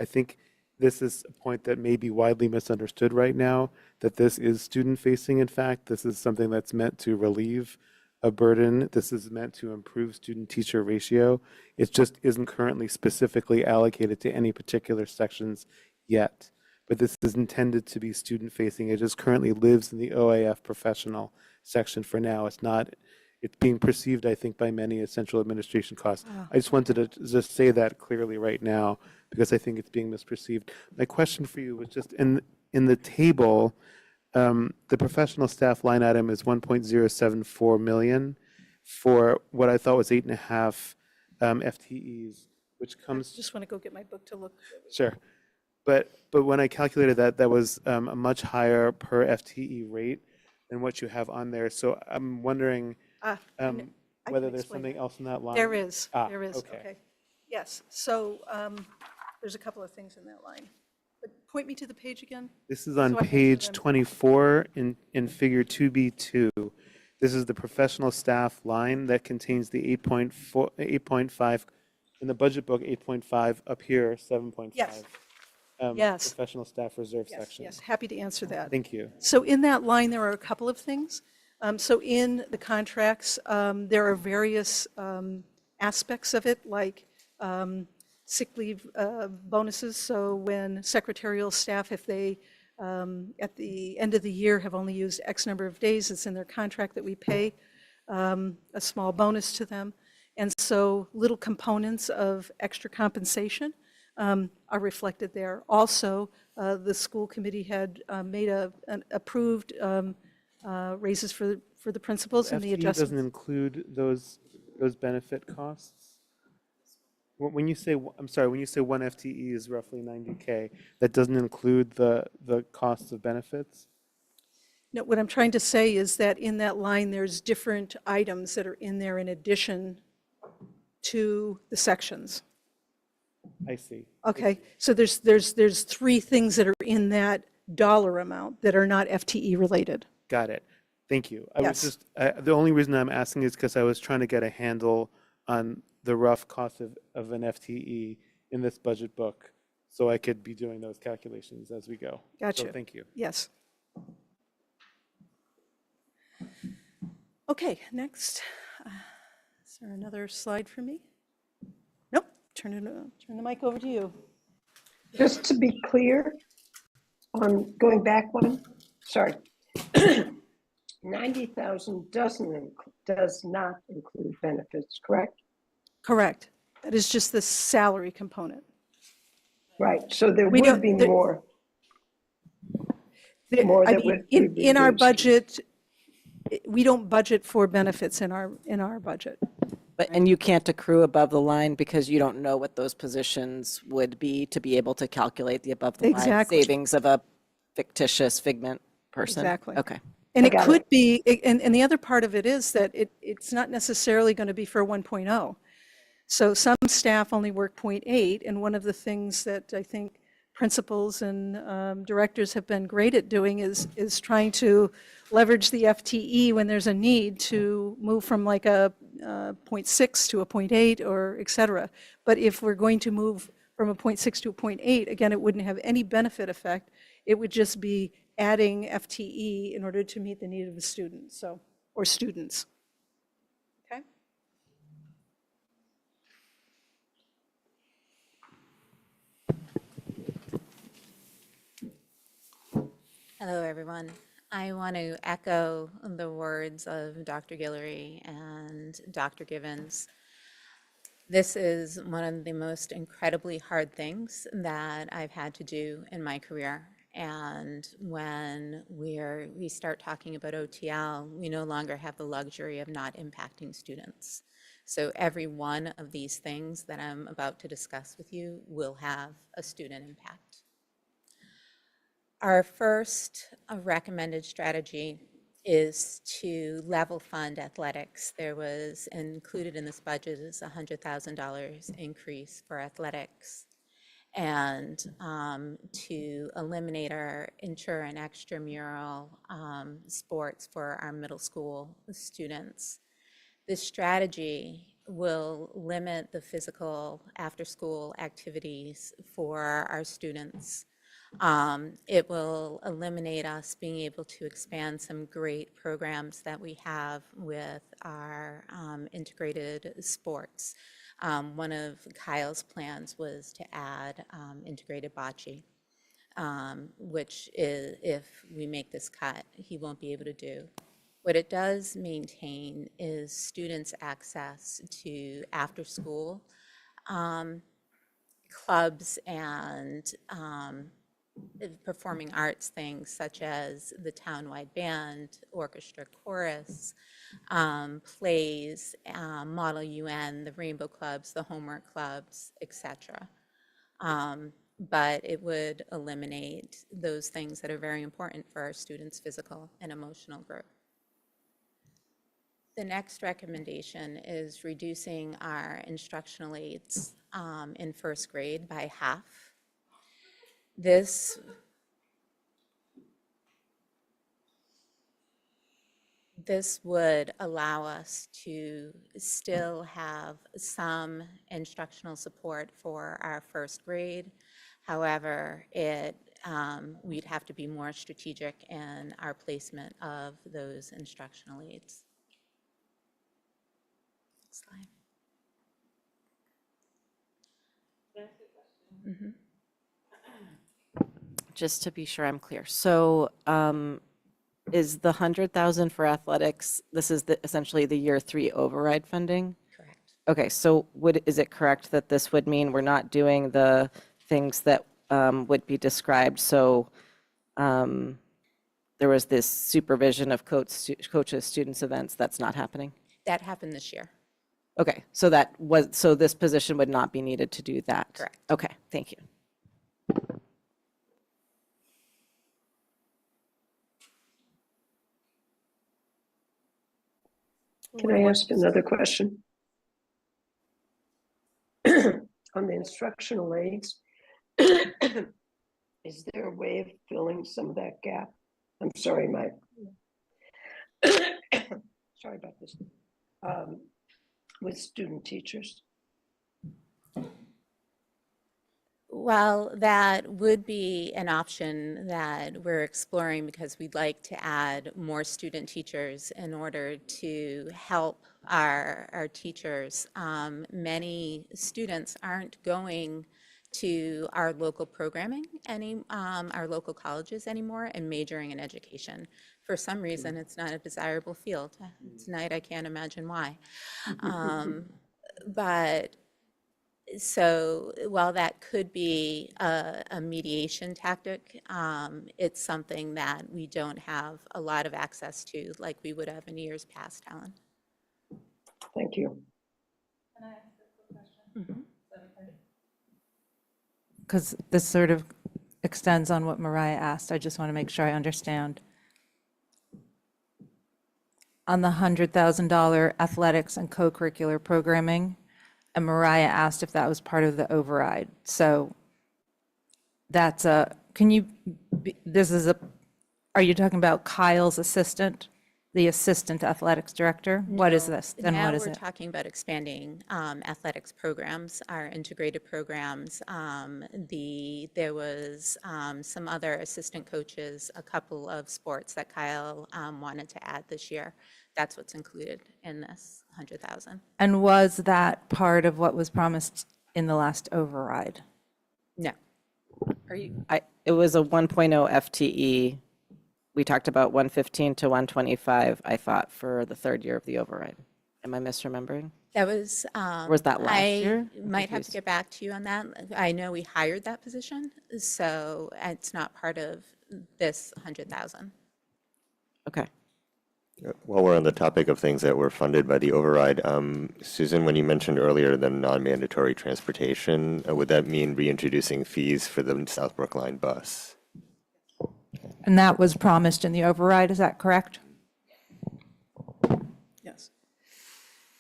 I think this is a point that may be widely misunderstood right now, that this is student facing. In fact, this is something that's meant to relieve a burden. This is meant to improve student-teacher ratio. It just isn't currently specifically allocated to any particular sections yet. But this is intended to be student-facing. It just currently lives in the OAF professional section for now. It's being perceived, I think, by many as central administration costs. Oh. I just wanted to just say that clearly right now because I think it's being misperceived. My question for you was just in the table, the professional staff line item is 1.074 million for what I thought was 8.5 FTEs, which I comes. just want to go get my book to look. Sure. But when I calculated that, that was a much higher per FTE rate than what you have on there. So I'm wondering I whether can there's explain something that. else in that line. There is, Ah, there is, okay. okay. Yes, so there's a couple of things in that line. But point me to the page again. This is on so I can see page them. 24 in figure 2B2. This is the professional staff line that contains the 8.5, in the budget book, 8.5, up here, 7.5. Yes. Yes. Professional staff reserve Yes, section. yes, happy to answer that. Thank you. So in that line, there are a couple of things. So in the contracts, there are various aspects of it, like sick leave bonuses. So when secretarial staff, if they, at the end of the year, have only used X number of days, it's in their contract that we pay a small bonus to them. And so little components of extra compensation are reflected there. Also, the school committee had made an approved raises for the principals and the FTE doesn't adjustments. include those benefit costs? When you say, I'm sorry, when you say one FTE is roughly 90K, that doesn't include the costs of benefits? No, what I'm trying to say is that in that line, there's different items that are in there in addition to the sections. I see. Okay, so there's three things that are in that dollar amount that are not FTE related. Got it. Thank you. I was Yes. just, the only reason I'm asking is because I was trying to get a handle on the rough cost of an FTE in this budget book, so I could be doing those calculations as we go. Gotcha. So thank you. Yes. Okay, next. Is there another slide for me? Nope, turn the mic over to you. Just to be clear, on going back one, sorry. 90,000 does not include benefits, correct? Correct. That is just the salary component. Right, so there We would don't- be there- more. I More that mean, would be in our reduced. budget, we don't budget for benefits in our budget. And you can't accrue above the line because you don't know what those positions would be to be able to calculate the above the line Exactly. savings of a fictitious figment person. Exactly. Okay. And I it got could be, and the other part of it is that it's not necessarily going to be for 1.0. So some staff only work 0.8, and one of the things that I think principals and directors have been great at doing is trying to leverage the FTE when there's a need to move from like a 0.6 to a 0.8 or et cetera. But if we're going to move from a 0.6 to a 0.8, again, it wouldn't have any benefit effect. It would just be adding FTE in order to meet the need of the student, so, or students. Okay? Hello, everyone. I want to echo the words of Dr. Guillory and Dr. Givens. This is one of the most incredibly hard things that I've had to do in my career. And when we start talking about OTL, we no longer have the luxury of not impacting students. So every one of these things that I'm about to discuss with you will have a student impact. Our first recommended strategy is to level fund athletics. There was included in this budget is a $100,000 increase for athletics, and to eliminate our intra and extramural sports for our middle school students. This strategy will limit the physical after-school activities for our students. It will eliminate us being able to expand some great programs that we have with our integrated sports. One of Kyle's plans was to add integrated bocce, which is, if we make this cut, he won't be able to do. What it does maintain is students' access to after-school clubs and performing arts things such as the townwide band, orchestra, chorus, plays, Model UN, the Rainbow Clubs, the homework clubs, etc. But it would eliminate those things that are very important for our students' physical and emotional growth. The next recommendation is reducing our instructional aides in first grade by half. This would allow us to still have some instructional support for our first grade. However, we'd have to be more strategic in our placement of those instructional aides. Next slide. Mm-hmm. Just to be sure I'm clear. So is the 100,000 for athletics, this is essentially the year 3 override funding? Correct. Okay, so is it correct that this would mean we're not doing the things that would be described? So there was this supervision of coaches, students, events, that's not happening? That happened this year. Okay, so this position would not be needed to do that? Correct. Okay, thank you. Can I ask another question? On the instructional aids, is there a way of filling some of that gap? I'm sorry, sorry about this. With student teachers? Well, that would be an option that we're exploring because we'd like to add more student teachers in order to help our teachers. Many students aren't going to our local programming, our local colleges anymore, and majoring in education. For some reason, it's not a desirable field. Tonight, I can't imagine why. But so while that could be a mediation tactic, it's something that we don't have a lot of access to like we would have in years past, Helen. Thank you. Can I ask a question? Because this sort of extends on what Mariah asked. I just want to make sure I understand. On the $100,000 athletics and co-curricular programming, and Mariah asked if that was part of the override. So that's are you talking about Kyle's assistant, the assistant athletics director? What is this? Then Now what is we're it? talking about expanding athletics programs, our integrated programs. There was some other assistant coaches, a couple of sports that Kyle wanted to add this year. That's what's included in this 100,000. And was that part of what was promised in the last override? No. It was a 1.0 FTE. We talked about 115 to 125, I thought, for the third year of the override. Am I misremembering? That was. Or was that last year? I might have to get back to you on that. I know we hired that position, so it's not part of this 100,000. Okay. While we're on the topic of things that were funded by the override, Susan, when you mentioned earlier the non-mandatory transportation, would that mean reintroducing fees for the South Brookline bus? And that was promised in the override, is that correct? Yes.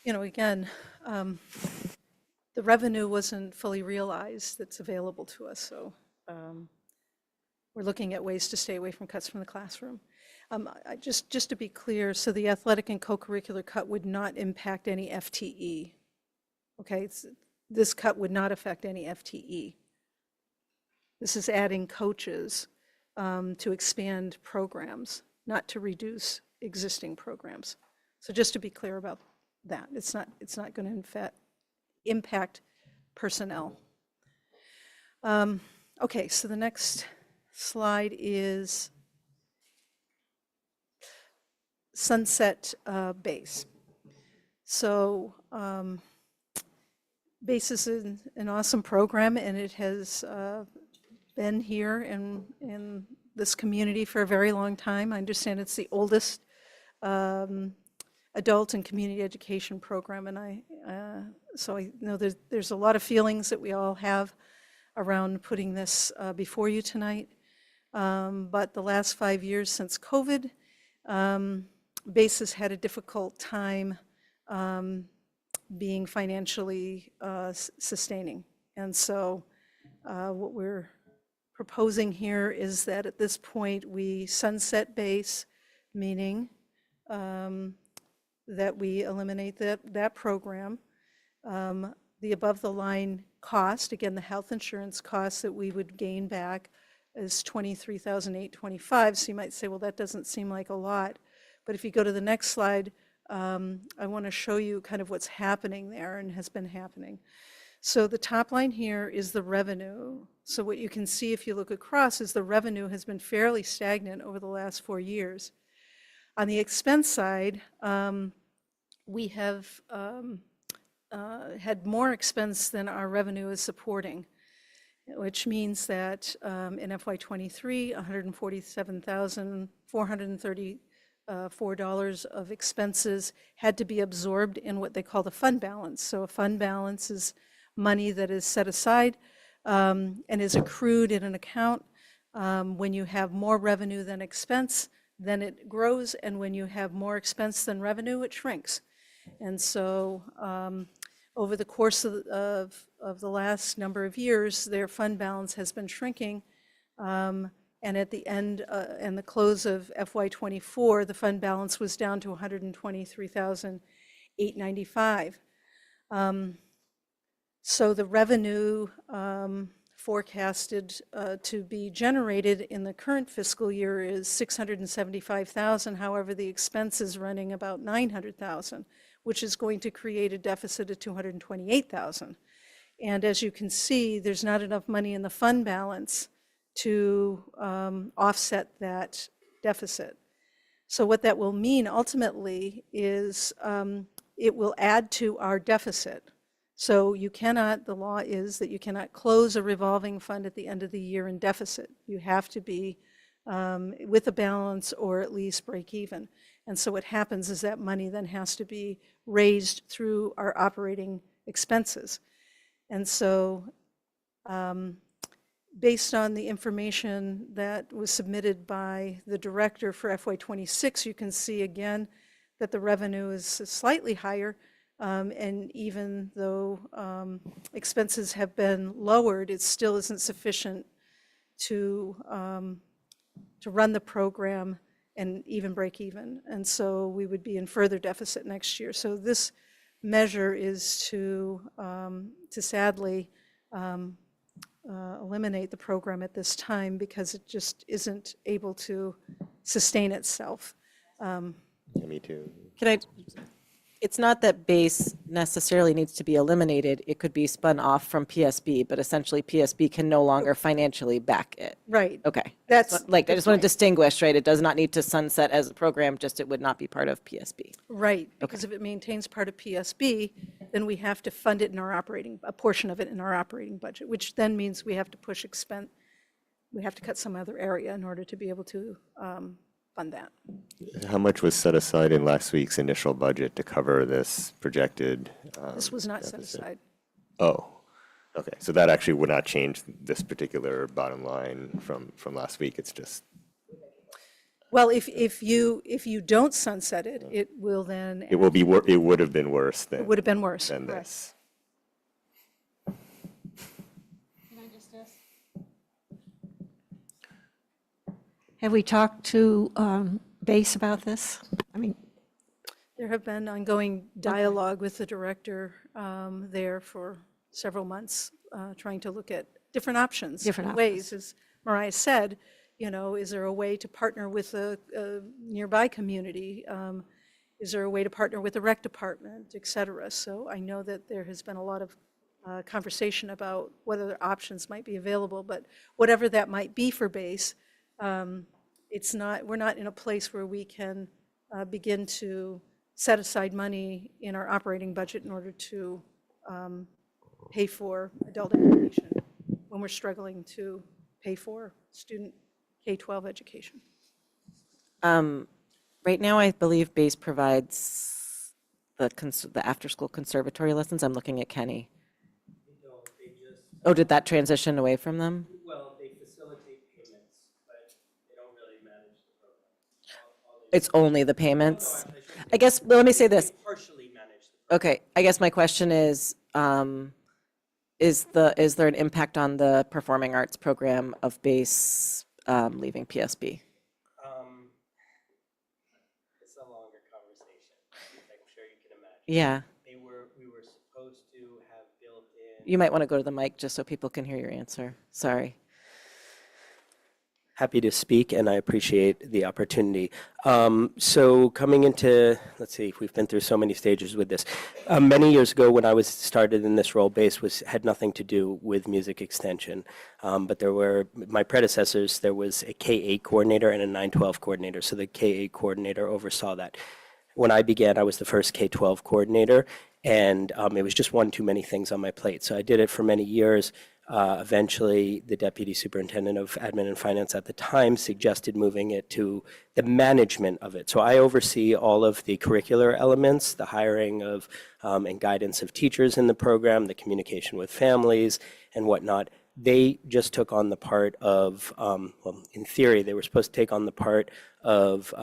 You know, again, the revenue wasn't fully realized that's available to us, so we're looking at ways to stay away from cuts from the classroom. Just to be clear, so the athletic and co-curricular cut would not impact any FTE. Okay, this cut would not affect any FTE. This is adding coaches to expand programs, not to reduce existing programs. So just to be clear about that, it's not going to impact personnel. Okay, so the next slide is sunset base. So BASE is an awesome program, and it has been here in this community for a very long time. I understand it's the oldest adult and community education program, and so I know there's a lot of feelings that we all have around putting this before you tonight. But the last 5 years since COVID, BASE has had a difficult time being financially sustaining. And so what we're proposing here is that at this point we sunset BASE, meaning that we eliminate that program. The above the line cost, again, the health insurance cost that we would gain back is $23,825. So you might say, well, that doesn't seem like a lot. But if you go to the next slide, I want to show you kind of what's happening there and has been happening. So the top line here is the revenue. So what you can see if you look across is the revenue has been fairly stagnant over the last 4 years. On the expense side, we have had more expense than our revenue is supporting, which means that in FY23, $147,434 of expenses had to be absorbed in what they call the fund balance. So a fund balance is money that is set aside and is accrued in an account. When you have more revenue than expense, then it grows, and when you have more expense than revenue, it shrinks. And so over the course of the last number of years, their fund balance has been shrinking. And at the end and the close of FY24, the fund balance was down to $123,895. So the revenue forecasted to be generated in the current fiscal year is $675,000. However, the expense is running about $900,000, which is going to create a deficit of $228,000. And as you can see, there's not enough money in the fund balance to offset that deficit. So what that will mean ultimately is it will add to our deficit. So you cannot, the law is that you cannot close a revolving fund at the end of the year in deficit. You have to be with a balance or at least break even. And so what happens is that money then has to be raised through our operating expenses. And so based on the information that was submitted by the director for FY26, you can see again that the revenue is slightly higher. And even though expenses have been lowered, it still isn't sufficient to run the program and even break even. And so we would be in further deficit next year. So this measure is to sadly eliminate the program at this time because it just isn't able to sustain itself. Me too. Can I? It's not that BASE necessarily needs to be eliminated. It could be spun off from PSB, but essentially PSB can no longer financially back it. Right. Okay. That's like, I just want to distinguish, right? It does not need to sunset as a program, just it would not be part of PSB. Right, because if it maintains part of PSB, then we have to fund it in our a portion of it in our operating budget, which then means we have to push expense, we have to cut some other area in order to be able to fund that. How much was set aside in last week's initial budget to cover this projected? This was not set deficit? aside. Oh, okay. So that actually would not change this particular bottom line from last week. It's just. Well, if you don't sunset it, it will then. It will be. It would have been worse than. It would have been worse than correct. this. Have we talked to BASE about this? I mean, there have been ongoing dialogue with the director there for several months, trying to look at different options. Different ways, as Mariah said, you know, is there a way to partner with a nearby community? Is there a way to partner with the rec department, et cetera? So I know that there has been a lot of conversation about what other options might be available, but whatever that might be for BASE, we're not in a place where we can begin to set aside money in our operating budget in order to pay for adult education when we're struggling to pay for student K-12 education. Right now, I believe BASE provides the after-school conservatory lessons. I'm looking at Kenny. Oh, did that transition away from them? Well, they facilitate payments, but they don't really manage the program. It's only the payments? I guess, well, let me say this. Partially manage the Okay, I guess my question is there an impact on the performing arts program of BASE leaving PSB? It's a longer conversation, I'm sure you can imagine. Yeah. We were supposed to have built in. You might want to go to the mic just so people can hear your answer. Sorry. Happy to speak, and I appreciate the opportunity. So coming into, let's see, we've been through so many stages with this. Many years ago when I was started in this role, BASE had nothing to do with music extension. But there were, my predecessors, there was a K-8 coordinator and a 9-12 coordinator. So the K-8 coordinator oversaw that. When I began, I was the first K-12 coordinator, and it was just one too many things on my plate. So I did it for many years. Eventually, the deputy superintendent of admin and finance at the time suggested moving it to the management of it. So I oversee all of the curricular elements, the hiring of and guidance of teachers in the program, the communication with families and whatnot. They just took on the part of, well, in theory, they were supposed to take on the part of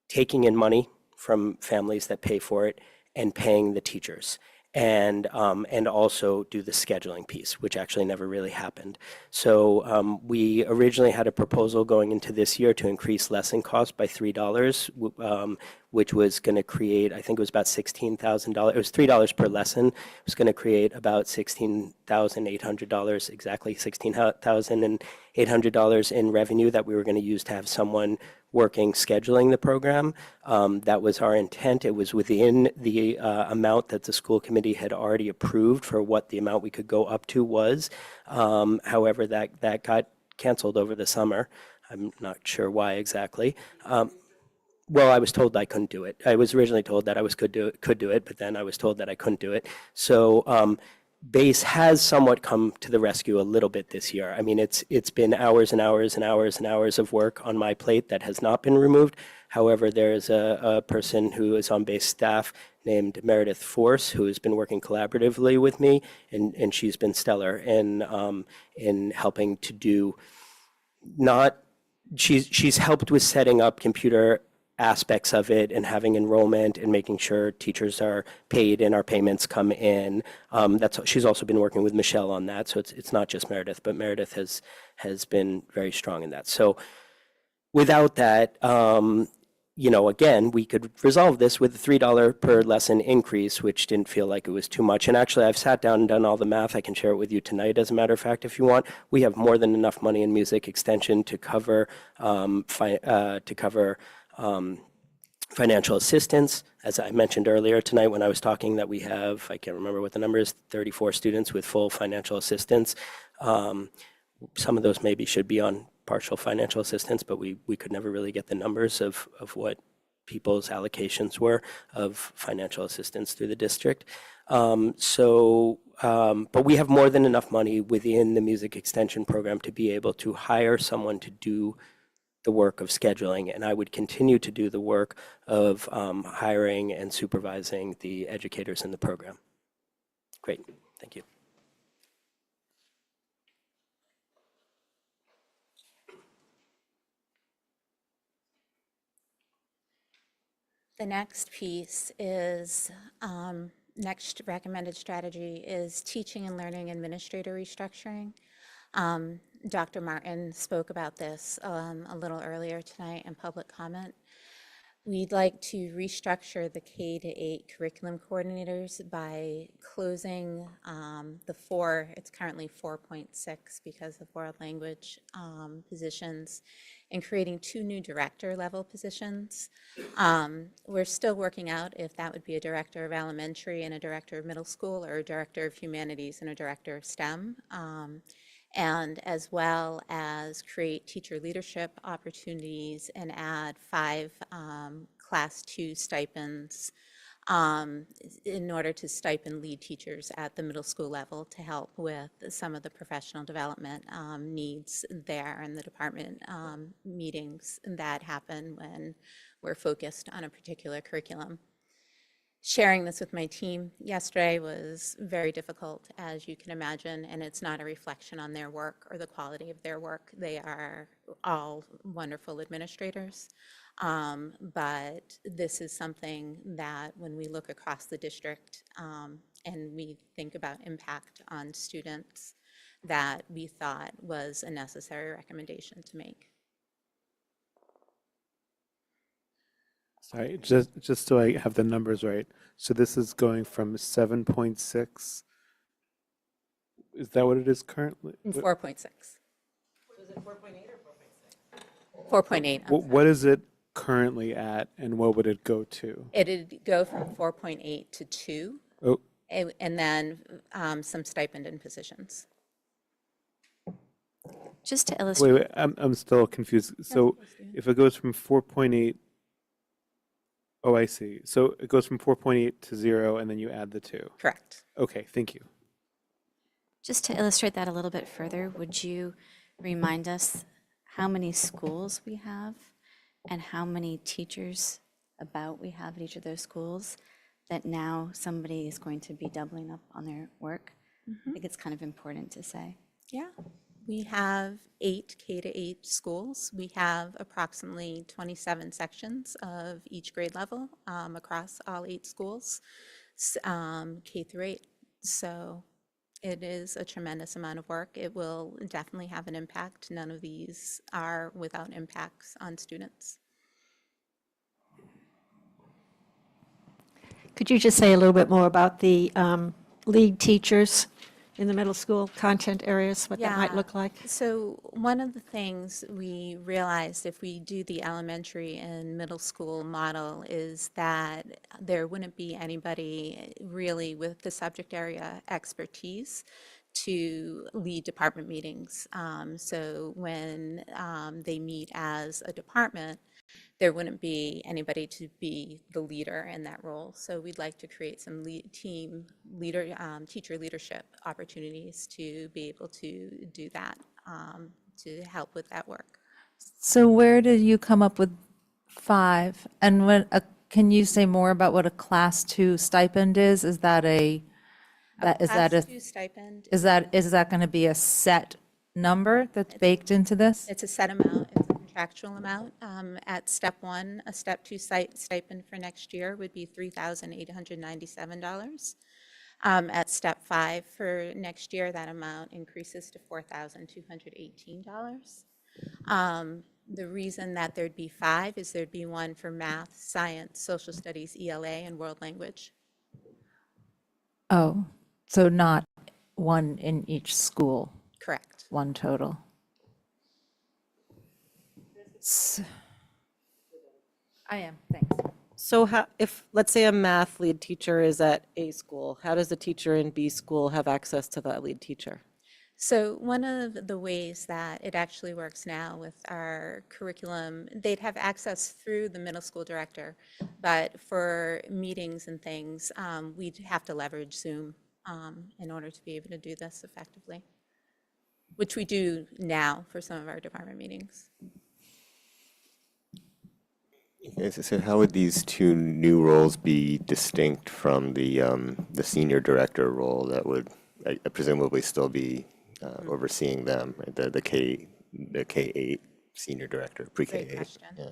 taking in money from families that pay for it and paying the teachers. And also do the scheduling piece, which actually never really happened. So we originally had a proposal going into this year to increase lesson costs by $3, which was going to create, I think it was about $16,000. It was $3 per lesson. It was going to create about $16,800, exactly $16,800 in revenue that we were going to use to have someone working scheduling the program. That was our intent. It was within the amount that the school committee had already approved for what the amount we could go up to was. However, that got canceled over the summer. I'm not sure why exactly. Well, I was told I couldn't do it. I was originally told that I could do it, but then I was told that I couldn't do it. So BASE has somewhat come to the rescue a little bit this year. I mean, it's been hours and hours and hours and hours of work on my plate that has not been removed. However, there is a person who is on BASE staff named Meredith Force, who has been working collaboratively with me, and she's been stellar in helping to do she's helped with setting up computer aspects of it and having enrollment and making sure teachers are paid and our payments come in. She's also been working with Michelle on that, so it's not just Meredith, but Meredith has been very strong in that. So without that, again, we could resolve this with a $3 per lesson increase, which didn't feel like it was too much. And actually, I've sat down and done all the math. I can share it with you tonight, as a matter of fact, if you want. We have more than enough money in music extension to cover financial assistance. As I mentioned earlier tonight when I was talking that we have, I can't remember what the number is, 34 students with full financial assistance. Some of those maybe should be on partial financial assistance, but we could never really get the numbers of what people's allocations were of financial assistance through the district. But we have more than enough money within the music extension program to be able to hire someone to do the work of scheduling, and I would continue to do the work of hiring and supervising the educators in the program. Great, thank you. The next piece is, next recommended strategy is teaching and learning administrator restructuring. Dr. Martin spoke about this a little earlier tonight in public comment. We'd like to restructure the K-8 curriculum coordinators by closing it's currently 4.6 because of world language positions, and creating 2 new director level positions. We're still working out if that would be a director of elementary and a director of middle school, or a director of humanities and a director of STEM. And as well as create teacher leadership opportunities and add 5 Class 2 stipends in order to stipend lead teachers at the middle school level to help with some of the professional development needs there in the department meetings that happen when we're focused on a particular curriculum. Sharing this with my team yesterday was very difficult, as you can imagine, and it's not a reflection on their work or the quality of their work. They are all wonderful administrators, but this is something that when we look across the district and we think about impact on students, that we thought was a necessary recommendation to make. Sorry, just so I have the numbers right. So this is going from 7.6. Is that what it is currently? 4.6. Was it 4.8 or 4.6? 4.8. What is it currently at, and what would it go to? It'd go from 4.8 to 2. Oh. And then some stipend and positions. Just to illustrate. Wait, I'm still confused. So if it goes from 4.8, oh, I see. So it goes from 4.8 to 0, and then you add the 2. Correct. Okay, thank you. Just to illustrate that a little bit further, would you remind us how many schools we have and how many teachers we have at each of those schools, that now somebody is going to be doubling up on their work? I think it's kind of important to say. Yeah. We have 8 K-8 schools. We have approximately 27 sections of each grade level across all 8 schools, K through 8. So it is a tremendous amount of work. It will definitely have an impact. None of these are without impacts on students. Could you just say a little bit more about the lead teachers in the middle school content areas, what that might look like? So one of the things we realized if we do the elementary and middle school model is that there wouldn't be anybody really with the subject area expertise to lead department meetings. So when they meet as a department, there wouldn't be anybody to be the leader in that role. So we'd like to create some teacher leadership opportunities to be able to do that, to help with that work. So where did you come up with 5? And can you say more about what a Class 2 stipend is? Is that Class 2 stipend. Is that going to be a set number that's baked into this? It's a set amount. It's a contractual amount. At step 1, a step 2 stipend for next year would be $3,897. At step 5 for next year, that amount increases to $4,218. The reason that there'd be 5 is there'd be one for math, science, social studies, ELA, and world language. Oh, so not one in each school? Correct. One total. I am, thanks. So if, let's say, a math lead teacher is at A school, how does a teacher in B school have access to that lead teacher? So one of the ways that it actually works now with our curriculum, they'd have access through the middle school director, but for meetings and things, we'd have to leverage Zoom in order to be able to do this effectively, which we do now for some of our department meetings. So how would these 2 new roles be distinct from the senior director role that would presumably still be overseeing them, right? the K-8 senior director, pre-K-8? Yeah.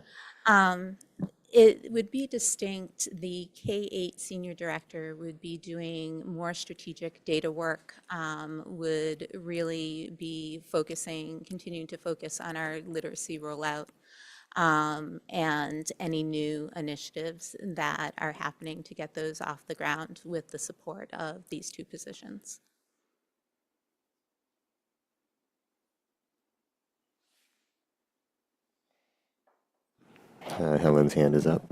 It would be distinct. The K-8 senior director would be doing more strategic data work, would really be continuing to focus on our literacy rollout. and any new initiatives that are happening to get those off the ground with the support of these two positions. Helen's hand is up.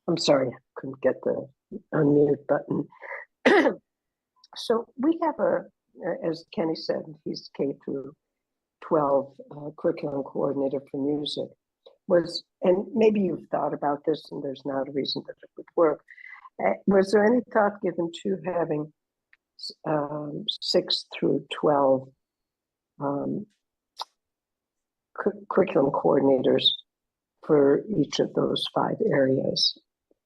I'm sorry, I couldn't get the unmute button. So we have as Kenny said, he's K through 12 curriculum coordinator for music. And maybe you've thought about this and there's not a reason that it would work. Was there any thought given to having 6 through 12 curriculum coordinators for each of those 5 areas?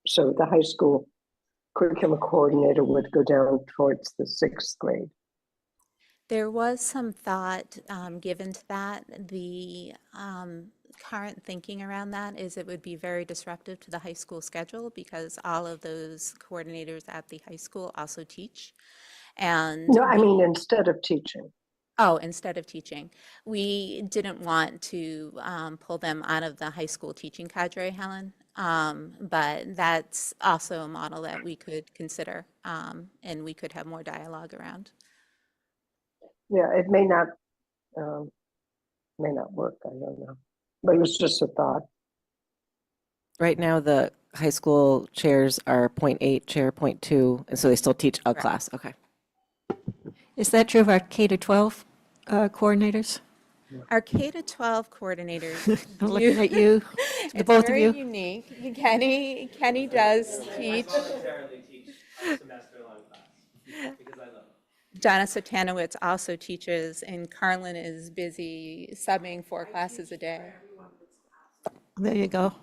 So the high school curriculum coordinator would go down towards the 6th grade. There was some thought given to that. The current thinking around that is it would be very disruptive to the high school schedule because all of those coordinators at the high school also teach. And no, I mean, instead of teaching. Oh, instead of teaching. We didn't want to pull them out of the high school teaching cadre, Helen, but that's also a model that we could consider and we could have more dialogue around. Yeah, it may not work, I don't know, but it was just a thought. Right now, the high school chairs are 0.8, chair 0.2, and so they still teach a class. Okay. Is that true of our K-12 coordinators? Our K-12 coordinators. I'm looking at you, the both of you. It's very unique. Kenny does teach. Semester-long class because I love it. Donna Sotanowicz also teaches, and Carlin is busy subbing 4 classes a day. There you go.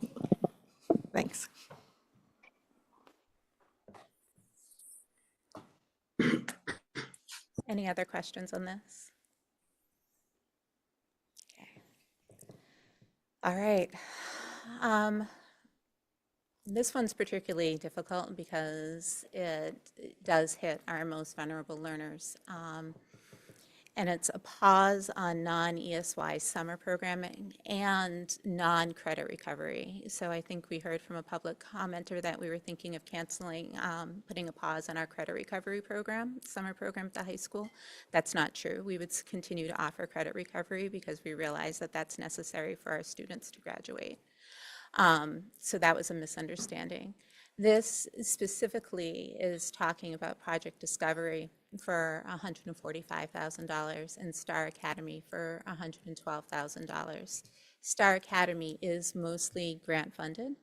Thanks. Any other questions on this? Okay. All right. This one's particularly difficult because it does hit our most vulnerable learners. And it's a pause on non-ESY summer programming and non-credit recovery. So I think we heard from a public commenter that we were thinking of canceling, putting a pause on our credit recovery program, summer program at the high school. That's not true. We would continue to offer credit recovery because we realize that that's necessary for our students to graduate. So that was a misunderstanding. This specifically is talking about Project Discovery for $145,000 and Star Academy for $112,000. Star Academy is mostly grant funded.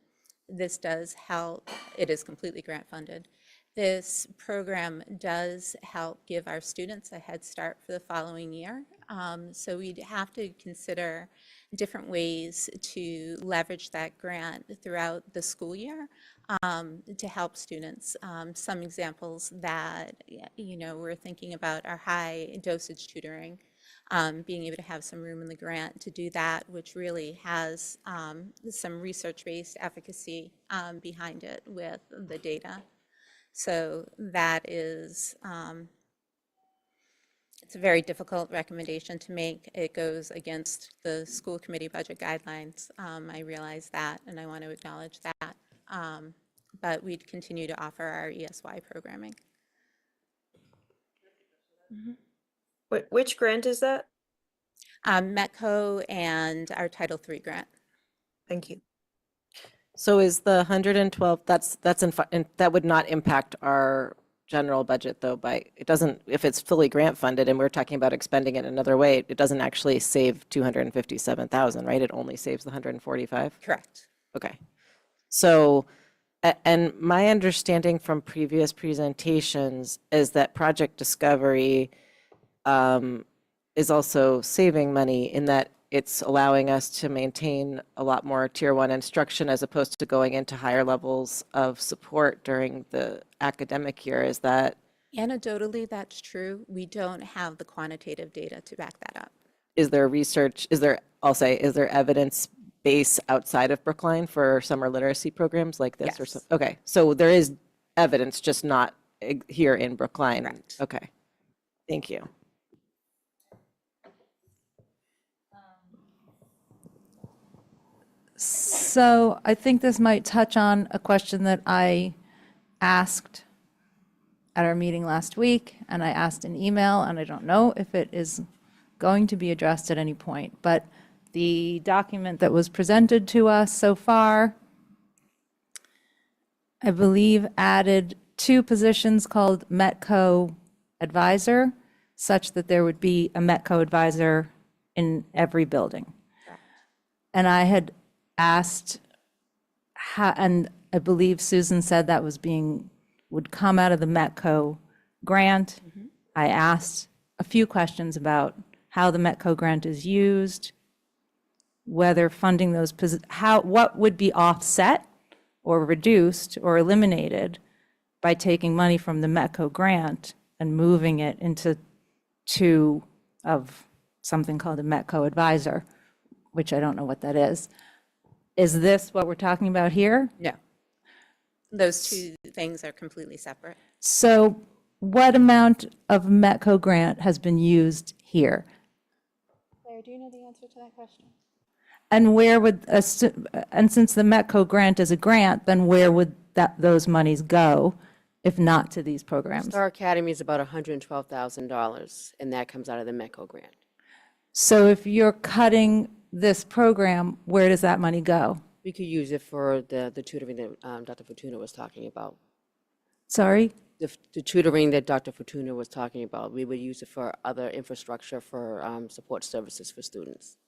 This does help, it is completely grant funded. This program does help give our students a head start for the following year. So we'd have to consider different ways to leverage that grant throughout the school year to help students. Some examples that we're thinking about are high dosage tutoring, being able to have some room in the grant to do that, which really has some research-based efficacy behind it with the data. So that is, it's a very difficult recommendation to make. It goes against the school committee budget guidelines. I realize that, and I want to acknowledge that. But we'd continue to offer our ESY programming. Mm-hmm. Which grant is that? METCO and our Title III grant. Thank you. So is the 112, that would not impact our general budget though it doesn't, if it's fully grant funded and we're talking about expending it another way, it doesn't actually save 257,000, right? It only saves the 145? Correct. Okay. So, and my understanding from previous presentations is that Project Discovery is also saving money in that it's allowing us to maintain a lot more tier 1 instruction as opposed to going into higher levels of support during the academic year. Is that? Anecdotally, that's true. We don't have the quantitative data to back that up. Is there research, is there evidence base outside of Brookline for summer literacy programs like this? Yes. Okay, so there is evidence, just not here in Brookline? Correct. Okay, thank you. So I think this might touch on a question that I asked at our meeting last week, and I asked in email, and I don't know if it is going to be addressed at any point, but the document that was presented to us so far, I believe, added 2 positions called Metco advisor, such that there would be a Metco advisor in every building. And I had asked, and I believe Susan said that would come out of the Metco grant. I asked a few questions about how the Metco grant is used, whether funding those, what would be offset or reduced or eliminated by taking money from the Metco grant and moving it into 2 of something called a Metco advisor, which I don't know what that is. Is this what we're talking about here? No. Those two things are completely separate. So what amount of Metco grant has been used here? Claire, do you know the answer to that question? And where would, and since the Metco grant is a grant, then where would those monies go if not to these programs? Star Academy is about $112,000, and that comes out of the MECO grant. So if you're cutting this program, where does that money go? We could use it for the tutoring that Dr. Fortuna was talking about. Sorry? The tutoring that Dr. Fortuna was talking about, we would use it for other infrastructure for support services for students.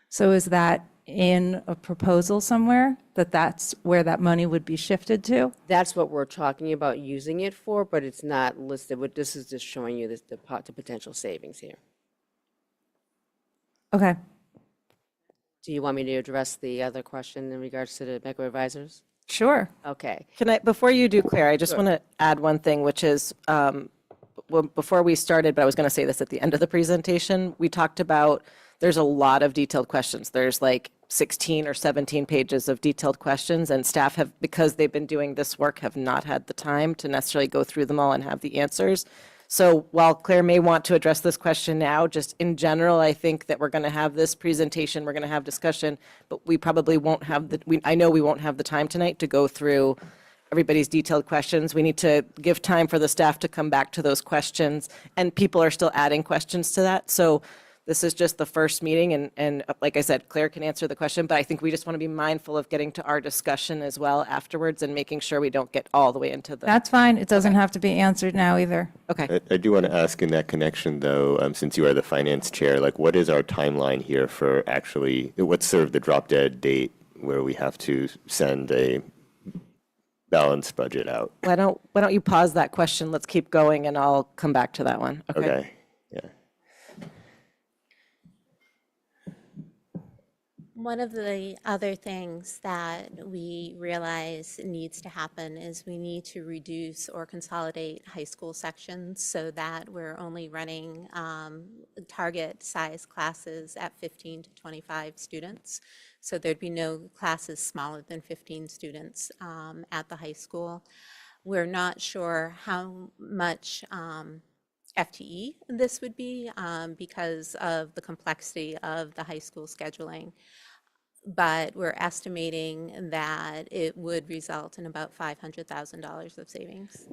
So is that in a proposal somewhere, that's where that money would be shifted to? That's what we're talking about using it for, but it's not listed. But this is just showing you the potential savings here. Okay. Do you want me to address the other question in regards to the MECO advisors? Sure. Okay. Can I, before you do, Claire, I just Sure. want to add one thing, which is, well, before we started, but I was going to say this at the end of the presentation, we talked about, there's a lot of detailed questions. There's like 16 or 17 pages of detailed questions, and staff have, because they've been doing this work, have not had the time to necessarily go through them all and have the answers. So while Claire may want to address this question now, just in general, I think that we're going to have this presentation, we're going to have discussion, but we probably won't have I know we won't have the time tonight to go through everybody's detailed questions. We need to give time for the staff to come back to those questions, and people are still adding questions to that. So this is just the first meeting, and like I said, Claire can answer the question, but I think we just want to be mindful of getting to our discussion as well afterwards and making sure we don't get all the way into the. That's fine. It doesn't have to be answered now either. Okay. I do want to ask in that connection, though, since you are the finance chair, like what is our timeline here for actually, what's sort of the drop dead date where we have to send a balanced budget out? Why don't you pause that question? Let's keep going, and I'll come back to that one. Okay. Yeah. One of the other things that we realize needs to happen is we need to reduce or consolidate high school sections so that we're only running target size classes at 15 to 25 students. So there'd be no classes smaller than 15 students at the high school. We're not sure how much FTE this would be because of the complexity of the high school scheduling. But we're estimating that it would result in about $500,000 of savings.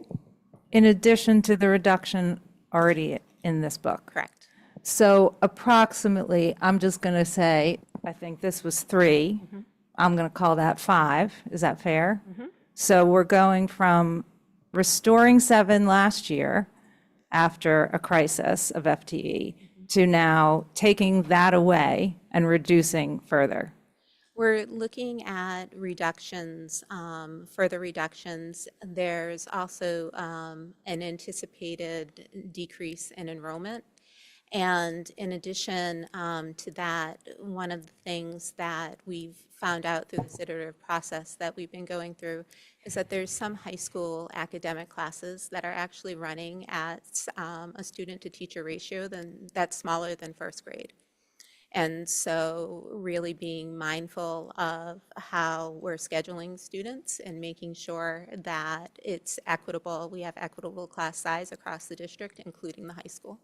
In addition to the reduction already in this book? Correct. So approximately, I'm just going to say, I think this was 3. I'm going to call that 5. Is that fair? So we're going from restoring 7 last year after a crisis of FTE to now taking that away and reducing further. We're looking at reductions, further reductions. There's also an anticipated decrease in enrollment. And in addition to that, one of the things that we've found out through this iterative process that we've been going through is that there's some high school academic classes that are actually running at a student to teacher ratio that's smaller than first grade. And so really being mindful of how we're scheduling students and making sure that it's equitable. We have equitable class size across the district, including the high school.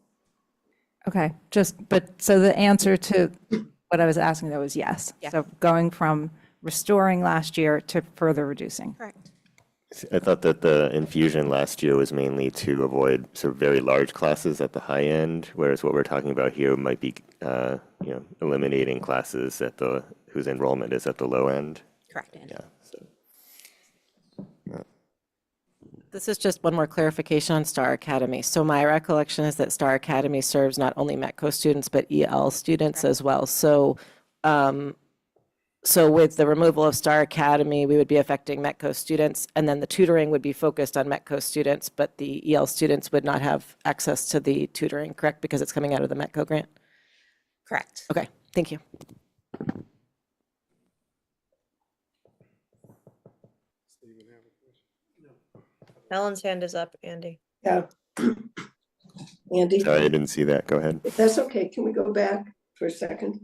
Okay, so the answer to what I was asking though is yes. Yeah. So going from restoring last year to further reducing. Correct. I thought that the infusion last year was mainly to avoid sort of very large classes at the high end, whereas what we're talking about here might be, eliminating classes at whose enrollment is at the low end. Correct, Andy. Yeah. So, This is just one more clarification on Star Academy. So my recollection is that Star Academy serves not only METCO students, but EL students as well. So, so with the removal of Star Academy, we would be affecting METCO students, and then the tutoring would be focused on METCO students, but the EL students would not have access to the tutoring, correct? Because it's coming out of the METCO grant? Correct. Okay, thank you. Helen's hand is up, Andy. Yeah. Andy? sorry, I didn't see that. Go ahead. That's okay. Can we go back for a second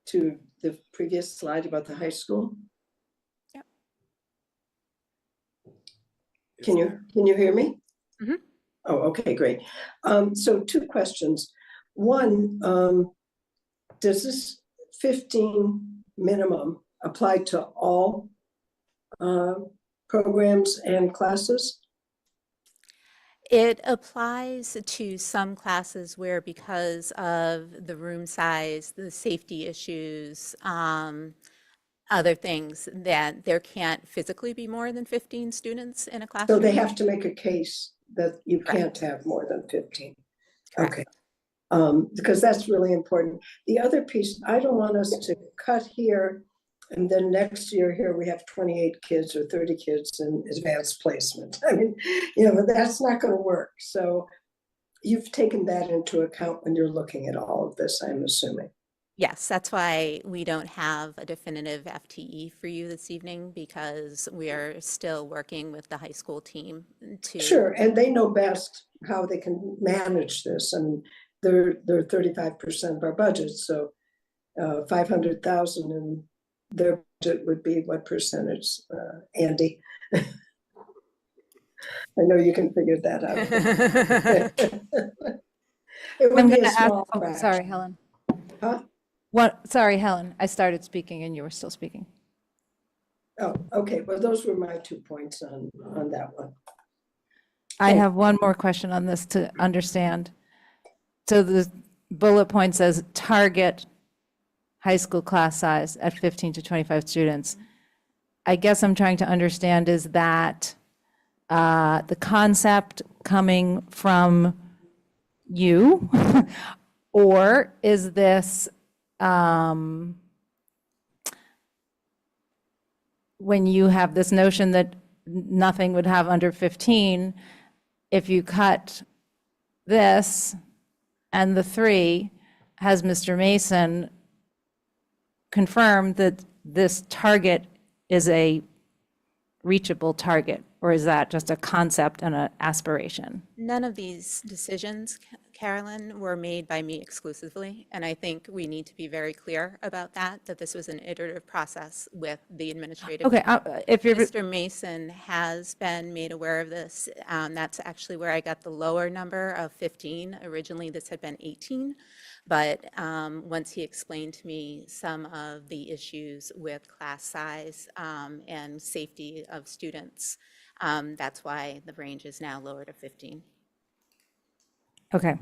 to the previous slide about the high school? Yep. Can you hear me? Mhm. Oh, okay, great. So 2 questions. One, does this 15 minimum apply to all programs and classes? It applies to some classes where because of the room size, the safety issues, other things, that there can't physically be more than 15 students in a So classroom. they have to make a case that you Correct. can't have more than 15. Correct. Okay. Because that's really important. The other piece, I don't want us to cut here and then next year here we have 28 kids or 30 kids in advanced placement. I mean, that's not going to work. So you've taken that into account when you're looking at all of this, I'm assuming. Yes, that's why we don't have a definitive FTE for you this evening, because we are still working with the high school team to. Sure, and they know best how they can manage this, and they're 35% of our budget, so 500,000 and their budget would be what percentage, Andy? I know you can figure that out. It would I'm be going a to ask, small sorry, fraction. Helen. Huh? Sorry, Helen, I started speaking and you were still speaking. Oh, okay, well, those were my 2 points on that one. I have one more question on this to understand. So the bullet point says target high school class size at 15 to 25 students. I guess I'm trying to understand, is that the concept coming from you? Or is this when you have this notion that nothing would have under 15, if you cut this and the 3, has Mr. Mason confirmed that this target is a reachable target, or is that just a concept and an aspiration? None of these decisions, Carolyn, were made by me exclusively, and I think we need to be very clear about that this was an iterative process with the administrative. Okay, if you're Mr. Mason has been made aware of this. That's actually where I got the lower number of 15. Originally, this had been 18. But once he explained to me some of the issues with class size and safety of students, that's why the range is now lower to 15. Okay.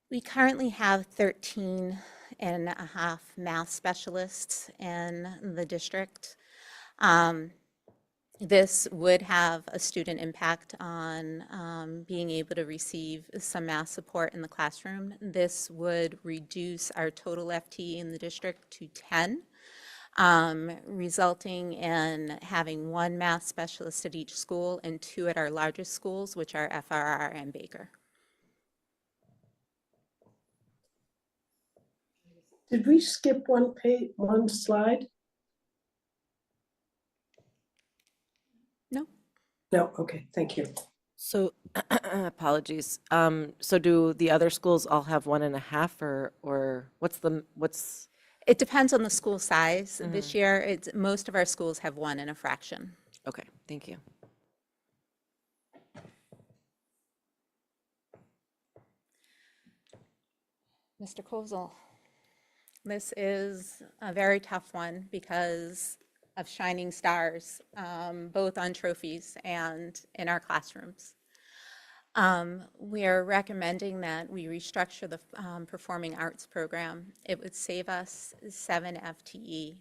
We currently have 13 and a half math specialists in the district. This would have a student impact on being able to receive some math support in the classroom. This would reduce our total FTE in the district to 10, resulting in having 1 math specialist at each school and 2 at our largest schools, which are FRR and Baker. Did we skip one slide? No. No, okay, thank you. So, apologies. So do the other schools all have 1.5 or what's? It depends on the school size. This year, most of our schools have 1 and a fraction. Okay, thank you. Mr. Kozel, this is a very tough one because of shining stars, both on trophies and in our classrooms. We are recommending that we restructure the performing arts program. It would save us 7 FTE.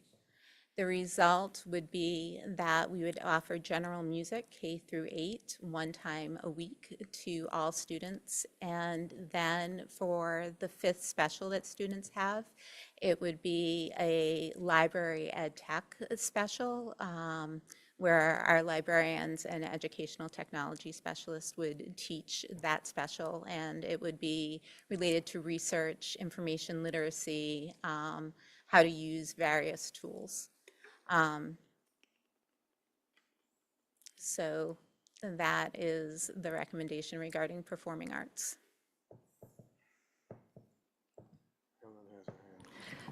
The result would be that we would offer general music K through 8 1 time a week to all students. And then for the 5th special that students have, it would be a library ed tech special where our librarians and educational technology specialists would teach that special. And it would be related to research, information literacy, how to use various tools. So that is the recommendation regarding performing arts.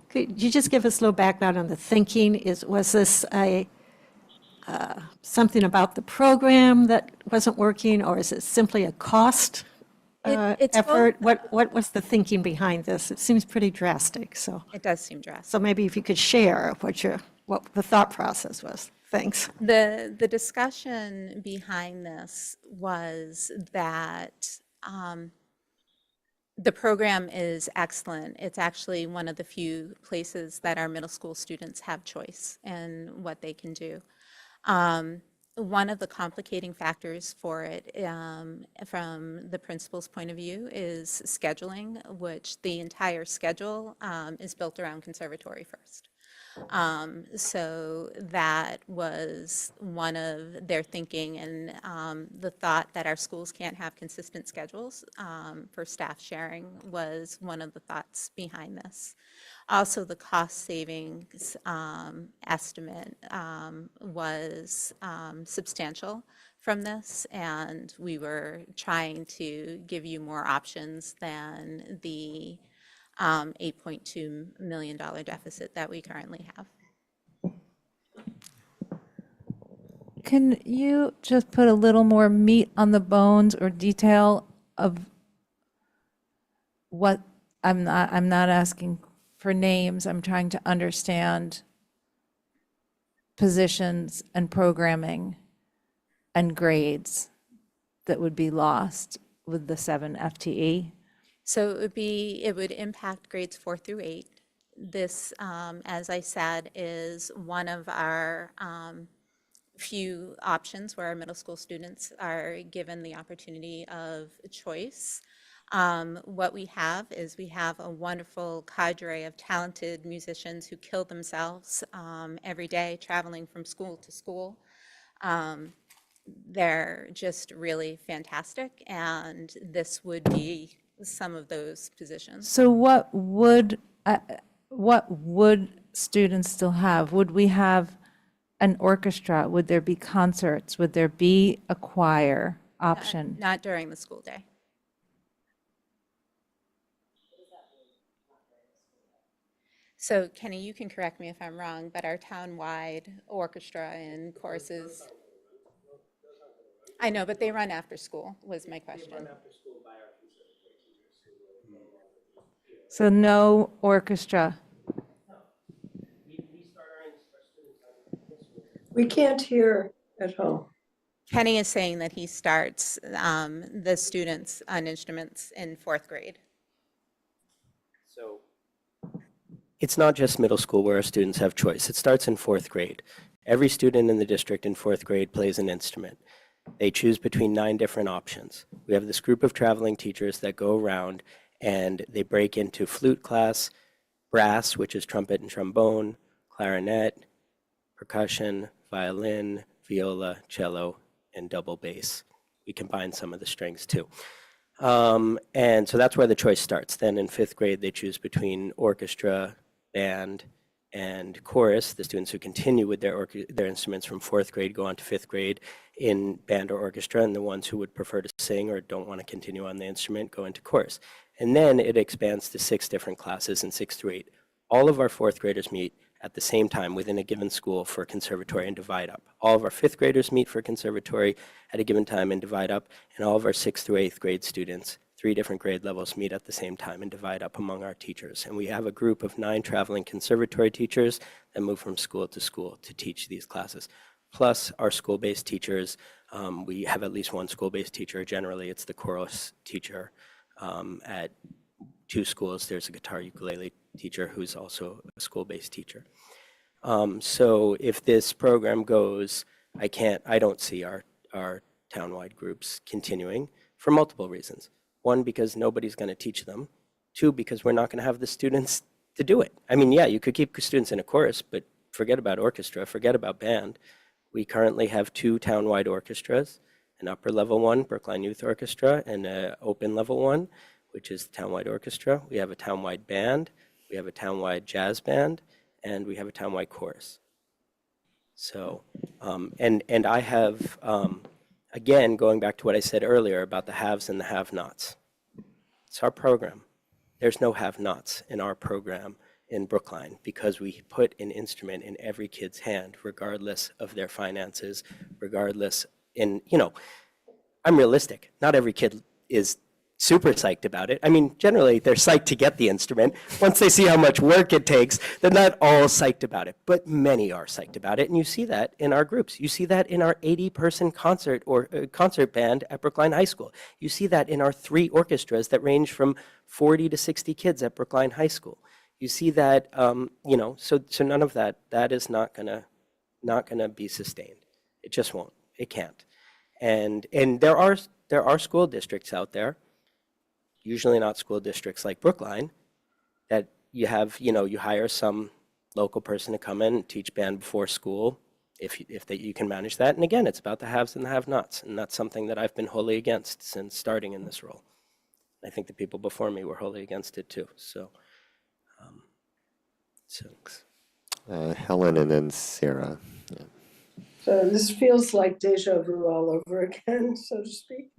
Could you just give us a little background on the thinking? Was this something about the program that wasn't working, or is it simply a cost It's effort? What was the thinking behind this? It seems pretty drastic, so. It does seem drastic. So maybe if you could share what the thought process was. Thanks. The discussion behind this was that the program is excellent. It's actually one of the few places that our middle school students have choice in what they can do. One of the complicating factors for it from the principal's point of view is scheduling, which the entire schedule is built around conservatory first. So that was one of their thinking, and the thought that our schools can't have consistent schedules for staff sharing was one of the thoughts behind this. Also, the cost savings estimate was substantial from this, and we were trying to give you more options than the $8.2 million deficit that we currently have. Can you just put a little more meat on the bones or detail of what, I'm not asking for names, I'm trying to understand positions and programming and grades that would be lost with the 7 FTE? So it would impact grades 4 through 8. This, as I said, is one of our few options where our middle school students are given the opportunity of choice. What we have is we have a wonderful cadre of talented musicians who kill themselves every day traveling from school to school. They're just really fantastic, and this would be some of those positions. So what would students still have? Would we have an orchestra? Would there be concerts? Would there be a choir option? Not during the school day. So Kenny, you can correct me if I'm wrong, but our town-wide orchestra and choruses. I know, but they run after school, was my question. So no orchestra. We can't hear at home. Kenny is saying that he starts the students on instruments in 4th grade. So it's not just middle school where our students have choice. It starts in 4th grade. Every student in the district in 4th grade plays an instrument. They choose between 9 different options. We have this group of traveling teachers that go around and they break into flute class, brass, which is trumpet and trombone, clarinet, percussion, violin, viola, cello, and double bass. We combine some of the strings too. And so that's where the choice starts. Then in 5th grade, they choose between orchestra, band, and chorus, the students who continue with their instruments from 4th grade go on to 5th grade in band or orchestra, and the ones who would prefer to sing or don't want to continue on the instrument go into chorus. And then it expands to 6 different classes in 6th through 8. All of our 4th graders meet at the same time within a given school for conservatory and divide up. All of our 5th graders meet for conservatory at a given time and divide up, and all of our 6th through 8th grade students, 3 different grade levels, meet at the same time and divide up among our teachers. And we have a group of 9 traveling conservatory teachers that move from school to teach these classes. Plus our school-based teachers, we have at least one school-based teacher. Generally, it's the chorus teacher. At 2 schools, there's a guitar ukulele teacher who's also a school-based teacher. So if this program goes, I don't see our townwide groups continuing for multiple reasons. 1, because nobody's going to teach them. 2, because we're not going to have the students to do it. I mean, yeah, you could keep students in a chorus, but forget about orchestra, forget about band. We currently have 2 townwide orchestras, an upper level one, Brookline Youth Orchestra, and an open level one, which is the townwide orchestra. We have a townwide band, we have a townwide jazz band, and we have a townwide chorus. So, and I have, again, going back to what I said earlier about the haves and the have-nots. It's our program. There's no have-nots in our program in Brookline because we put an instrument in every kid's hand, regardless of their finances, regardless I'm realistic. Not every kid is super psyched about it. I mean, generally, they're psyched to get the instrument. Once they see how much work it takes, they're not all psyched about it, but many are psyched about it, and you see that in our groups. You see that in our 80-person concert or concert band at Brookline High School. You see that in our 3 orchestras that range from 40 to 60 kids at Brookline High School. You see that, so none of that is not gonna be sustained. It just won't. It can't. And there are school districts out there, usually not school districts like Brookline, that you have, you hire some local person to come in and teach band before school, if you can manage that. And again, it's about the haves and the have-nots, and that's something that I've been wholly against since starting in this role. I think the people before me were wholly against it too. So, Helen and then Sarah. Yeah. So this feels like deja vu all over again, so to speak.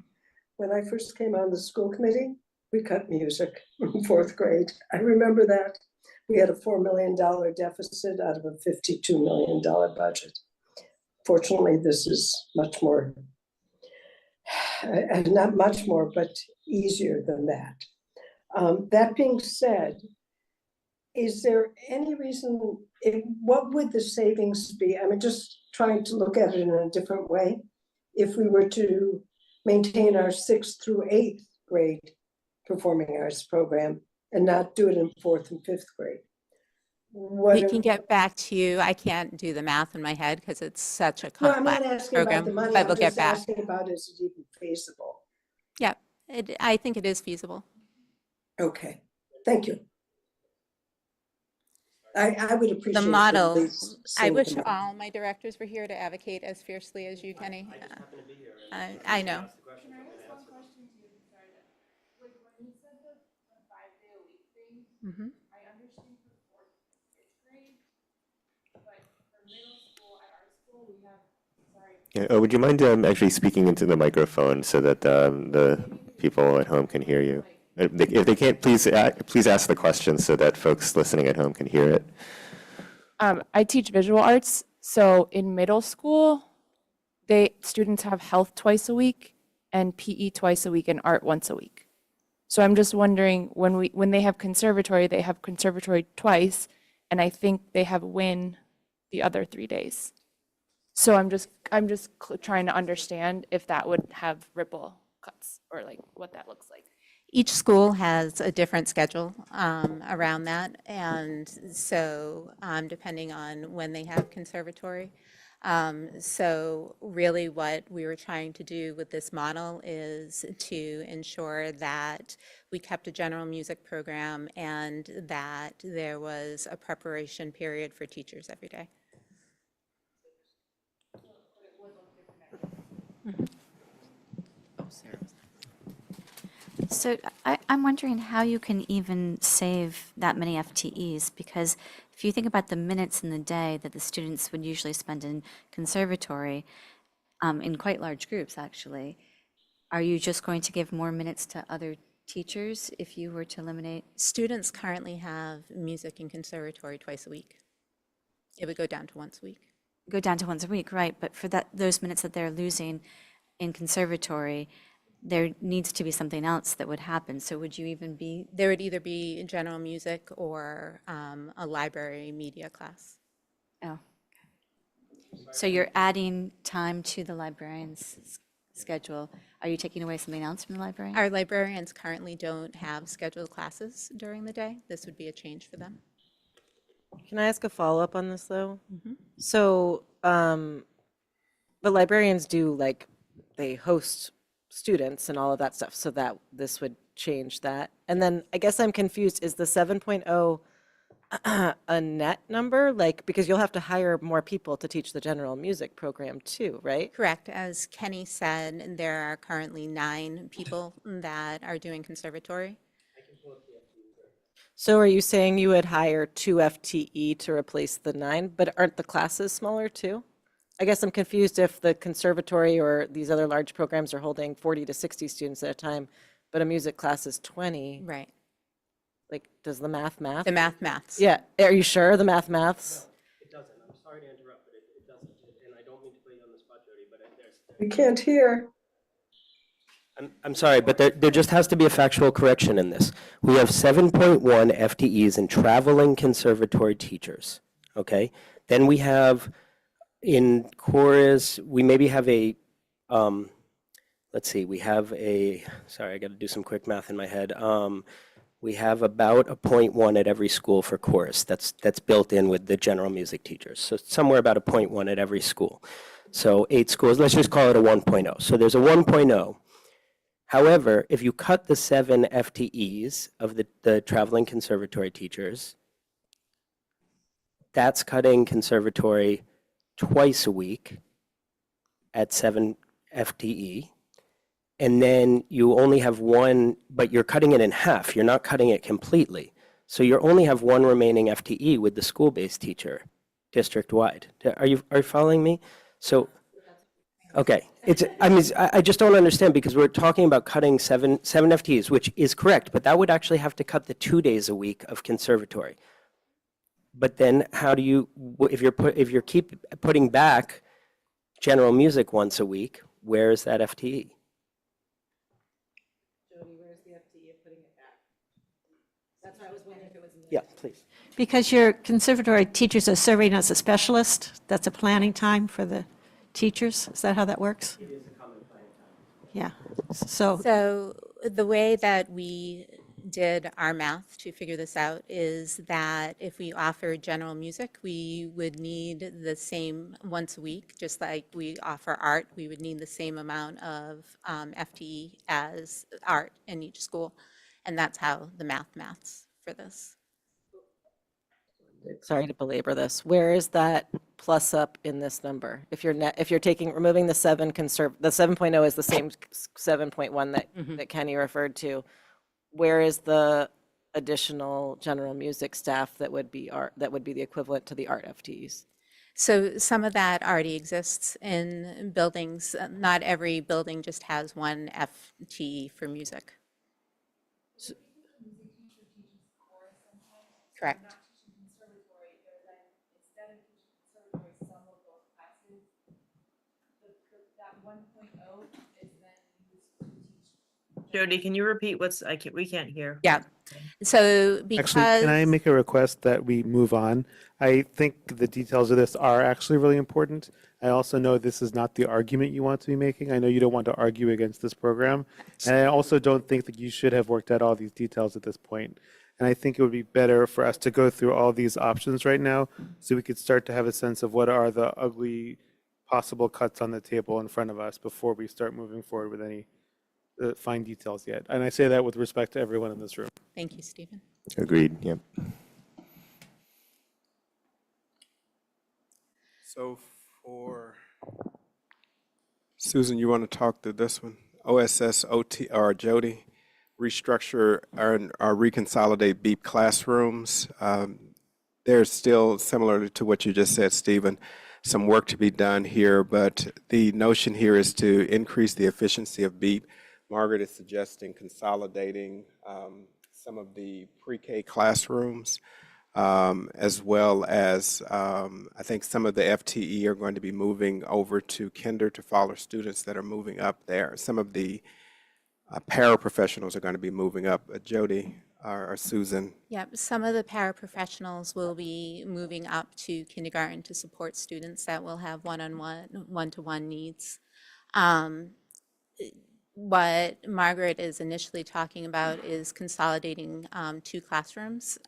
When I first came on the school committee, we cut music in 4th grade. I remember that. We had a $4 million deficit out of a $52 million budget. Fortunately, this is much more, not much more, but easier than that. That being said, is there any reason, what would the savings be? I mean, just trying to look at it in a different way. If we were to maintain our 6th through 8th grade performing arts program and not do it in 4th and 5th grade. We can get back to you. I can't do the math in my head because it's such a No, complex I'm not asking program, about the money, but I'm we'll get just back. asking about is it even feasible? Yeah, I think it is feasible. Okay, thank you. I would appreciate The at model, least I seeing wish the model. all my directors were here to advocate as fiercely as you, Kenny. I know. Mhm. I understand for 4th and 5th grade, but for middle school, at our school, we have, sorry. Yeah, would you mind actually speaking into the microphone so that the people at home can hear you? If they can't, please ask the question so that folks listening at home can hear it. I teach visual arts, so in middle school, students have health twice a week and PE twice a week and art once a week. So I'm just wondering, when they have conservatory twice, and I think they have WIN the other 3 days. So I'm just trying to understand if that would have ripple cuts or like what that looks like. Each school has a different schedule around that, and so depending on when they have conservatory. So really what we were trying to do with this model is to ensure that we kept a general music program and that there was a preparation period for teachers every day. Mm-hmm. Oh, Sarah. So I'm wondering how you can even save that many FTEs, because if you think about the minutes in the day that the students would usually spend in conservatory, in quite large groups, actually, are you just going to give more minutes to other teachers if you were to eliminate? Students currently have music in conservatory twice a week. It would go down to once a week. Go down to once a week, right? But for those minutes that they're losing in conservatory, there needs to be something else that would happen. So would you even be? There would either be general music or a library media class. Oh, okay. So you're adding time to the librarian's schedule. Are you taking away something else from the librarian? Our librarians currently don't have scheduled classes during the day. This would be a change for them. Can I ask a follow-up on this, though? Mhm. So, the librarians do, like, they host students and all of that stuff, so that this would change that. And then I guess I'm confused, is the 7.0 a net number? Like, because you'll have to hire more people to teach the general music program too, right? Correct. As Kenny said, there are currently 9 people that are doing conservatory. So are you saying you would hire 2 FTE to replace the 9, but aren't the classes smaller too? I guess I'm confused if the conservatory or these other large programs are holding 40 to 60 students at a time, but a music class is 20. Right. Like, does the math? The maths. Yeah, are you sure the maths? It doesn't. I'm sorry to interrupt, but it doesn't. And I don't mean to put you on the spot, Jody, but there's. We can't hear. I'm sorry, but there just has to be a factual correction in this. We have 7.1 FTEs in traveling conservatory teachers, okay? Then we have in chorus, we maybe have a, let's see, we have a, sorry, I got to do some quick math in my head. We have about a 0.1 at every school for chorus. That's built in with the general music teachers. So somewhere about a 0.1 at every school. So 8 schools, let's just call it a 1.0. So there's a 1.0. However, if you cut the 7 FTEs of the traveling conservatory teachers, that's cutting conservatory twice a week at 7 FTE. And then you only have 1, but you're cutting it in half. You're not cutting it completely. So you only have 1 remaining FTE with the school-based teacher, district-wide. Are you following me? So, okay. I just don't understand because we're talking about cutting 7 FTEs, which is correct, but that would actually have to cut the 2 days a week of conservatory. But then how do you, if you keep putting back general music once a week, where is that FTE? Jody, where's the FTE of putting it back? That's why I was wondering if it was. Yeah, please. Because your conservatory teachers are serving as a specialist, that's a planning time for the teachers? Is that how that works? It is a common planning time. Yeah, so. So the way that we did our math to figure this out is that if we offered general music, we would need the same once a week, just like we offer art, we would need the same amount of FTE as art in each school. And that's how the maths for this. Sorry to belabor this. Where is that plus up in this number? If you're removing the 7 the 7.0 is the same 7.1 that Kenny referred to. Where is the additional general music staff that would be the equivalent to the art FTEs? So some of that already exists in buildings. Not every building just has 1 FTE for music. Correct. Jody, can you repeat we can't hear. Yeah. So because. Actually, can I make a request that we move on? I think the details of this are actually really important. I also know this is not the argument you want to be making. I know you don't want to argue against this program. And I also don't think that you should have worked out all these details at this point. And I think it would be better for us to go through all these options right now so we could start to have a sense of what are the ugly possible cuts on the table in front of us before we start moving forward with any fine details yet. And I say that with respect to everyone in this room. Thank you, Stephen. Agreed, yep. So for Susan, you want to talk to this one? OSS, OT, or Jody, restructure or reconsolidate BEEP classrooms. there's still, similar to what you just said, Stephen, some work to be done here, but the notion here is to increase the efficiency of BEAT. Margaret is suggesting consolidating some of the pre-K classrooms, as well as I think some of the FTE are going to be moving over to kinder to follow students that are moving up there. Some of the paraprofessionals are going to be moving up. Jody or Susan? Yep, some of the paraprofessionals will be moving up to kindergarten to support students that will have one-on-one, one-to-one needs. What Margaret is initially talking about is consolidating 2 classrooms.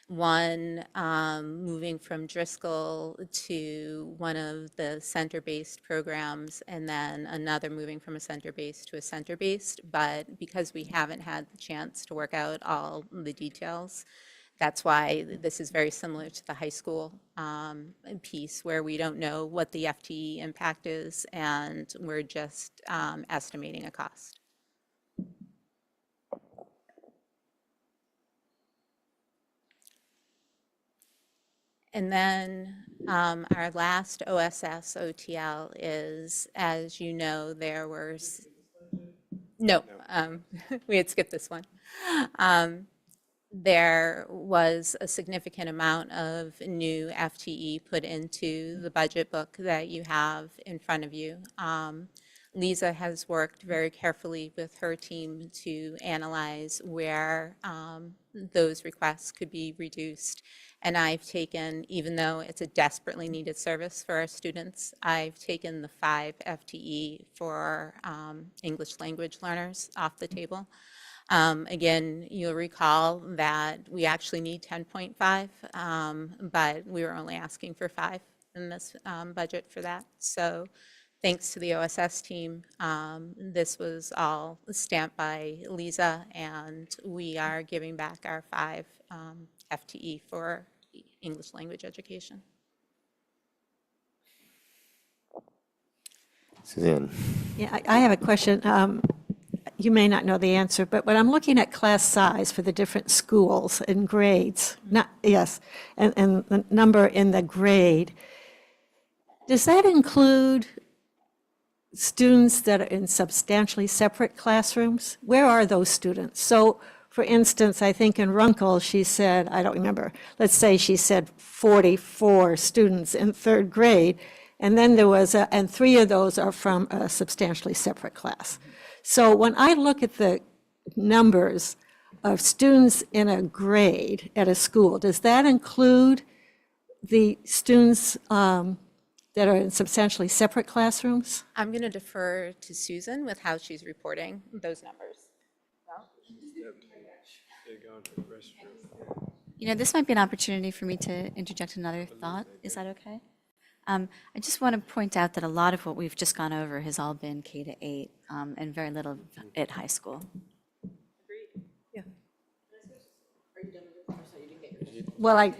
One moving from Driscoll to one of the center-based programs, and then another moving from a center-based to a center-based. But because we haven't had the chance to work out all the details, that's why this is very similar to the high school piece, where we don't know what the FTE impact is, and we're just estimating a cost. And then our last OSS OTL is, as you know, there were, no, we had skipped this one. There was a significant amount of new FTE put into the budget book that you have in front of you. Lisa has worked very carefully with her team to analyze where those requests could be reduced. And I've taken, even though it's a desperately needed service for our students, I've taken the 5 FTE for English language learners off the table. Again, you'll recall that we actually need 10.5, but we were only asking for 5 in this budget for that. So thanks to the OSS team, this was all stamped by Lisa, and we are giving back our 5 FTE for English language education. Suzanne. Yeah, I have a question. You may not know the answer, but when I'm looking at class size for the different schools and grades, and the number in the grade, does that include students that are in substantially separate classrooms? Where are those students? So, for instance, I think in Runkle, she said, I don't remember, let's say she said 44 students in 3rd grade, and then there was, and 3 of those are from a substantially separate class. So when I look at the numbers of students in a grade at a school, does that include the students that are in substantially separate classrooms? I'm going to defer to Susan with how she's reporting those numbers. You know, this might be an opportunity for me to interject another thought. Is that okay? I just want to point out that a lot of what we've just gone over has all been K to 8 and very little at high school. Well,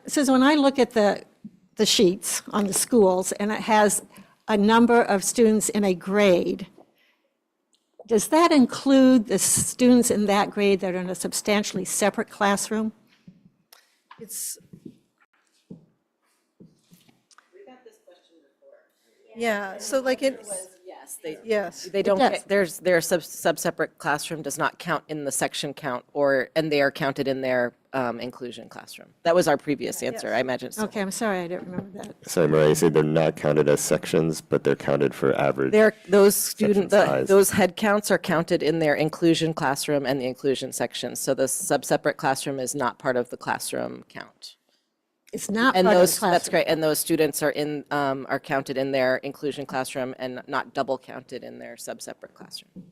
says when I look at the sheets on the schools and it has a number of students in a grade, does that include the students in that grade that are in a substantially separate classroom? It's. Yeah, so like it. Yes. They don't, their sub-separate classroom does not count in the section count, and they are counted in their inclusion classroom. That was our previous answer, I imagine. Okay, I'm sorry, I didn't remember that. Sorry, Mariah, you said they're not counted as sections, but they're counted for average. Those head counts are counted in their inclusion classroom and the inclusion section. So the sub-separate classroom is not part of the classroom count. It's not And part of the those, classroom. that's great, and those students are counted in their inclusion classroom and not double counted in their sub-separate classroom.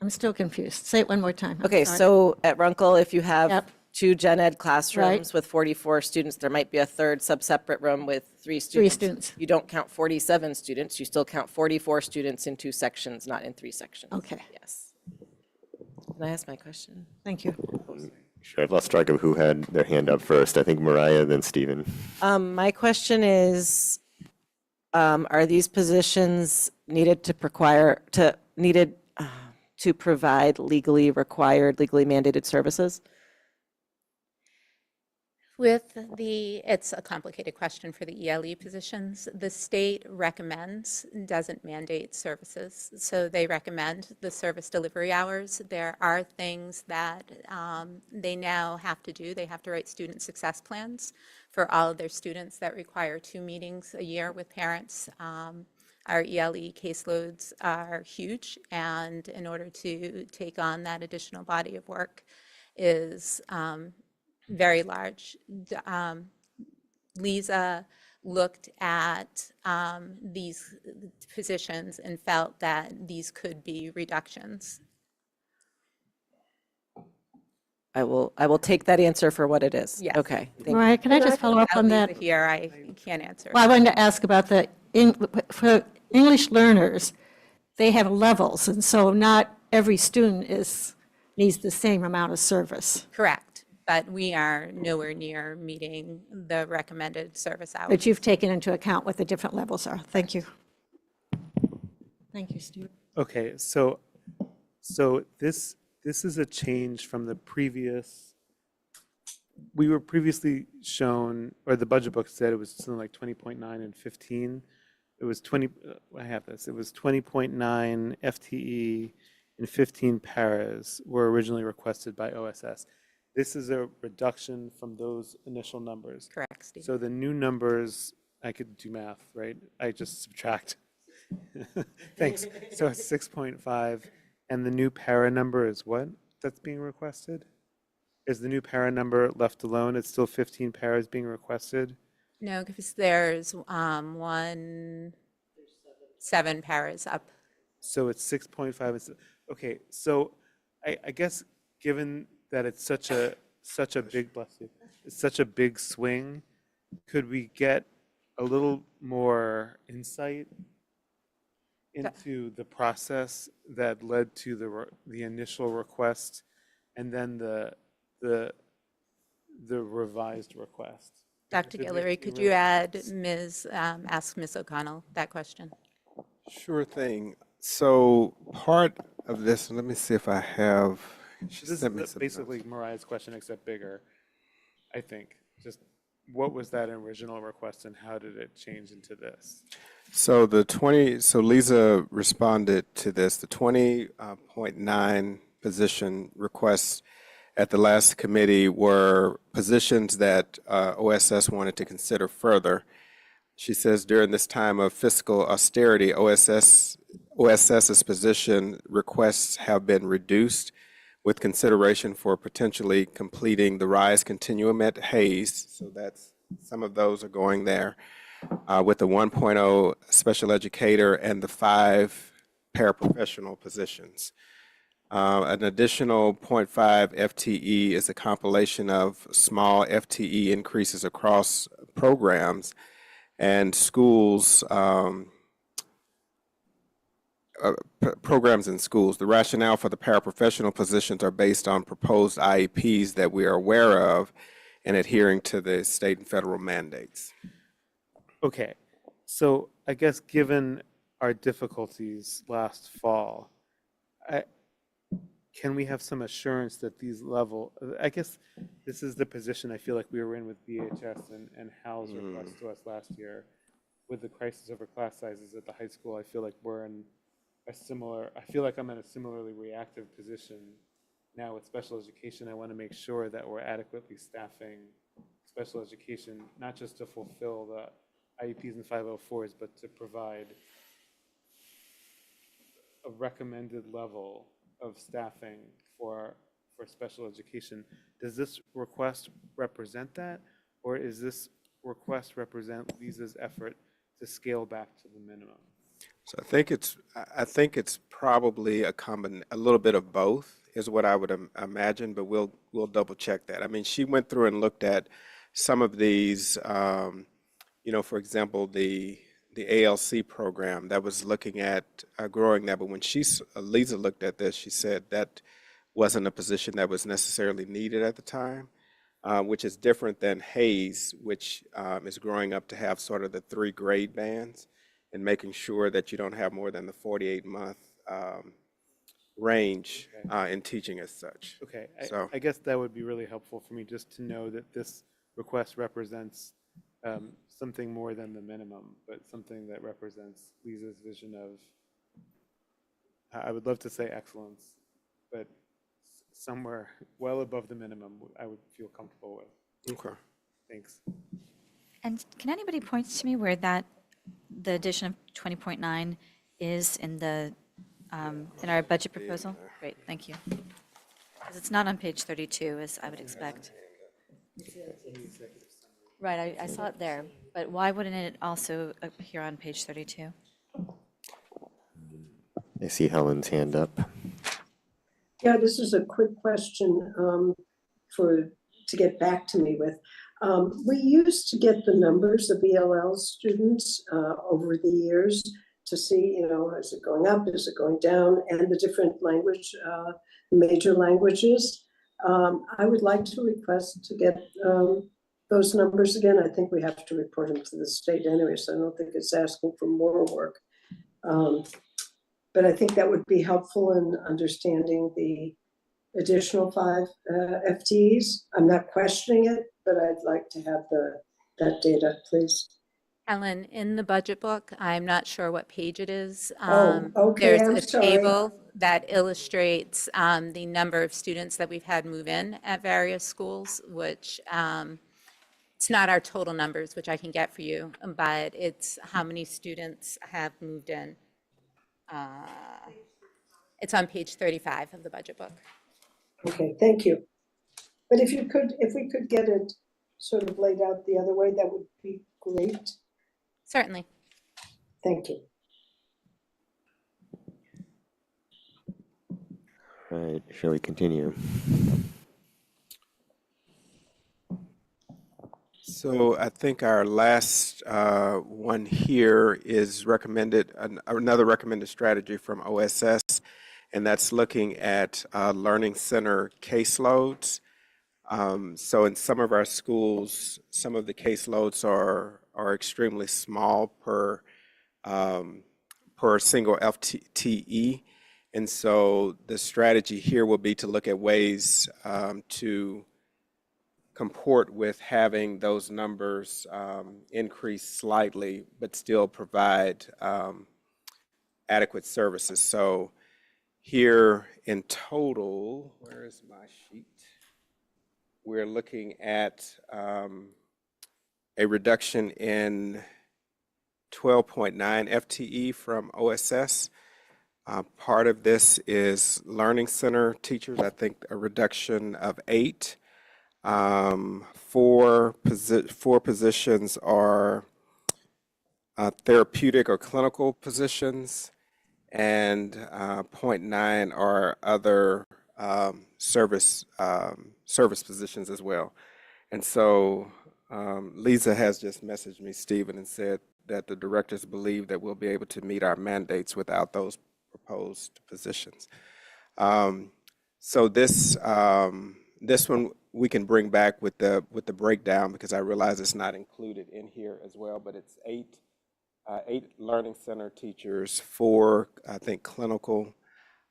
I'm still confused. Say it one more time. I'm Okay, sorry. so at Runkle, if you have 2 gen ed classrooms Right. with 44 students, there might be a 3rd sub-separate room with 3 students. 3 students. You don't count 47 students, you still count 44 students in 2 sections, not in 3 sections. Okay. Yes. Can I ask my question? Thank you. Sure, I've lost track of who had their hand up first. I think Mariah, then Stephen. My question is, are these positions needed to provide legally required, legally mandated services? It's a complicated question for the ELE positions. The state recommends, doesn't mandate services. So they recommend the service delivery hours. There are things that they now have to do. They have to write student success plans for all of their students that require 2 meetings a year with parents. Our ELE caseloads are huge, and in order to take on that additional body of work is very large. Lisa looked at these positions and felt that these could be reductions. I will take that answer for what it is. Yes. Okay. Thank you. Mariah, can I just follow up on Without that? Lisa here, I can't answer. Well, I wanted to ask about for English learners, they have levels, and so not every student needs the same amount of service. Correct, but we are nowhere near meeting the recommended service hours. But you've taken into account what the different levels are. Thank you. Thank you, Steve. Okay, so this is a change from the previous. We were previously shown, or the budget book said it was something like 20.9 and 15. It was 20. I have this. It was 20.9 FTE and 15 paras were originally requested by OSS. This is a reduction from those initial numbers. Correct, Steve. So the new numbers, I could do math, right? I just subtract. Thanks. So it's 6.5, and the new para number is what that's being requested? Is the new para number left alone? It's still 15 paras being requested? No, because there's 7 paras up. So it's 6.5. Okay, so I guess given that it's such a big, bless you, it's such a big swing, could we get a little more insight into the process that led to the initial request and then the revised request? Dr. Guillory, could you ask Ms. O'Connell that question? Sure thing. So part of this, let me see if I have. She This sent me is some basically Mariah's question, except bigger, I think. Just what was that original request and how did it change into this? So so Lisa responded to this. The 20.9 position requests at the last committee were positions that OSS wanted to consider further. She says during this time of fiscal austerity, OSS's position requests have been reduced with consideration for potentially completing the RISE continuum at Hayes. So that's, some of those are going there. With the 1.0 special educator and the 5 paraprofessional positions. An additional 0.5 FTE is a compilation of small FTE increases across programs and schools, programs in schools. The rationale for the paraprofessional positions are based on proposed IEPs that we are aware of and adhering to the state and federal mandates. Okay, so I guess given our difficulties last fall, can we have some assurance that these I guess this is the position I feel like we were in with BHS and Hal's request to us last year with the crisis over class sizes at the high school. I feel like we're in I feel like I'm in a similarly reactive position now with special education. I want to make sure that we're adequately staffing special education, not just to fulfill the IEPs and 504s, but to provide a recommended level of staffing for special education. Does this request represent that, or is this request represent Lisa's effort to scale back to the minimum? So I think it's probably a little bit of both is what I would imagine, but we'll double check that. I mean, she went through and looked at some of these, for example, the ALC program that was looking at growing that, but when Lisa looked at this, she said that wasn't a position that was necessarily needed at the time, which is different than Hayes, which is growing up to have sort of the 3 grade bands and making sure that you don't have more than the 48-month range in teaching as such. Okay, So I guess that would be really helpful for me just to know that this request represents something more than the minimum, but something that represents Lisa's vision of, I would love to say excellence, but somewhere well above the minimum, I would feel comfortable with. Okay. Thanks. And can anybody point to me where that, the addition of 20.9 is in the, in our budget proposal? Great, thank you. Because it's not on page 32, as I would expect. Right, I saw it there, but why wouldn't it also appear on page 32? I see Helen's hand up. Yeah, this is a quick question to get back to me with. We used to get the numbers of ELL students over the years to see, is it going up, is it going down, and the different language, major languages. I would like to request to get those numbers again. I think we have to report them to the state anyway, so I don't think it's asking for more work. But I think that would be helpful in understanding the additional 5 FTEs. I'm not questioning it, but I'd like to have that data, please. Ellen, in the budget book, I'm not sure what page it is. Okay, I'm There's a sorry. table that illustrates the number of students that we've had move in at various schools, which it's not our total numbers, which I can get for you, but it's how many students have moved in. It's on page 35 of the budget book. Okay, thank you. But if we could get it sort of laid out the other way, that would be great. Certainly. Thank you. Right, shall we continue? So I think our last one here is another recommended strategy from OSS, and that's looking at learning center caseloads. So in some of our schools, some of the caseloads are extremely small per single FTE. And so the strategy here will be to look at ways to comport with having those numbers increase slightly, but still provide adequate services. So here in total, where is my sheet? We're looking at a reduction in 12.9 FTE from OSS. Part of this is learning center teachers, I think a reduction of 8. 4 positions are therapeutic or clinical positions, and 0.9 are other service positions as well. And so Lisa has just messaged me, Stephen, and said that the directors believe that we'll be able to meet our mandates without those proposed positions. So this one we can bring back with the breakdown, because I realize it's not included in here as well, but it's 8 learning center teachers, 4 I think clinical,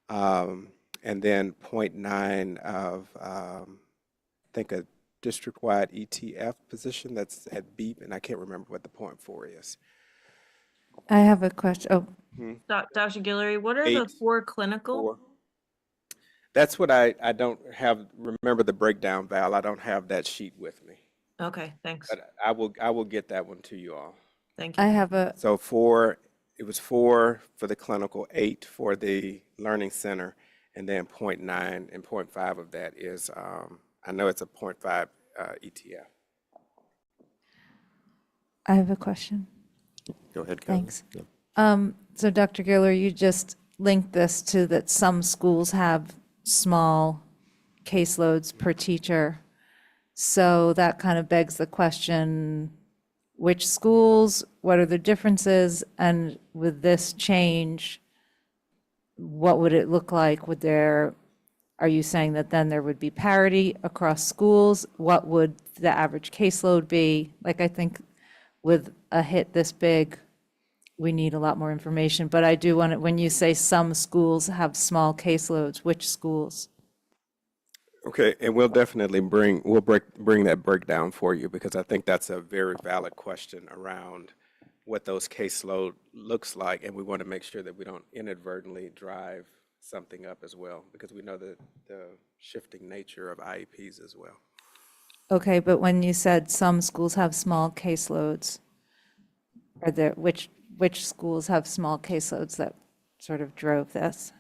and then 0.9 of I think a district-wide ETF position that's at BEEP, and I can't remember what the 0.4 is. I have a question. Oh, Dr. Guillory, what are 8, the 4 clinical? 4. That's what I don't remember the breakdown, Val. I don't have that sheet with me. Okay, thanks. But I will get that one to you all. Thank you. I have a, So it was 4 for the clinical, 8 for the learning center, and then 0.9 and 0.5 of that is, I know it's a 0.5 ETF. I have a question. Go ahead, Kelly. Thanks. Yeah. So Dr. Giller, you just linked this to that some schools have small caseloads per teacher. So that kind of begs the question, which schools, what are the differences? And with this change, what would it look like? Are you saying that then there would be parity across schools? What would the average caseload be? Like, I think with a hit this big, we need a lot more information, but I do want to, when you say some schools have small caseloads, which schools? Okay, and we'll definitely bring that breakdown for you, because I think that's a very valid question around what those caseload looks like, and we want to make sure that we don't inadvertently drive something up as well, because we know the shifting nature of IEPs as well. Okay, but when you said some schools have small caseloads, are there, which schools have small caseloads that sort of drove this?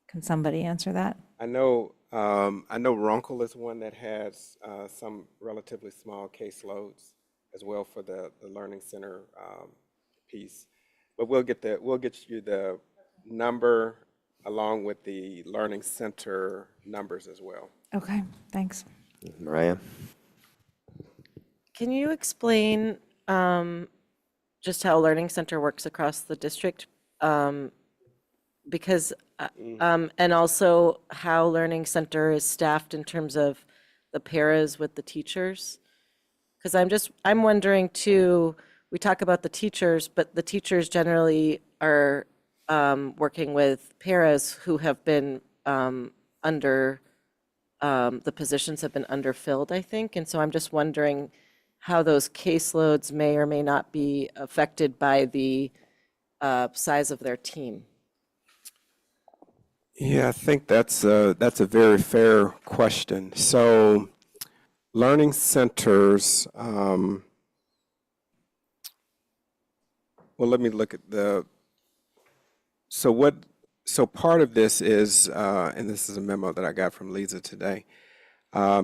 Can somebody answer that? I know Runkle is one that has some relatively small caseloads as well for the Learning Center piece. But we'll get you the number along with the Learning Center numbers as well. Okay, thanks. Mariah? Can you explain just how Learning Center works across the district? Because, and also how Learning Center is staffed in terms of the paras with the teachers? Because I'm wondering too, we talk about the teachers, but the teachers generally are working with paras who have been the positions have been underfilled, I think. And so I'm just wondering how those caseloads may or may not be affected by the size of their team. Yeah, I think that's a very fair question. So, learning centers. Well, let me look at So part of this is, and this is a memo that I got from Lisa today.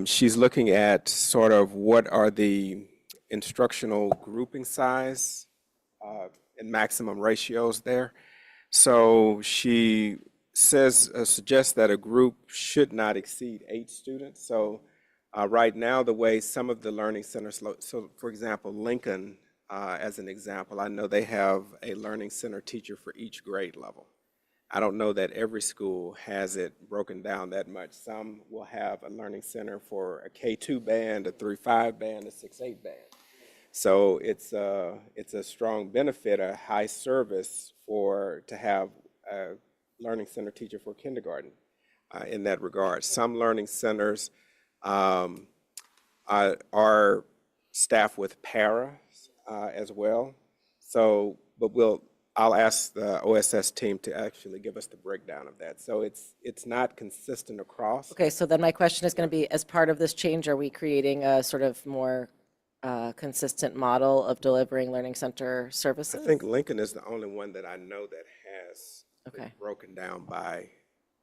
She's looking at sort of what are the instructional grouping size and maximum ratios there. So she suggests that a group should not exceed 8 students. So right now, the way some of the learning centers, so for example, Lincoln, as an example, I know they have a learning center teacher for each grade level. I don't know that every school has it broken down that much. Some will have a learning center for a K2 band, a 3-5 band, a 6-8 band. So it's a strong benefit, a high service to have a learning center teacher for kindergarten in that regard. Some learning centers are staffed with paras as well. So, but I'll ask the OSS team to actually give us the breakdown of that. So it's not consistent across. Okay, so then my question is going to be, as part of this change, are we creating a sort of more consistent model of delivering learning center services? I think Lincoln is the only one that I know that has Okay. broken down by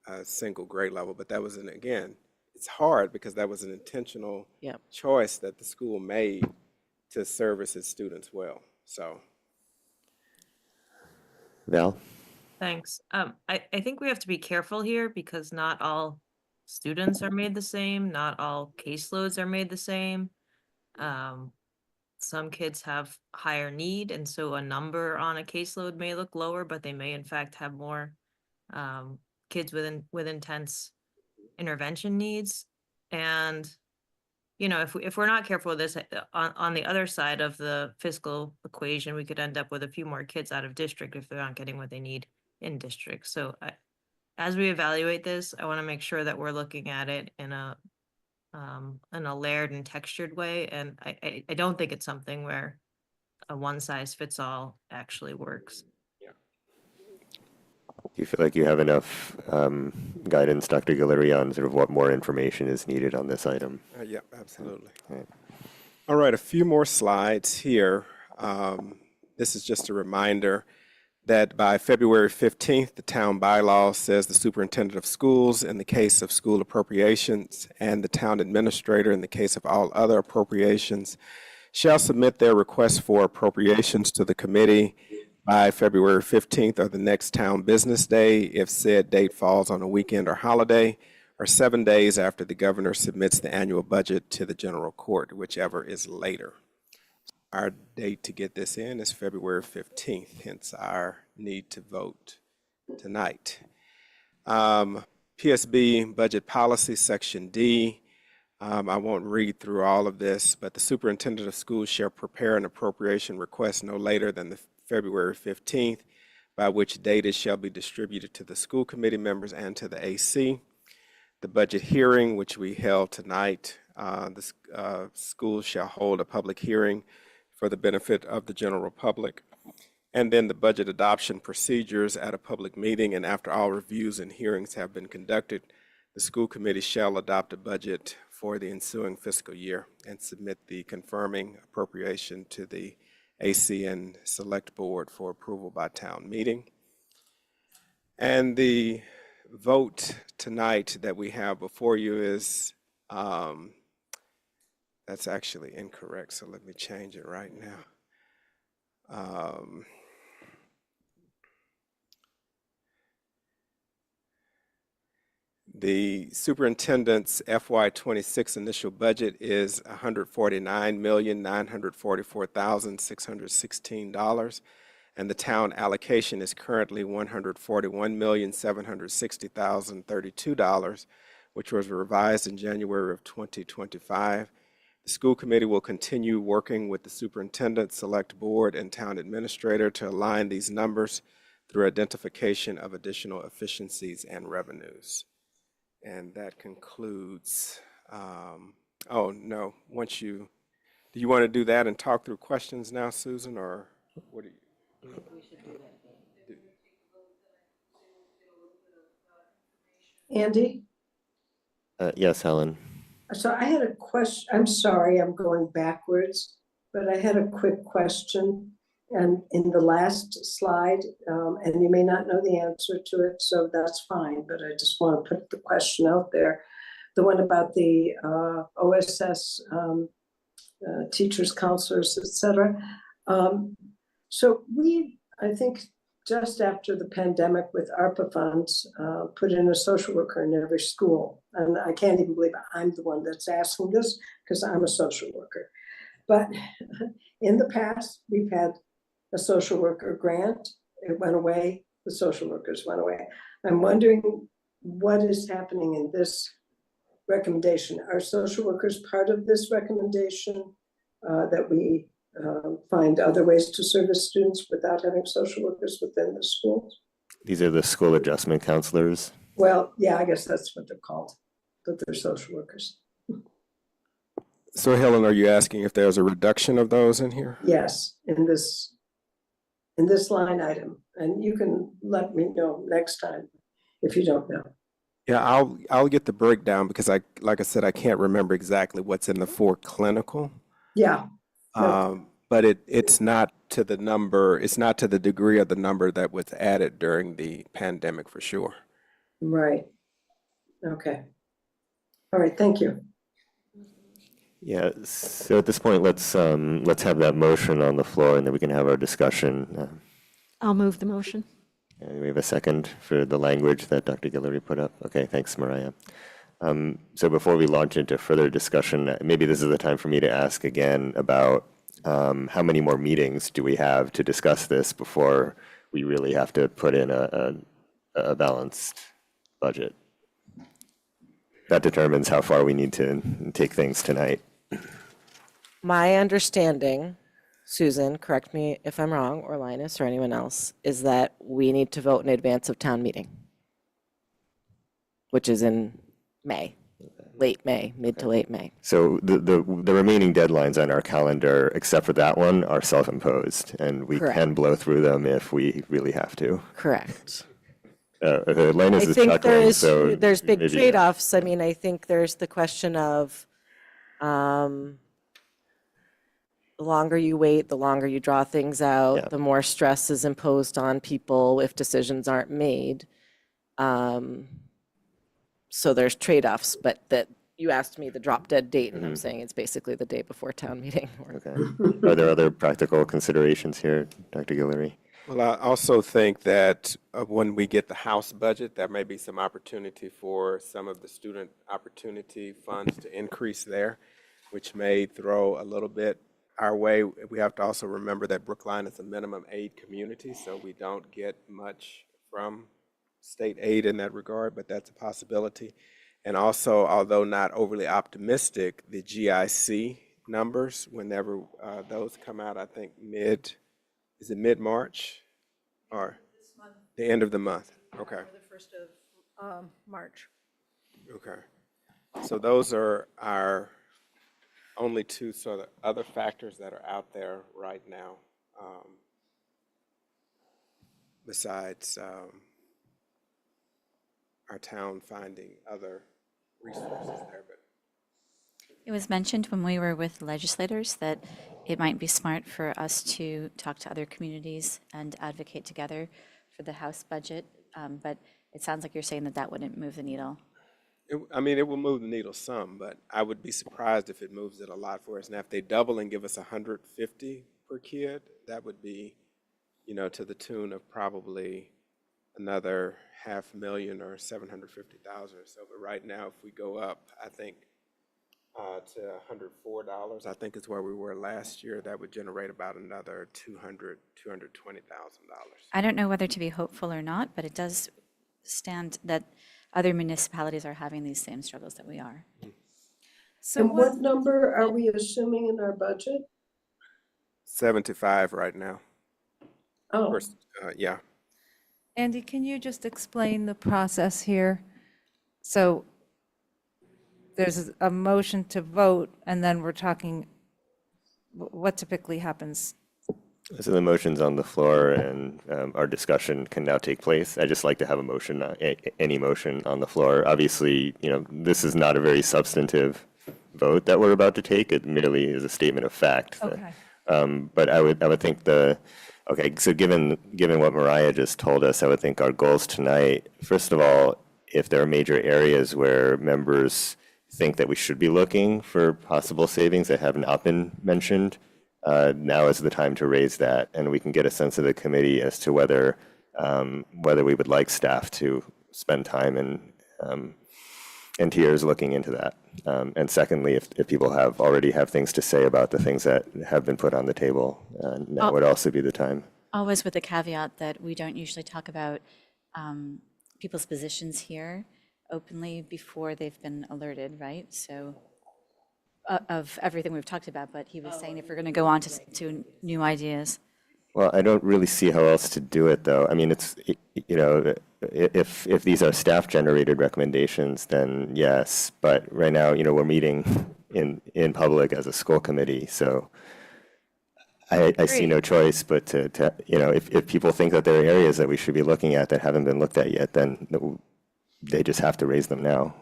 a single grade level. But that was again, it's hard because that was an intentional choice that the school made to service its students well. So. Val? Thanks. I think we have to be careful here because not all students are made the same, not all caseloads are made the same. Some kids have higher need, and so a number on a caseload may look lower, but they may in fact have more kids with intense intervention needs. And you know, if we're not careful with this, on the other side of the fiscal equation, we could end up with a few more kids out of district if they're not getting what they need in district. So as we evaluate this, I want to make sure that we're looking at it in a layered and textured way. And I don't think it's something where a one size fits all actually works. Do you feel like you have enough guidance, Dr. Guillory, on sort of what more information is needed on this item? Yeah, absolutely. All right, a few more slides here. This is just a reminder that by February 15th, the town bylaw says the superintendent of schools in the case of school appropriations and the town administrator in the case of all other appropriations shall submit their request for appropriations to the committee by February 15th or the next town business day if said date falls on a weekend or holiday, or 7 days after the governor submits the annual budget to the general court, whichever is later. Our date to get this in is February 15th, hence our need to vote tonight. PSB Budget Policy, Section D. I won't read through all of this, but the superintendent of schools shall prepare an appropriation request no later than the February 15th, by which date it shall be distributed to the school committee members and to the AC. the budget hearing, which we held tonight. The schools shall hold a public hearing for the benefit of the general public. And then the budget adoption procedures at a public meeting, and after all reviews and hearings have been conducted, the school committee shall adopt a budget for the ensuing fiscal year and submit the confirming appropriation to the AC and Select Board for approval by town meeting. And the vote tonight that we have before you is, that's actually incorrect, so let me change it right now. The superintendent's FY26 initial budget is $149,944,616, and the town allocation is currently $141,760,032, which was revised in January of 2025. The school committee will continue working with the superintendent, select board, and town administrator to align these numbers through identification of additional efficiencies and revenues. And that concludes, oh no, do you want to do that and talk through questions now, Susan, or what do you? Andy? Yes, Helen. So I had a question. I'm sorry, I'm going backwards, but I had a quick question. And in the last slide, and you may not know the answer to it, so that's fine, but I just want to put the question out there. The one about the OSS teachers, counselors, etc. So we, I think, just after the pandemic with ARPA funds, put in a social worker in every school. And I can't even believe I'm the one that's asking this because I'm a social worker. But in the past, we've had a social worker grant. It went away. The social workers went away. I'm wondering what is happening in this recommendation. Are social workers part of this recommendation that we find other ways to service students without having social workers within the schools? These are the school adjustment counselors. Well, yeah, I guess that's what they're called, but they're social workers. So Helen, are you asking if there's a reduction of those in here? Yes, in this line item, and you can let me know next time if you don't know. Yeah, I'll get the breakdown because like I said, I can't remember exactly what's in the for clinical. Yeah. But it's not to the number, it's not to the degree of the number that was added during the pandemic for sure. Right. Okay. All right, thank you. Yeah, so at this point, let's have that motion on the floor and then we can have our discussion. I'll move the motion. We have a second for the language that Dr. Guillory put up. Okay, thanks, Mariah. So before we launch into further discussion, maybe this is the time for me to ask again about how many more meetings do we have to discuss this before we really have to put in a balanced budget? That determines how far we need to take things tonight. My understanding, Susan, correct me if I'm wrong, or Linus, or anyone else, is that we need to vote in advance of town meeting, which is in May, late May, mid to late May. So the remaining deadlines on our calendar, except for that one, are self-imposed, and we Correct. can blow through them if we really have to. Correct. Linus I is think chuckling, so there's big maybe- trade-offs. I mean, I think there's the question of the longer you wait, the longer you draw things out, Yeah. the more stress is imposed on people if decisions aren't made. So there's trade-offs, but that you asked me the drop-dead date, and I'm saying it's basically the day before town meeting. Okay. Are there other practical considerations here, Dr. Guillory? Well, I also think that when we get the House budget, there may be some opportunity for some of the student opportunity funds to increase there, which may throw a little bit our way. We have to also remember that Brookline is a minimum aid community, so we don't get much from state aid in that regard, but that's a possibility. And also, although not overly optimistic, the GIC numbers, whenever those come out, I think is it mid-March or the end of the month? Okay. The 1st of March. Okay. So those are our only two sort of other factors that are out there right now, besides our town finding other resources there. But It was mentioned when we were with legislators that it might be smart for us to talk to other communities and advocate together for the House budget. But it sounds like you're saying that that wouldn't move the needle. I mean, it will move the needle some, but I would be surprised if it moves it a lot for us. Now, if they double and give us 150 per kid, that would be, to the tune of probably another 500,000 or 750,000 or so. But right now, if we go up, I think to $104, I think is where we were last year, that would generate about another $220,000. I don't know whether to be hopeful or not, but it does stand that other municipalities are having these same struggles that we are. So what number are we assuming in our budget? 75 right now. Oh, Yeah. Andy, can you just explain the process here? So there's a motion to vote, and then we're talking, what typically happens? So the motion's on the floor, and our discussion can now take place. I just like to have a motion, any motion on the floor. Obviously, this is not a very substantive vote that we're about to take. It merely is a statement of fact. Okay. But I would think so given what Mariah just told us, I would think our goals tonight, first of all, if there are major areas where members think that we should be looking for possible savings that have not been mentioned, now is the time to raise that, and we can get a sense of the committee as to whether we would like staff to spend time and tiers looking into that. And secondly, if people already have things to say about the things that have been put on the table, that would also be the time. Always with the caveat that we don't usually talk about people's positions here openly before they've been alerted, right? So of everything we've talked about, but he was saying if we're going to go on to new ideas. Well, I don't really see how else to do it, though. I mean, if these are staff-generated recommendations, then yes. But right now, we're meeting in public as a school committee, so I see no choice but to if people think that there are areas that we should be looking at that haven't been looked at yet, then they just have to raise them now.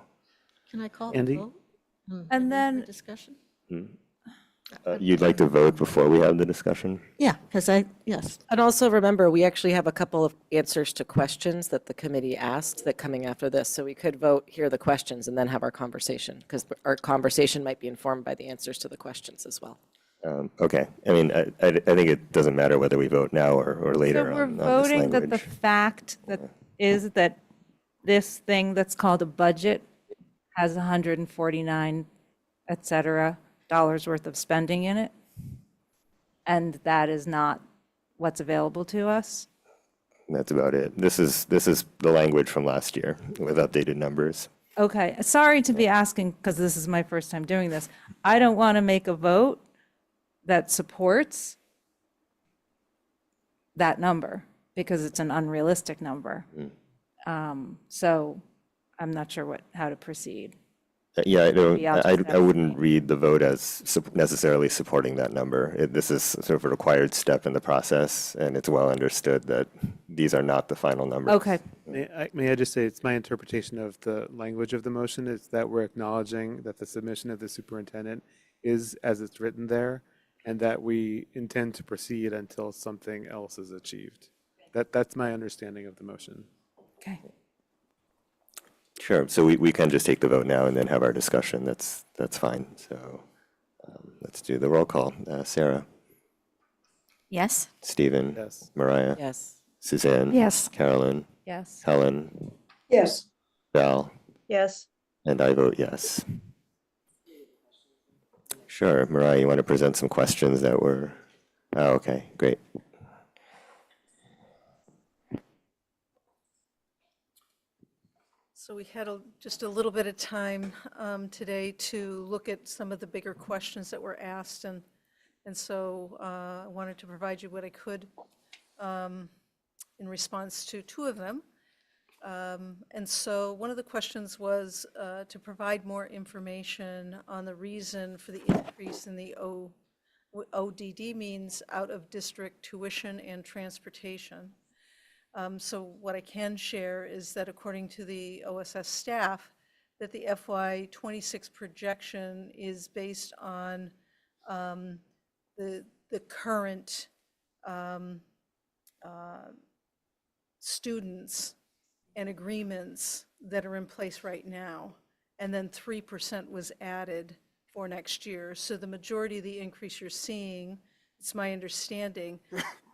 Can I call Andy? the vote? And then, Discussion? You'd like to vote before we have the discussion? Yeah, because yes. And also remember, we actually have a couple of answers to questions that the committee asked that coming after this. So we could vote, hear the questions, and then have our conversation, because our conversation might be informed by the answers to the questions as well. Okay. I mean, I think it doesn't matter whether we vote now or later so we're on this voting that the language. fact that is that this thing that's called a budget has 149, et cetera, dollars worth of spending in it, and that is not what's available to us? That's about it. This is the language from last year with updated numbers. Okay, sorry to be asking, because this is my first time doing this. I don't want to make a vote that supports that number, because it's an unrealistic number. So I'm not sure how to proceed. Yeah, Maybe I'll just I wouldn't read the vote as necessarily supporting that number. This is sort of a required step in the process, and it's well understood that these are not the final numbers. Okay. May I just say, it's my interpretation of the language of the motion is that we're acknowledging that the submission of the superintendent is as it's written there, and that we intend to proceed until something else is achieved. That's my understanding of the motion. Okay. Sure. So we can just take the vote now and then have our discussion. That's fine. So let's do the roll call. Sarah? Yes? Stephen? Yes. Mariah? Yes. Suzanne? Yes. Carolyn? Yes. Helen? yes. Val? Yes. And I vote yes. Sure. Mariah, you want to present some questions that were... Oh, okay. Great. So we had just a little bit of time today to look at some of the bigger questions that were asked, and so I wanted to provide you what I could in response to two of them. And so one of the questions was to provide more information on the reason for the increase in the ODD, means out-of-district tuition and transportation. So what I can share is that according to the OSS staff, that the FY26 projection is based on the current students and agreements that are in place right now. And then 3% was added for next year. So the majority of the increase you're seeing, it's my understanding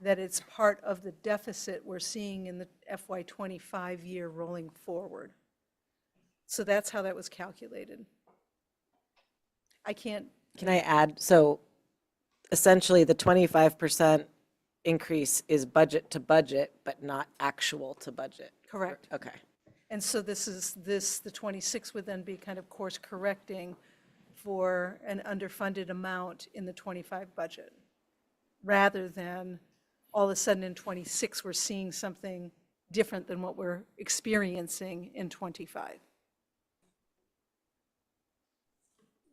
that it's part of the deficit we're seeing in the FY25 year rolling forward. So that's how that was calculated. I can't. Can I add? So essentially the 25% increase is budget to budget, but not actual to budget. Correct. Okay. And so the 26 would then be kind of course correcting for an underfunded amount in the 25 budget, rather than all of a sudden in 26, we're seeing something different than what we're experiencing in 25.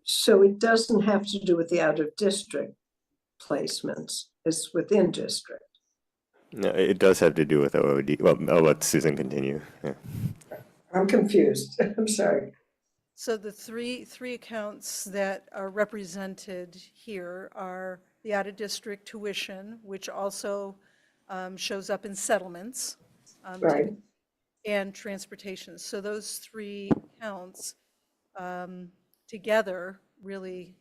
So it doesn't have to do with the out-of-district placements, it's within district. No, it does have to do with OOD. Well, I'll let Susan continue. Yeah. I'm confused, I'm sorry. So the three accounts that are represented here are the out-of-district tuition, which also shows up in settlements. Right. And transportation. So those three accounts together really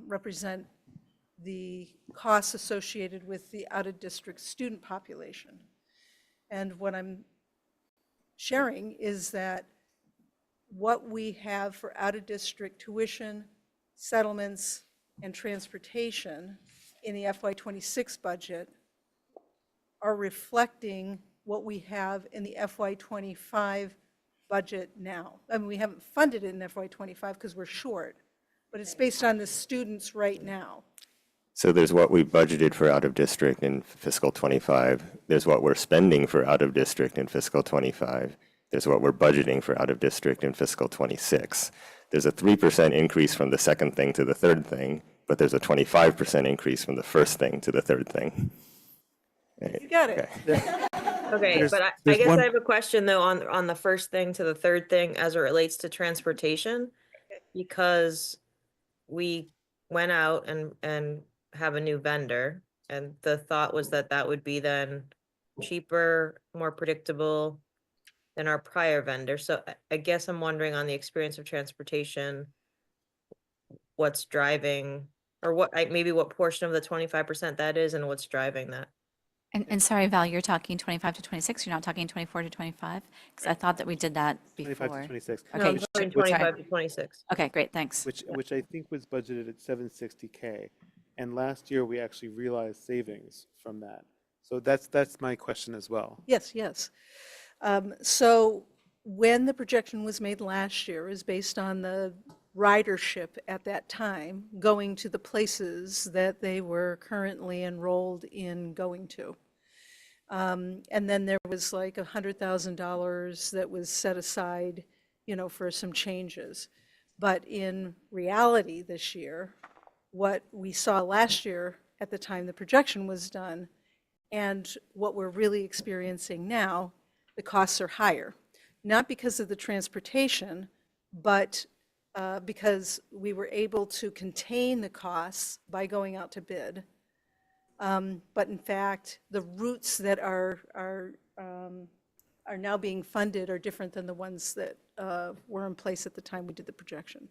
represent the costs associated with the out-of-district student population. And what I'm sharing is that what we have for out-of-district tuition, settlements, and transportation in the FY26 budget are reflecting what we have in the FY25 budget now. I mean, we haven't funded it in FY25 because we're short, but it's based on the students right now. So there's what we budgeted for out of district in fiscal 25. There's what we're spending for out of district in fiscal 25. There's what we're budgeting for out of district in fiscal 26. There's a 3% increase from the second thing to the third thing, but there's a 25% increase from the first thing to the third thing. You got it. Okay, but I guess I have a question though on the first thing to the third thing as it relates to transportation, because we went out and have a new vendor, and the thought was that that would be then cheaper, more predictable than our prior vendor. So I guess I'm wondering on the experience of transportation, what's driving, or maybe what portion of the 25% that is, and what's driving that. And sorry, Val, you're talking 25 to 26, you're not talking 24 to 25? Because I thought that we did that before. 25 to 26. No, Okay, I'm going 25 to 26. Okay, great, thanks. Which I think was budgeted at 760K. And last year, we actually realized savings from that. So that's my question as well. Yes, yes. So when the projection was made last year is based on the ridership at that time going to the places that they were currently enrolled in going to. And then there was like $100,000 that was set aside, for some changes. But in reality this year, what we saw last year at the time the projection was done and what we're really experiencing now, the costs are higher. Not because of the transportation, but because we were able to contain the costs by going out to bid. But in fact, the routes that are now being funded are different than the ones that were in place at the time we did the projection.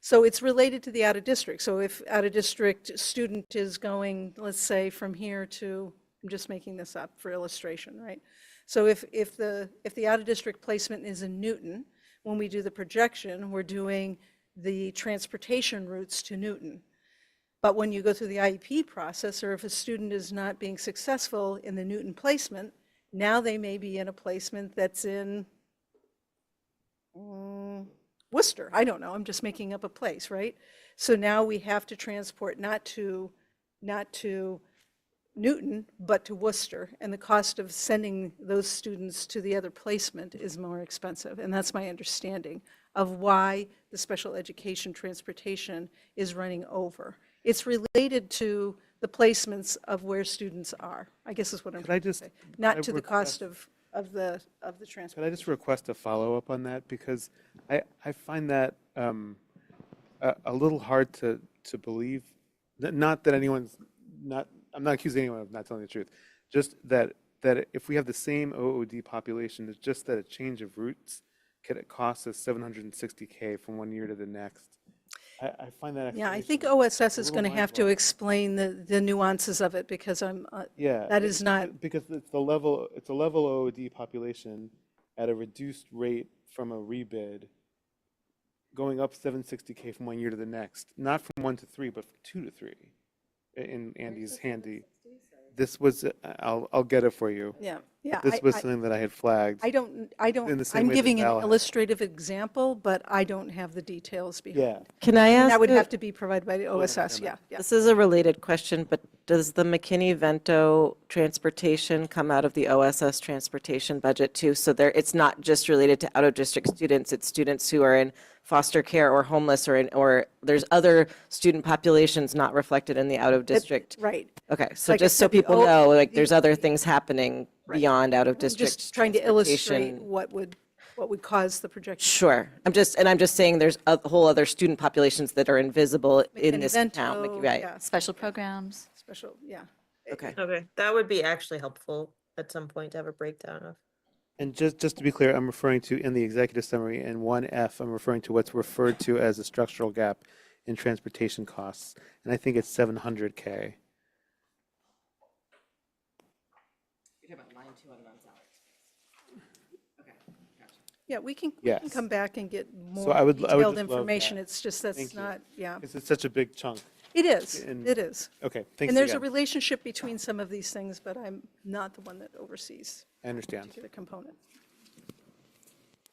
So it's related to the out-of-district. So if out-of-district student is going, let's say, from here to, I'm just making this up for illustration, right? So if the out-of-district placement is in Newton, when we do the projection, we're doing the transportation routes to Newton. But when you go through the IEP process, or if a student is not being successful in the Newton placement, now they may be in a placement that's in Worcester. I don't know, I'm just making up a place, right? So now we have to transport not to Newton, but to Worcester, and the cost of sending those students to the other placement is more expensive. And that's my understanding of why the special education transportation is running over. It's related to the placements of where students are, I guess is what I'm trying to say. Not to the cost of the transportation. Could I just request a follow-up on that? Because I find that a little hard to believe. Not that anyone's not, I'm not accusing anyone of not telling the truth. Just that if we have the same OOD population, it's just that a change of routes could cost us $760K from one year to the next. I find that. Yeah, I think OSS is going to have to explain the nuances of it because that is not. Because it's a level OOD population at a reduced rate from a rebid, going up $760K from one year to the next, not from 1 to 3, but from 2 to 3. In Andy's handy. This was, I'll get it for you. Yeah, yeah. This was something that I had flagged. I'm giving an illustrative example, but I don't have the details behind it. Can I ask? That would have to be provided by the OSS, yeah. This is a related question, but does the McKinney-Vento transportation come out of the OSS transportation budget too? So it's not just related to out-of-district students, it's students who are in foster care or homeless or there's other student populations not reflected in the out-of-district. Right. Okay, so Like I just so said, people know, like there's other things happening beyond I'm out-of-district just trying to illustrate transportation. what would cause the projection. Sure. I'm just saying there's a whole other student populations that are invisible in this town. McKinney-Vento, Right. yeah. Special programs. Special, yeah. Okay. Okay, that would be actually helpful at some point to have a breakdown of. And just to be clear, I'm referring to in the executive summary in 1F, I'm referring to what's referred to as a structural gap in transportation costs. And I think it's $700K. You're talking about line 2 on salaries. Okay, gotcha. Yeah, we can Yes. come back and get more So I would detailed just love information. that. It's just Thank that's you. not, yeah. Because it's such a big chunk. It is, And- it is. Okay, thanks And there's a again. relationship between some of these things, but I'm not the one that oversees I understand. the component.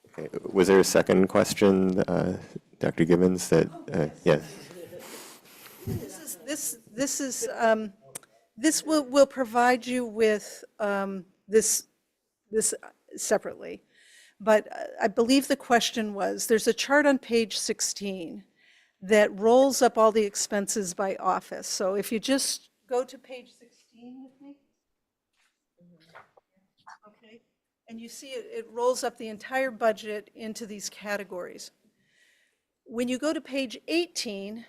Okay. Was there a second question, Dr. Gibbons, that, yes? This will provide you with this separately. But I believe the question was, there's a chart on page 16 that rolls up all the expenses by office. So if you just go to page 16 with me. Okay. And you see it rolls up the entire budget into these categories. When you go to page 18,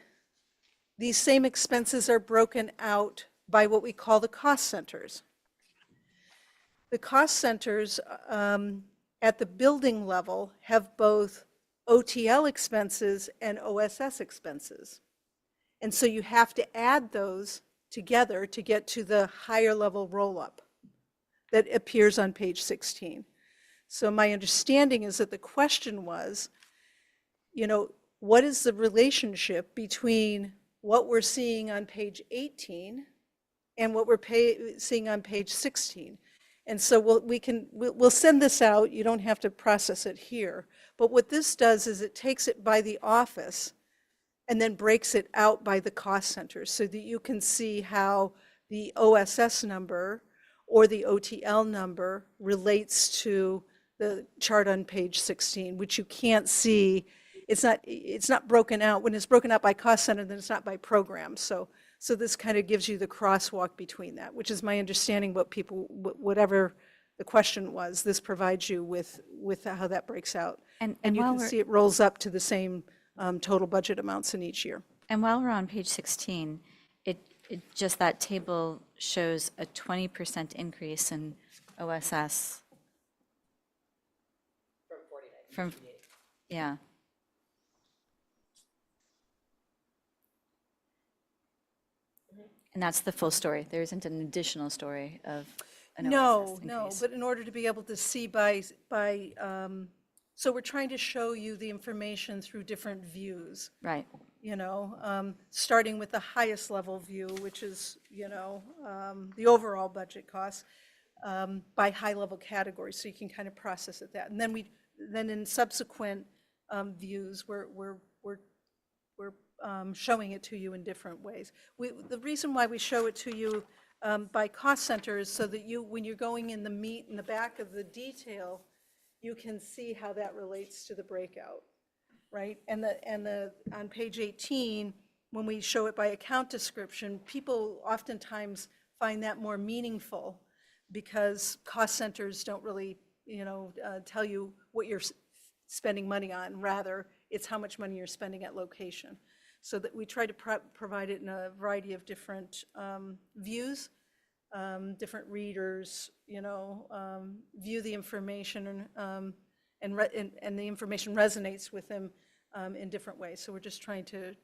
these same expenses are broken out by what we call the cost centers. The cost centers at the building level have both OTL expenses and OSS expenses. And so you have to add those together to get to the higher level roll-up that appears on page 16. So my understanding is that the question was, what is the relationship between what we're seeing on page 18 and what we're seeing on page 16? And so we'll send this out. You don't have to process it here. But what this does is it takes it by the office and then breaks it out by the cost centers so that you can see how the OSS number or the OTL number relates to the chart on page 16, which you can't see. It's not broken out. When it's broken out by cost center, then it's not by program. So this kind of gives you the crosswalk between that, which is my understanding. Whatever the question was, this provides you with how that breaks out. And you can see it rolls up to the same total budget amounts in each year. And while we're on page 16, just that table shows a 20% increase in OSS. From 49 to From, 58. yeah. And that's the full story. There isn't an additional story of an OSS increase. But in order to be able to see so we're trying to show you the information through different views. Right. Starting with the highest level view, which is, the overall budget costs by high level categories, so you can kind of process it that. And then in subsequent views, we're showing it to you in different ways. The reason why we show it to you by cost centers so that you, when you're going in the meat in the back of the detail, you can see how that relates to the breakout, right? And on page 18, when we show it by account description, people oftentimes find that more meaningful because cost centers don't really, tell you what you're spending money on. Rather, it's how much money you're spending at location. So that we try to provide it in a variety of different views, different readers, view the information and the information resonates with them in different ways. So we're just trying to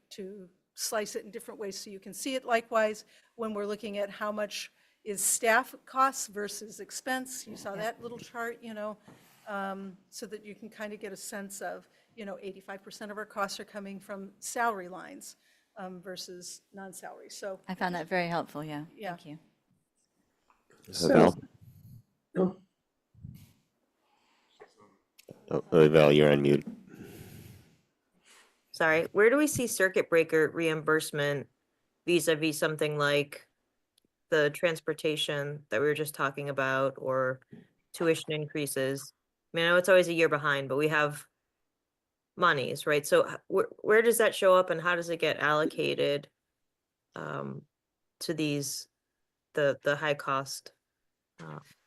slice it in different ways so you can see it. Likewise, when we're looking at how much is staff costs versus expense, you saw that little chart, so that you can kind of get a sense of, 85% of our costs are coming from salary lines versus non-salary. So I found that very helpful, yeah. Yeah. Thank you. Val? Val, you're on mute. Sorry, where do we see circuit breaker reimbursement vis-a-vis something like the transportation that we were just talking about or tuition increases? I mean, I know it's always a year behind, but we have monies, right? So where does that show up and how does it get allocated to these, the high cost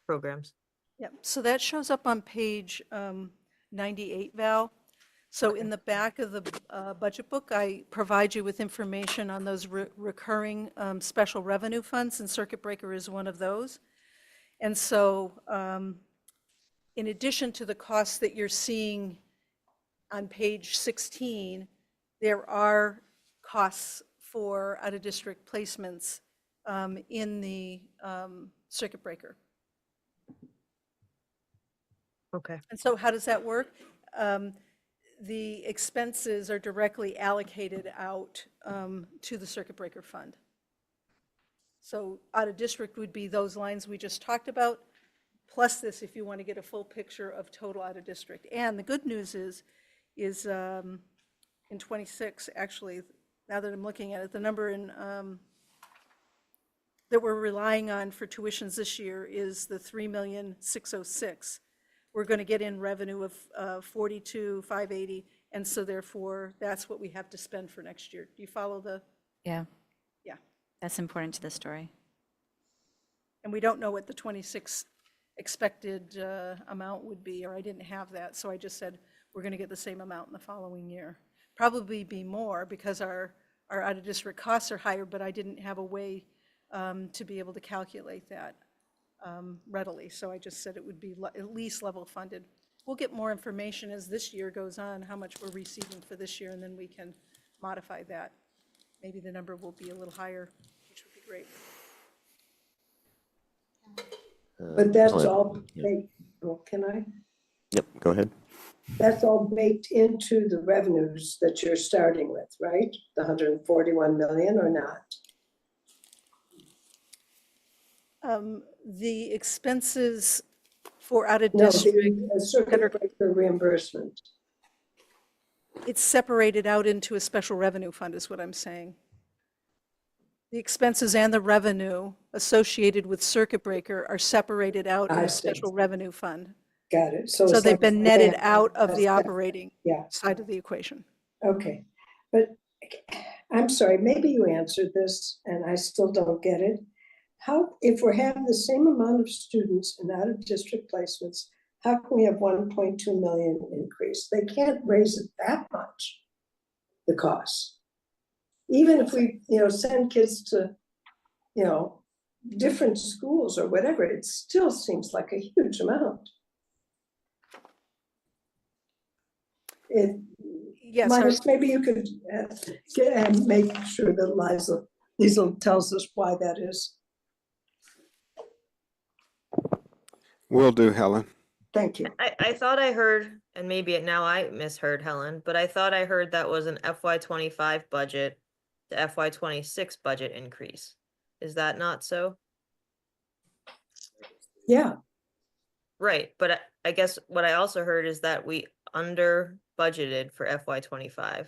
programs? Yeah, so that shows up on page 98, Val. So in the back of the budget book, I provide you with information on those recurring special revenue funds, and circuit breaker is one of those. And so in addition to the costs that you're seeing on page 16, there are costs for out-of-district placements in the circuit breaker. Okay. And so how does that work? The expenses are directly allocated out to the circuit breaker fund. So out of district would be those lines we just talked about, plus this if you want to get a full picture of total out of district. And the good news is in 26, actually, now that I'm looking at it, the number in that we're relying on for tuitions this year is the 3,606,000. We're going to get in revenue of 42,580, and so therefore that's what we have to spend for next year. Do you follow the? Yeah. Yeah. That's important to the story. And we don't know what the 26 expected amount would be, or I didn't have that, so I just said we're going to get the same amount in the following year. Probably be more because our out-of-district costs are higher, but I didn't have a way to be able to calculate that readily, so I just said it would be at least level funded. We'll get more information as this year goes on, how much we're receiving for this year, and then we can modify that. Maybe the number will be a little higher, which would be great. But that's all baked, well, can I? Yep, go ahead. That's all baked into the revenues that you're starting with, right? The 141 million or not? The expenses for No, out-of-district, the circuit breaker reimbursement. it's separated out into a special revenue fund is what I'm saying. The expenses and the revenue associated with circuit breaker are separated out in I a see. special revenue fund. Got it. So it's they've like- been netted okay, out of the that's- operating Yeah, side of the equation. okay. But I'm sorry, maybe you answered this and I still don't get it. How, if we're having the same amount of students in out-of-district placements, how can we have 1.2 million increase? They can't raise it that much, the cost. Even if we, send kids to, different schools or whatever, it still seems like a huge amount. Yes, Minus, maybe you could get and make sure that Liesl tells us why that is. Will do, Helen. Thank you. I thought I heard, and maybe now I misheard Helen, but I thought I heard that was an FY25 budget to FY26 budget increase. Is that not so? Yeah. Right, but I guess what I also heard is that we under budgeted for FY25.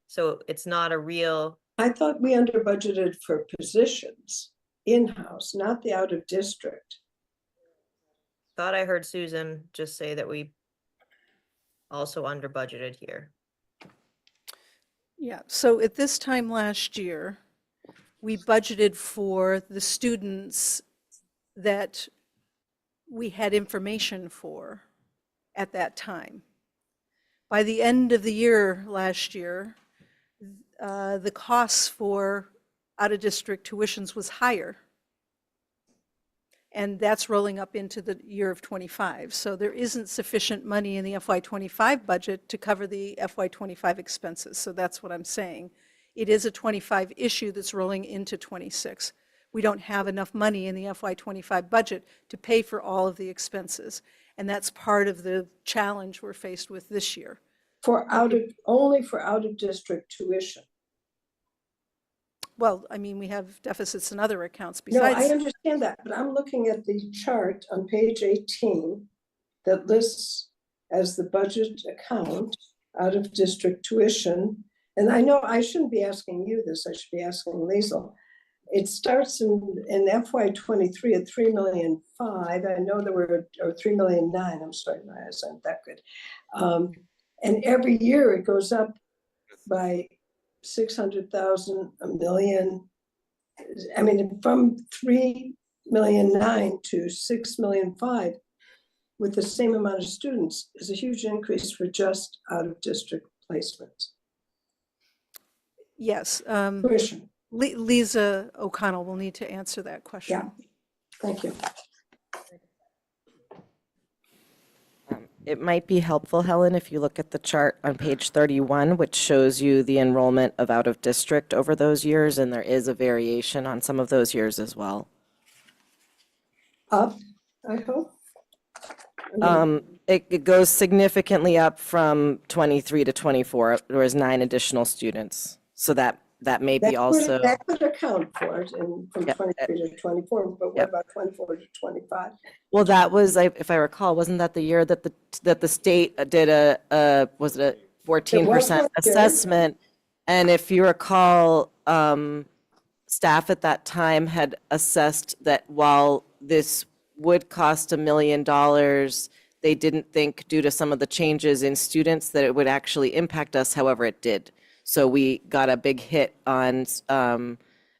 So it's not a real, I thought we under budgeted for positions in-house, not the out of district. Thought I heard Susan just say that we also under budgeted here. Yeah, so at this time last year, we budgeted for the students that we had information for at that time. By the end of the year last year, the costs for out-of-district tuitions was higher. And that's rolling up into the year of '25. So there isn't sufficient money in the FY25 budget to cover the FY25 expenses. So that's what I'm saying. It is a '25 issue that's rolling into '26. We don't have enough money in the FY25 budget to pay for all of the expenses. And that's part of the challenge we're faced with this year. Only for out-of-district tuition. Well, I mean, we have deficits in other accounts No, besides. I understand that, but I'm looking at the chart on page 18 that lists as the budget account out-of-district tuition. And I know I shouldn't be asking you this, I should be asking Liesl. It starts in FY23 at 3.5 million. I know there were, or 3.9 million, I'm sorry, my eyes aren't that good. And every year it goes up by 600,000, a million. I mean, from 3.9 million to 6.5 million with the same amount of students is a huge increase for just out-of-district placements. Yes. Tuition. Lisa O'Connell will need to answer that question. Yeah, thank you. It might be helpful, Helen, if you look at the chart on page 31, which shows you the enrollment of out-of-district over those years, and there is a variation on some of those years as well. Up, I hope. It goes significantly up from 23 to 24. There was 9 additional students. So that may be also. That could account for it from 23 to 24, but what about 24 to 25? Well, that was, if I recall, wasn't that the year that the state did was it a 14% assessment? And if you recall, staff at that time had assessed that while this would cost $1 million, they didn't think, due to some of the changes in students, that it would actually impact us. However, it did. So we got a big hit on,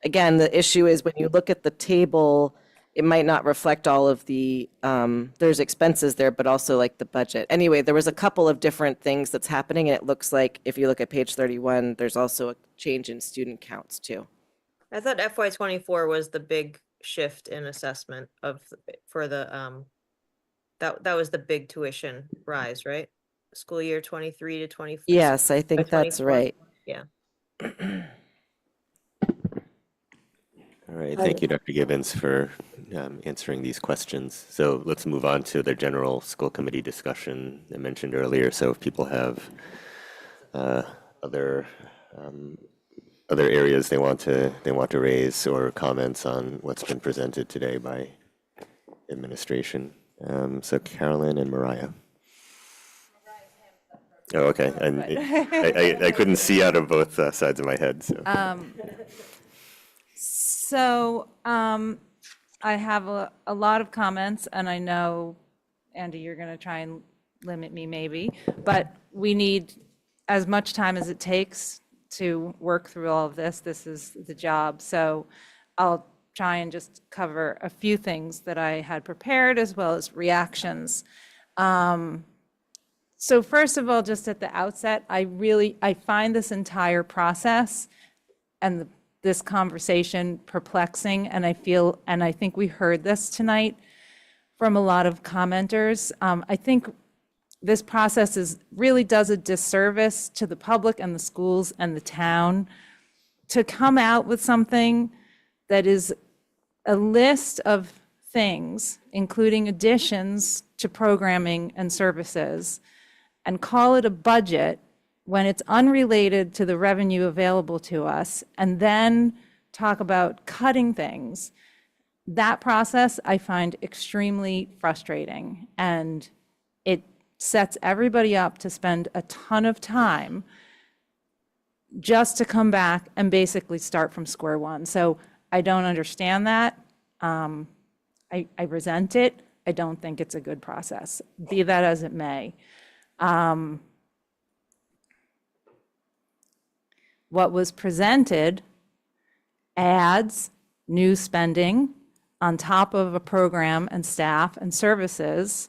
again, the issue is when you look at the table, it might not reflect all of the, there's expenses there, but also like the budget. Anyway, there was a couple of different things that's happening, and it looks like if you look at page 31, there's also a change in student counts too. I thought FY24 was the big shift in assessment for the, that was the big tuition rise, right? School year 23 to 24. Yes, I think that's right. Yeah. All right, thank you, Dr. Gibbons, for answering these questions. So let's move on to the general school committee discussion I mentioned earlier. So if people have other areas they want to raise or comments on what's been presented today by administration. So Carolyn and Mariah. Oh, okay. And I couldn't see out of both sides of my head. So I have a lot of comments, and I know, Andy, you're going to try and limit me maybe, but we need as much time as it takes to work through all of this. This is the job. So I'll try and just cover a few things that I had prepared as well as reactions. So first of all, just at the outset, I find this entire process and this conversation perplexing, and I think we heard this tonight from a lot of commenters. I think this process really does a disservice to the public and the schools and the town to come out with something that is a list of things, including additions to programming and services, and call it a budget when it's unrelated to the revenue available to us, and then talk about cutting things. That process I find extremely frustrating, and it sets everybody up to spend a ton of time just to come back and basically start from square one. So I don't understand that. I resent it. I don't think it's a good process, be that as it may. What was presented adds new spending on top of a program and staff and services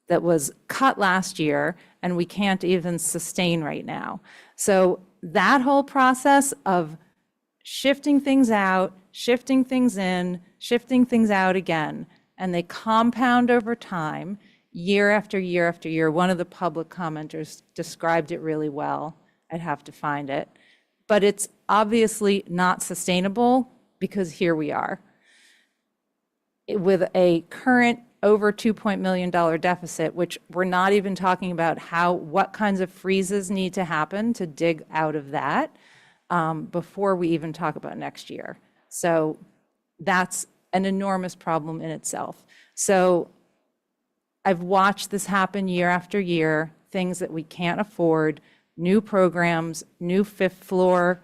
that was cut last year and we can't even sustain right now. So that whole process of shifting things out, shifting things in, shifting things out again, and they compound over time, year after year after year. One of the public commenters described it really well. I'd have to find it. But it's obviously not sustainable because here we are with a current over $2 million deficit, which we're not even talking about what kinds of freezes need to happen to dig out of that before we even talk about next year. So that's an enormous problem in itself. So I've watched this happen year after year, things that we can't afford, new programs, new fifth floor,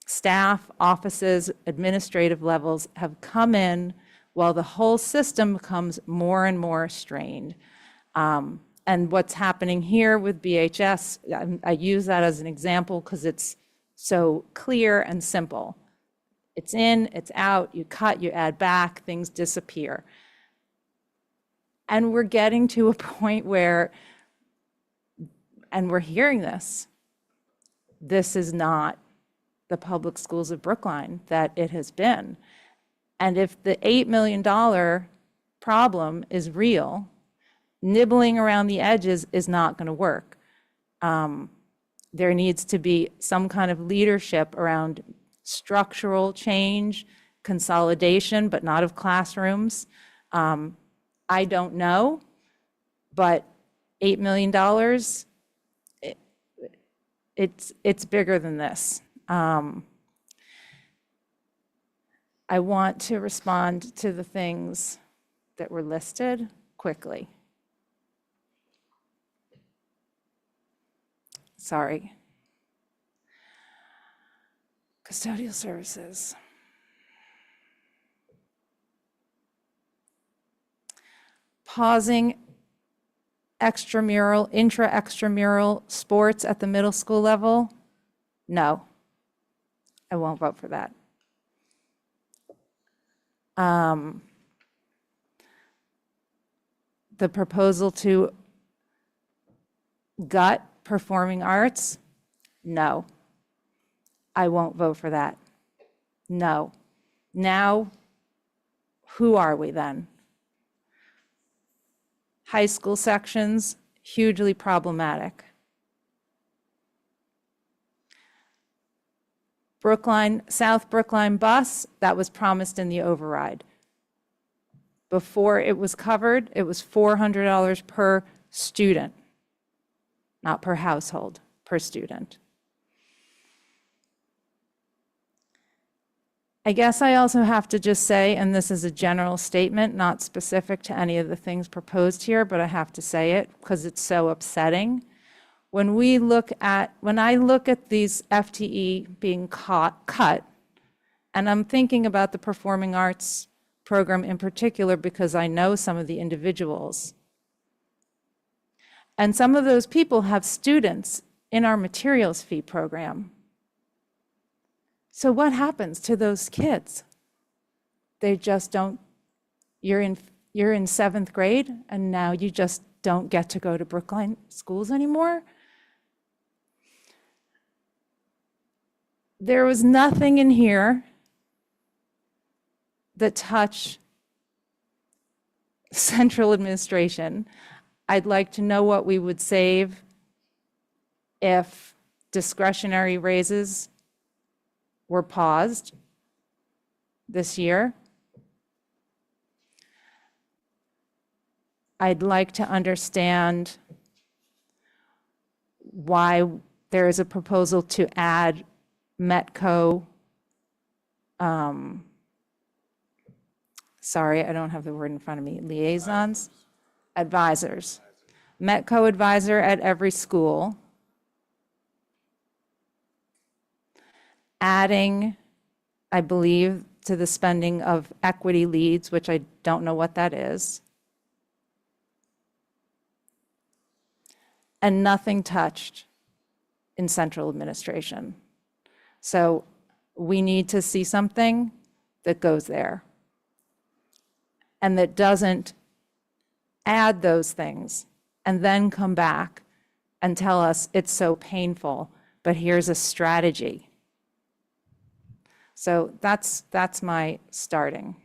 staff, offices, administrative levels have come in while the whole system becomes more and more strained. And what's happening here with BHS, I use that as an example because it's so clear and simple. It's in, it's out, you cut, you add back, things disappear. And we're getting to a point where, and we're hearing this is not the public schools of Brookline that it has been. And if the $8 million problem is real, nibbling around the edges is not going to work. There needs to be some kind of leadership around structural change, consolidation, but not of classrooms. I don't know, but $8 million, it's bigger than this. I want to respond to the things that were listed quickly. Sorry. Custodial services. Pausing extramural, intra-extramural sports at the middle school level? No, I won't vote for that. The proposal to gut performing arts? No, I won't vote for that. No. Now, who are we then? High school sections, hugely problematic. Brookline, South Brookline bus, that was promised in the override. Before it was covered, it was $400 per student, not per household, per student. I guess I also have to just say, and this is a general statement, not specific to any of the things proposed here, but I have to say it because it's so upsetting. When I look at these FTE being cut, and I'm thinking about the performing arts program in particular because I know some of the individuals. And some of those people have students in our materials fee program. So what happens to those kids? They just don't, you're in 7th grade and now you just don't get to go to Brookline schools anymore? There was nothing in here that touch central administration. I'd like to know what we would save if discretionary raises were paused this year. I'd like to understand why there is a proposal to add Metco, sorry, I don't have the word in front of me, liaisons, advisors. Metco advisor at every school. Adding, I believe, to the spending of equity leads, which I don't know what that is. And nothing touched in central administration. So we need to see something that goes there and that doesn't add those things and then come back and tell us it's so painful, but here's a strategy. So that's my starting.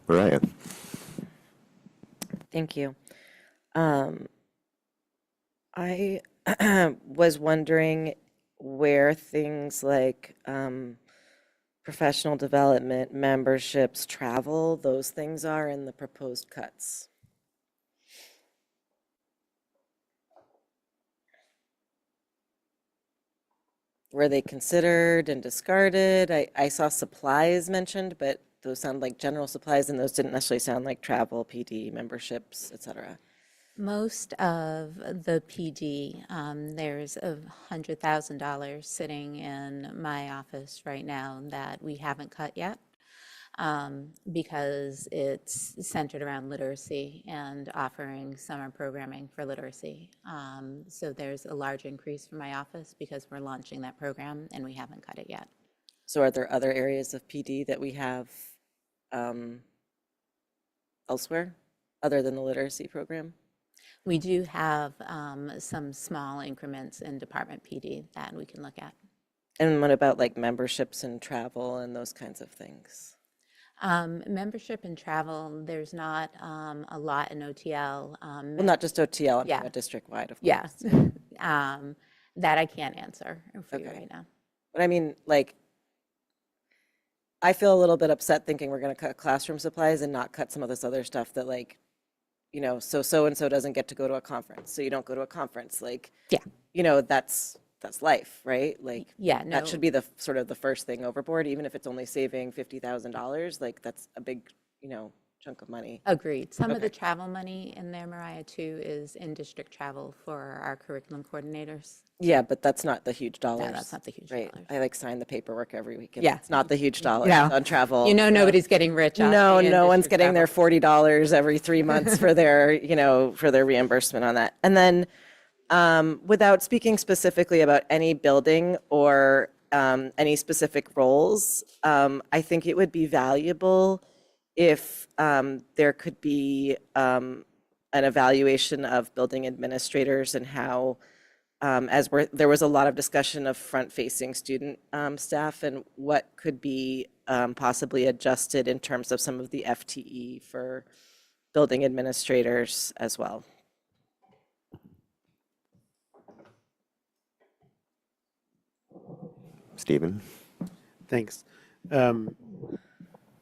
Brian. Thank you. I was wondering where things like professional development, memberships, travel, those things are in the proposed cuts. Were they considered and discarded? I saw supplies mentioned, but those sound like general supplies, and those didn't necessarily sound like travel, PD, memberships, et cetera. Most of the PD, there's $100,000 sitting in my office right now that we haven't cut yet because it's centered around literacy and offering summer programming for literacy. So there's a large increase for my office because we're launching that program and we haven't cut it yet. So are there other areas of PD that we have elsewhere other than the literacy program? We do have some small increments in department PD that we can look at. And what about like memberships and travel and those kinds of things? Membership and travel, there's not a lot in OTL. Well, not just OTL, I'm yeah. talking about district-wide, of course. Yes, that I can't answer for you right now. But I mean, like, I feel a little bit upset thinking we're going to cut classroom supplies and not cut some of this other stuff that, like, you know, so-and-so doesn't get to go to a conference, so you don't go to a conference. Like, yeah, you know, that's life, right? Like, yeah, no. That should be the sort of the first thing overboard, even if it's only saving $50,000. Like, that's a big, you know, chunk of money. Agreed. Some of the travel money in there, Mariah, too, is in-district travel for our curriculum coordinators. Yeah, but that's not the huge dollars. No, that's not the huge right. dollars. I like sign the paperwork every weekend. Yeah. It's not the huge dollars No. on travel. You know, nobody's getting rich off No, the no one's in-district getting their travel. $40 every 3 months for their, you know, for their reimbursement on that. And then without speaking specifically about any building or any specific roles, I think it would be valuable if there could be an evaluation of building administrators and how, there was a lot of discussion of front-facing student staff and what could be possibly adjusted in terms of some of the FTE for building administrators as well. Stephen. Thanks.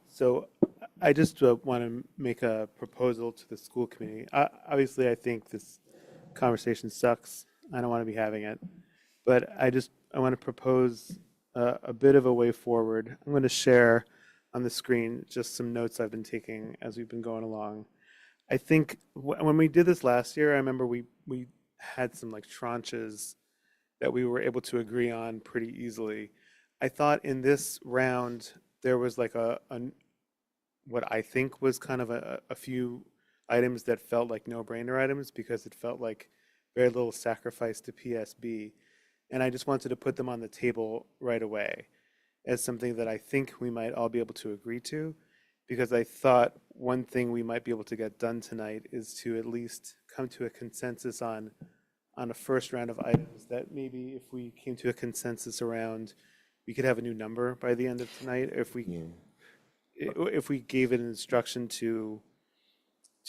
So I just want to make a proposal to the school committee. Obviously, I think this conversation sucks. I don't want to be having it. But I want to propose a bit of a way forward. I'm going to share on the screen just some notes I've been taking as we've been going along. I think when we did this last year, I remember we had some like tranches that we were able to agree on pretty easily. I thought in this round, there was like what I think was kind of a few items that felt like no-brainer items because it felt like very little sacrifice to PSB. And I just wanted to put them on the table right away as something that I think we might all be able to agree to, because I thought one thing we might be able to get done tonight is to at least come to a consensus on a first round of items that maybe if we came to a consensus around, we could have a new number by the end of tonight. If we gave an instruction to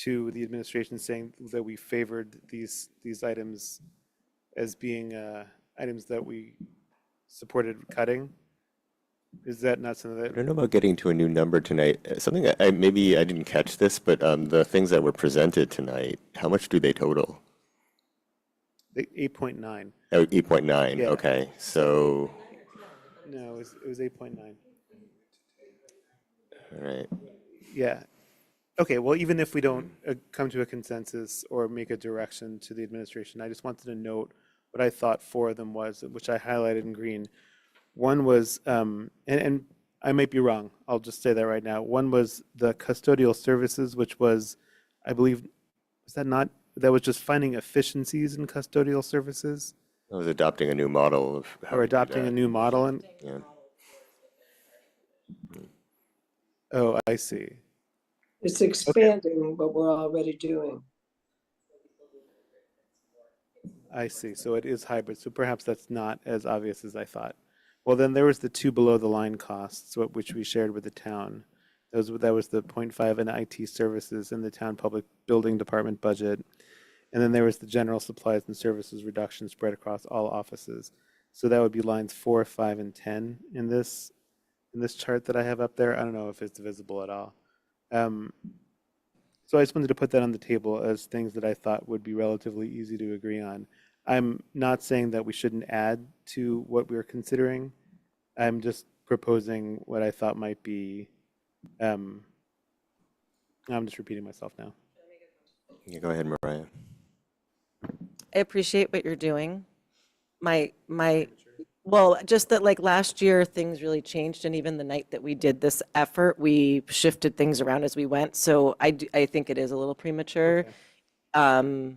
the administration saying that we favored these items as being items that we supported cutting. Is that not something that? I don't know about getting to a new number tonight. Something that maybe I didn't catch this, but the things that were presented tonight, how much do they total? 8.9. Oh, 8.9. Yeah. Okay, so. No, it was 8.9. All right. Yeah. Okay, well, even if we don't come to a consensus or make a direction to the administration, I just wanted to note what I thought four of them was, which I highlighted in green. One was, and I might be wrong, I'll just say that right now. One was the custodial services, which was, I believe, was that not, that was just finding efficiencies in custodial services? I was adopting a new model of how Or we do adopting a that. new model? And Yeah. oh, I see. It's expanding what we're already doing. I see. So it is hybrid. So perhaps that's not as obvious as I thought. Well, then there was the two below the line costs, which we shared with the town. That was the 0.5 in IT services in the town public building department budget. And then there was the general supplies and services reduction spread across all offices. So that would be lines 4, 5, and 10 in this chart that I have up there. I don't know if it's visible at all. So I just wanted to put that on the table as things that I thought would be relatively easy to agree on. I'm not saying that we shouldn't add to what we're considering. I'm just proposing what I thought might be, I'm just repeating myself now. Yeah, go ahead, Mariah. I appreciate what you're doing. Well, just that like last year, things really changed, and even the night that we did this effort, we shifted things around as we went. So I think it is a little premature. Okay.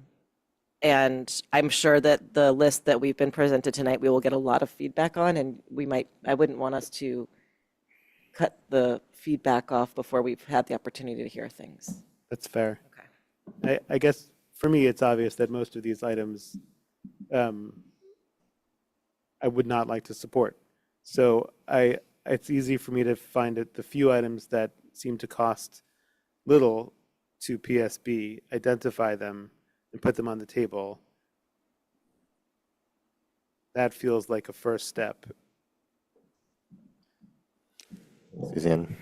And I'm sure that the list that we've been presented tonight, we will get a lot of feedback on, and I wouldn't want us to cut the feedback off before we've had the opportunity to hear things. That's fair. Okay. I guess for me, it's obvious that most of these items I would not like to support. So it's easy for me to find the few items that seem to cost little to PSB, identify them, and put them on the table. That feels like a first step. Suzanne?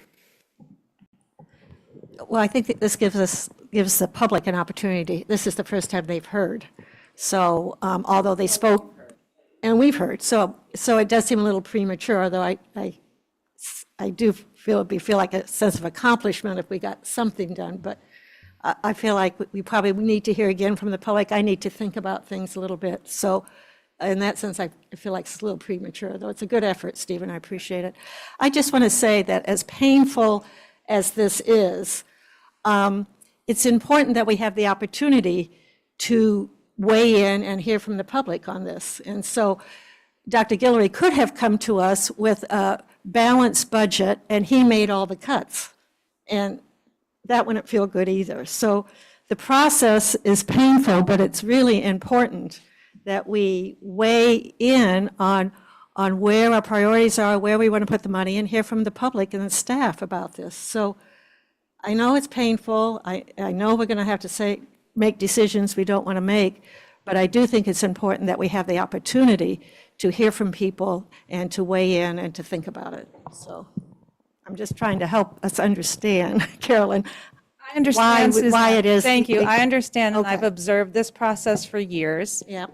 Well, I think that this gives the public an opportunity. This is the first time they've heard. So although they spoke, and we've heard, so it does seem a little premature, although I do feel like a sense of accomplishment if we got something done. But I feel like we probably need to hear again from the public. I need to think about things a little bit. So in that sense, I feel like it's a little premature, though it's a good effort, Stephen. I appreciate it. I just want to say that as painful as this is, it's important that we have the opportunity to weigh in and hear from the public on this. And so Dr. Guillory could have come to us with a balanced budget, and he made all the cuts. And that wouldn't feel good either. So the process is painful, but it's really important that we weigh in on where our priorities are, where we want to put the money, and hear from the public and the staff about this. So I know it's painful. I know we're going to have to make decisions we don't want to make, but I do think it's important that we have the opportunity to hear from people and to weigh in and to think about it. So I'm just trying to help us understand, Carolyn. I understand, why it is. Thank you. I understand, and Okay. I've observed this process for years. Yeah.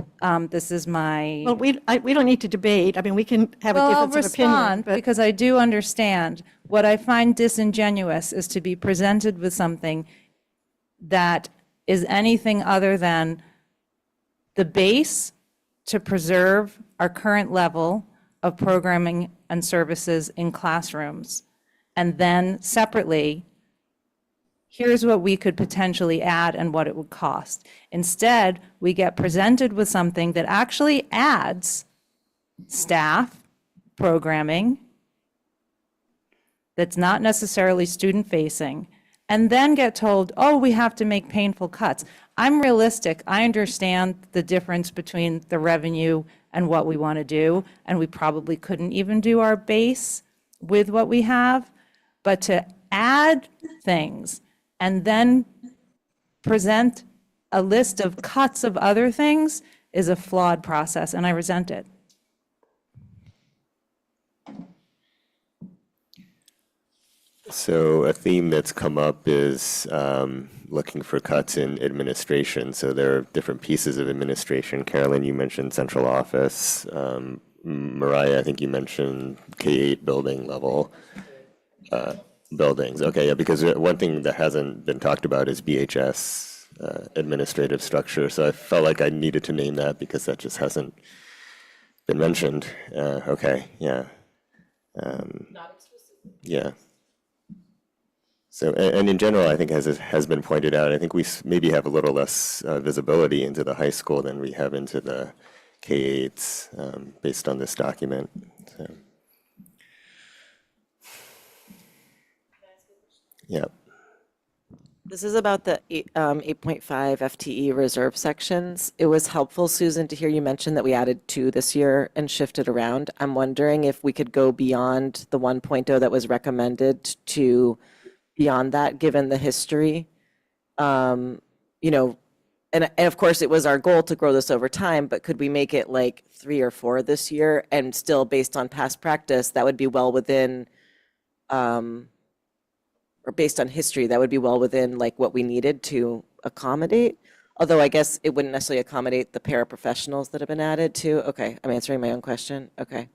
This is my. Well, we don't need to debate. I mean, we can have a Well, I'll difference of opinion. respond But because I do understand. What I find disingenuous is to be presented with something that is anything other than the base to preserve our current level of programming and services in classrooms. And then separately, here's what we could potentially add and what it would cost. Instead, we get presented with something that actually adds staff, programming, that's not necessarily student-facing, and then get told, oh, we have to make painful cuts. I'm realistic. I understand the difference between the revenue and what we want to do, and we probably couldn't even do our base with what we have. But to add things and then present a list of cuts of other things is a flawed process, and I resent it. So a theme that's come up is looking for cuts in administration. So there are different pieces of administration. Carolyn, you mentioned central office. Mariah, I think you mentioned K-8 building level buildings. Okay, yeah, because one thing that hasn't been talked about is BHS administrative structure. So I felt like I needed to name that because that just hasn't been mentioned. Okay, yeah. Yeah. So, and in general, I think as it has been pointed out, I think we maybe have a little less visibility into the high school than we have into the K-8s based on this document. So. Yeah. This is about the 8.5 FTE reserve sections. It was helpful, Susan, to hear you mention that we added 2 this year and shifted around. I'm wondering if we could go beyond the 1.0 that was recommended to beyond that, given the history. You know, and of course, it was our goal to grow this over time, but could we make it like 3 or 4 this year? And still, based on past practice, that would be well within or based on history, that would be well within like what we needed to accommodate. Although I guess it wouldn't necessarily accommodate the paraprofessionals that have been added too. Okay, I'm answering my own question. Okay.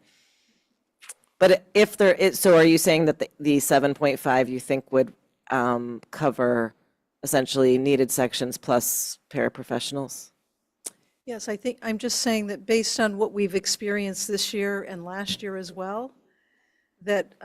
But if there is, so are you saying that the 7.5 you think would cover essentially needed sections plus paraprofessionals? Yes, I think, I'm just saying that based on what we've experienced this year and last year as well, that,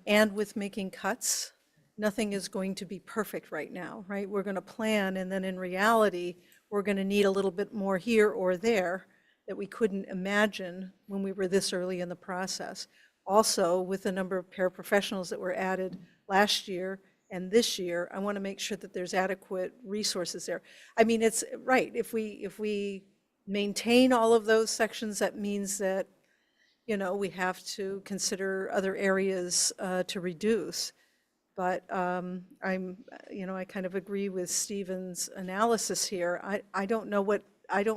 and with making cuts, nothing is going to be perfect right now, right? We're going to plan, and then in reality, we're going to need a little bit more here or there that we couldn't imagine when we were this early in the process. Also, with the number of paraprofessionals that were added last year and this year, I want to make sure that there's adequate resources there. I mean, it's right, if we maintain all of those sections, that means that, you know, we have to consider other areas to reduce. But you know, I kind of agree with Stephen's analysis here. I don't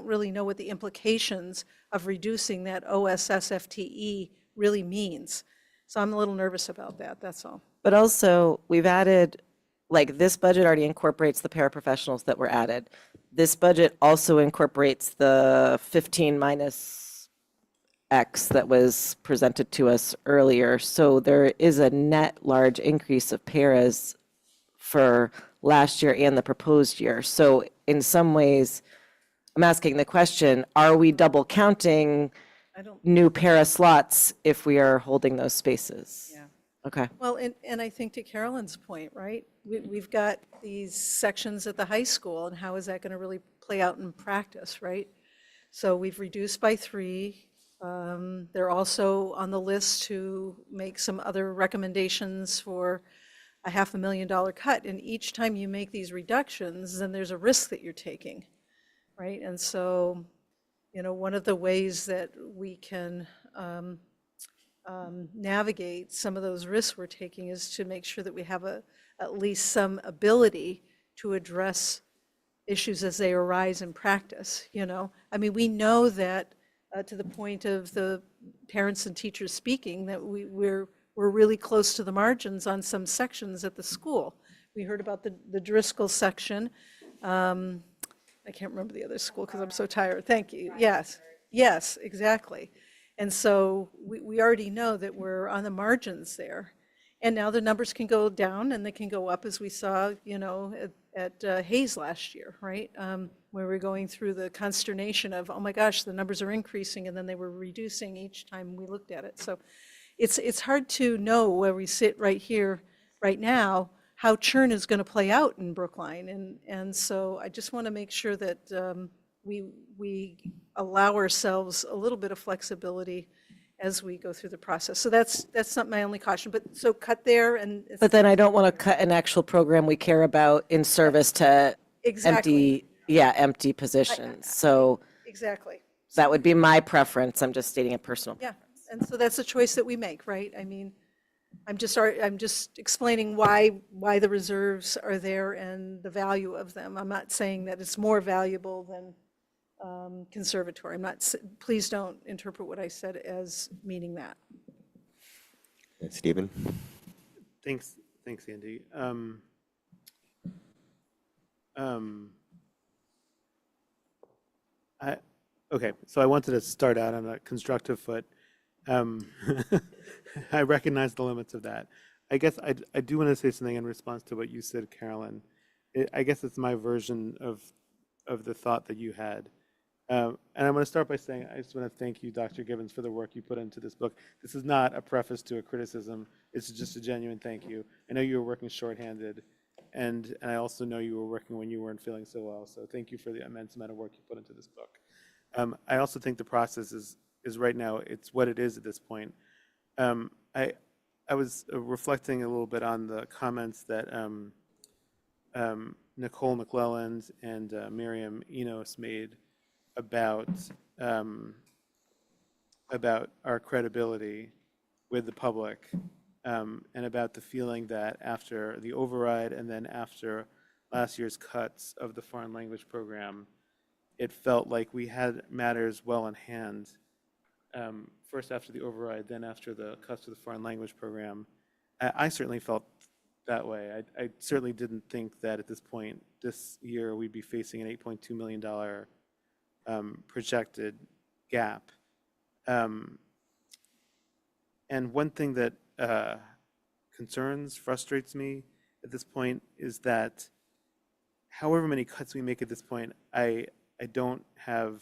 really know what the implications of reducing that OSS FTE really means. So I'm a little nervous about that, that's all. But also, we've added, like this budget already incorporates the paraprofessionals that were added. This budget also incorporates the 15 minus X that was presented to us earlier. So there is a net large increase of paras for last year and the proposed year. So in some ways, I'm asking the question, are we double counting new para slots if we are holding those spaces? Yeah. Okay. Well, and I think to Carolyn's point, right? We've got these sections at the high school, and how is that going to really play out in practice, right? So we've reduced by 3. They're also on the list to make some other recommendations for a $500,000 cut. And each time you make these reductions, then there's a risk that you're taking, right? And so, you know, one of the ways that we can navigate some of those risks we're taking is to make sure that we have at least some ability to address issues as they arise in practice, you know? I mean, we know that to the point of the parents and teachers speaking, that we're really close to the margins on some sections at the school. We heard about the Driscoll section. I can't remember the other school because I'm so tired. Thank you. Yes, exactly. And so we already know that we're on the margins there. And now the numbers can go down and they can go up, as we saw, you know, at Hayes last year, right? Where we're going through the consternation of, oh my gosh, the numbers are increasing, and then they were reducing each time we looked at it. So it's hard to know where we sit right here, right now, how churn is going to play out in Brookline. And so I just want to make sure that we allow ourselves a little bit of flexibility as we go through the process. So that's not my only caution, but so cut there and. But then I don't want to cut an actual program we care about in service to Exactly. empty positions. So Exactly. that would be my preference. I'm just stating a personal. Yeah, and so that's a choice that we make, right? I mean, I'm just explaining why the reserves are there and the value of them. I'm not saying that it's more valuable than conservatory. Please don't interpret what I said as meaning that. Stephen? Thanks, Andy. Okay, so I wanted to start out on a constructive foot. I recognize the limits of that. I guess I do want to say something in response to what you said, Carolyn, I guess it's my version of the thought that you had. And I'm going to start by saying I just want to thank you, Dr. Gibbons, for the work you put into this book. This is not a preface to a criticism. It's just a genuine thank you. I know you were working shorthanded, and I also know you were working when you weren't feeling so well. So thank you for the immense amount of work you put into this book. I also think the process is right now, it's what it is at this point. I was reflecting a little bit on the comments that Nicole McClelland and Miriam Enos made about our credibility with the public, and about the feeling that after the override and then after last year's cuts of the foreign language program, it felt like we had matters well in hand. First after the override, then after the cuts to the foreign language program. I certainly felt that way. I certainly didn't think that at this point this year we'd be facing an $8.2 million projected gap. And one thing that concerns, frustrates me at this point is that however many cuts we make at this point, I don't have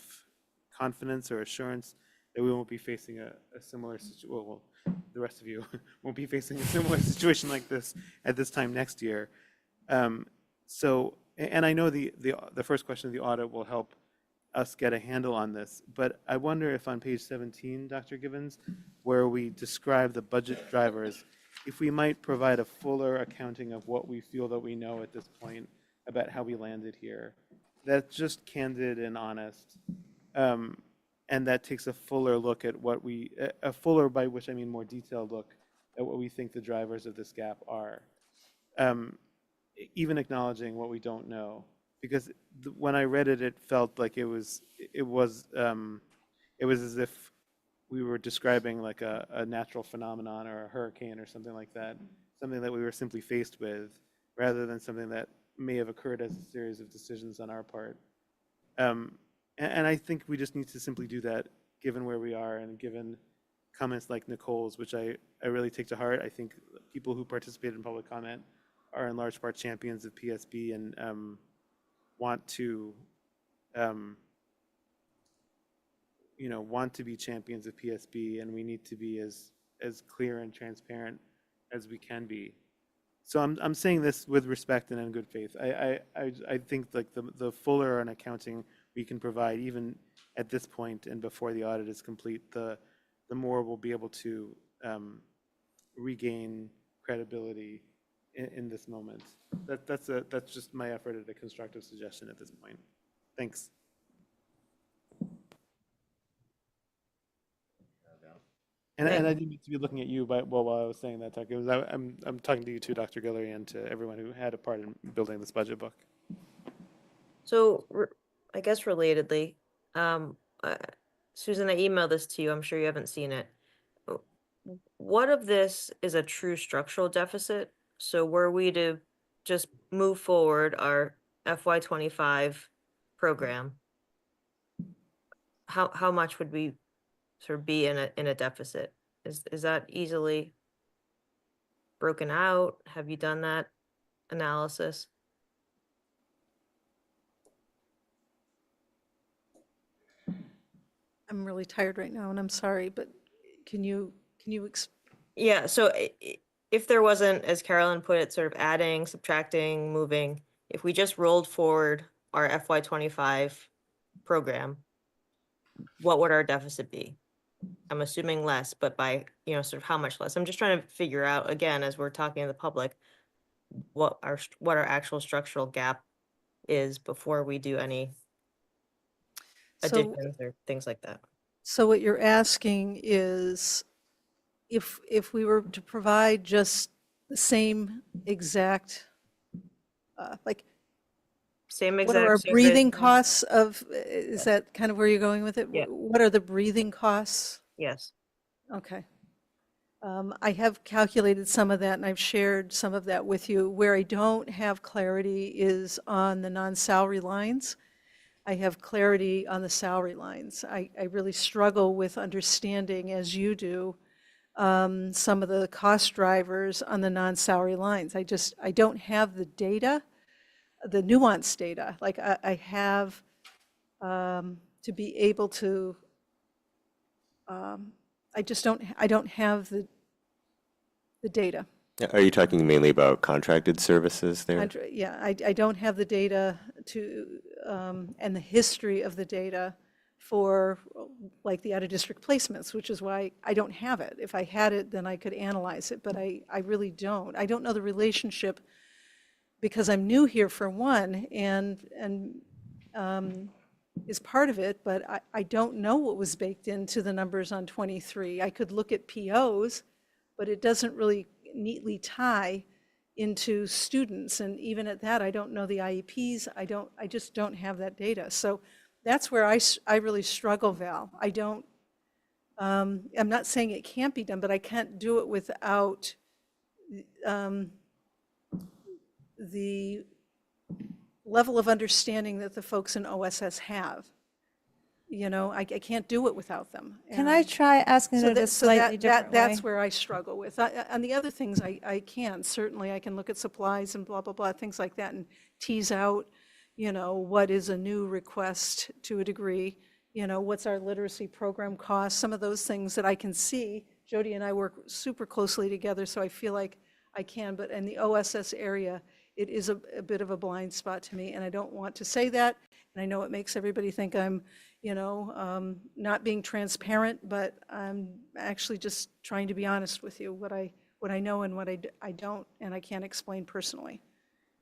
confidence or assurance that we won't be facing a similar situation. Well, the rest of you won't be facing a similar situation like this at this time next year. So, and I know the first question of the audit will help us get a handle on this, but I wonder if on page 17, Dr. Gibbons, where we describe the budget drivers, if we might provide a fuller accounting of what we feel that we know at this point about how we landed here. That's just candid and honest. And that takes a fuller look at what a fuller, by which I mean more detailed look at what we think the drivers of this gap are. Even acknowledging what we don't know. Because when I read it, it felt like it was as if we were describing like a natural phenomenon or a hurricane or something like that, something that we were simply faced with, rather than something that may have occurred as a series of decisions on our part. And I think we just need to simply do that, given where we are and given comments like Nicole's, which I really take to heart. I think people who participate in public comment are in large part champions of PSB and want to be champions of PSB, and we need to be as clear and transparent as we can be. So I'm saying this with respect and in good faith. I think like the fuller an accounting we can provide, even at this point and before the audit is complete, the more we'll be able to regain credibility in this moment. That's just my effort at a constructive suggestion at this point. Thanks. And I didn't mean to be looking at you while I was saying that, Tuck. I'm talking to you too, Dr. Guillory, and to everyone who had a part in building this budget book. So I guess relatedly, Susan, I emailed this to you. I'm sure you haven't seen it. What of this is a true structural deficit? So were we to just move forward our FY25 program, how much would we sort of be in a deficit? Is that easily broken out? Have you done that analysis? I'm really tired right now and I'm sorry, but can you Yeah, so if there wasn't, as Carolyn put it, sort of adding, subtracting, moving, if we just rolled forward our FY25 program, what would our deficit be? I'm assuming less, but by, sort of how much less? I'm just trying to figure out, again, as we're talking to the public, what our actual structural gap is before we do any additions or things like that. So what you're asking is if we were to provide just the same exact, same what are our exact breathing costs of, is that kind of where you're going with it? Yeah. What are the breathing costs? Yes. Okay. I have calculated some of that and I've shared some of that with you. Where I don't have clarity is on the non-salary lines. I have clarity on the salary lines. I really struggle with understanding, as you do, some of the cost drivers on the non-salary lines. I don't have the data the nuance data. Like I have to be able to, I don't have the data. Are you talking mainly about contracted services there? Yeah, I don't have the data to, and the history of the data for like the out-of-district placements, which is why I don't have it. If I had it, then I could analyze it, but I really don't. I don't know the relationship because I'm new here for one, and is part of it, but I don't know what was baked into the numbers on 23. I could look at POs, but it doesn't really neatly tie into students, and even at that, I don't know the IEPs. I just don't have that data. So that's where I really struggle, Val. I don't, I'm not saying it can't be done, but I can't do it without the level of understanding that the folks in OSS have. You know, I can't do it without them. Can I try asking it a slightly different way? That's where I struggle with. On the other things, I can. Certainly, I can look at supplies and blah, blah, blah, things like that, and tease out, you know, what is a new request to a degree, you know, what's our literacy program cost, some of those things that I can see. Jody and I work super closely together, so I feel like I can, but in the OSS area, it is a bit of a blind spot to me, and I don't want to say that, and I know it makes everybody think I'm, you know, not being transparent, but I'm actually just trying to be honest with you, what I know and what I don't, and I can't explain personally.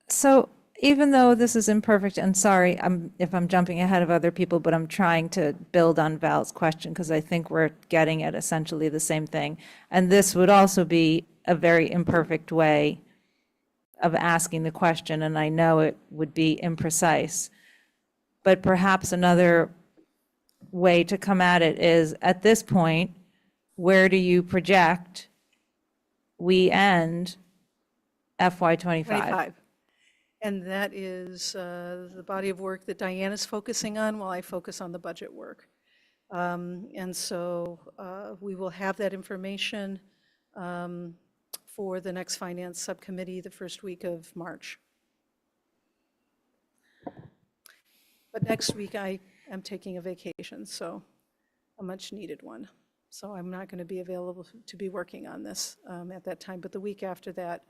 So even though this is imperfect, and sorry if I'm jumping ahead of other people, but I'm trying to build on Val's question because I think we're getting at essentially the same thing. And this would also be a very imperfect way of asking the question, and I know it would be imprecise. But perhaps another way to come at it is, at this point, where do you project we end FY '25? And that is the body of work that Diane is focusing on while I focus on the budget work. And so we will have that information for the next finance subcommittee the first week of March. But next week I am taking a vacation, so a much needed one. So I'm not going to be available to be working on this at that time, but the week after that,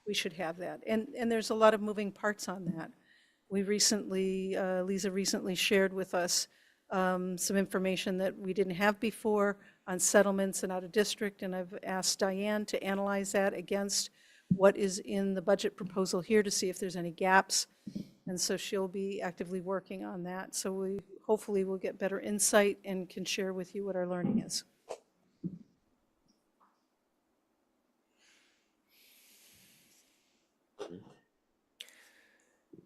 we should have that. And there's a lot of moving parts on that. We recently, Lisa recently shared with us some information that we didn't have before on settlements and out of district, and I've asked Diane to analyze that against what is in the budget proposal here to see if there's any gaps. And so she'll be actively working on that. So we hopefully will get better insight and can share with you what our learning is.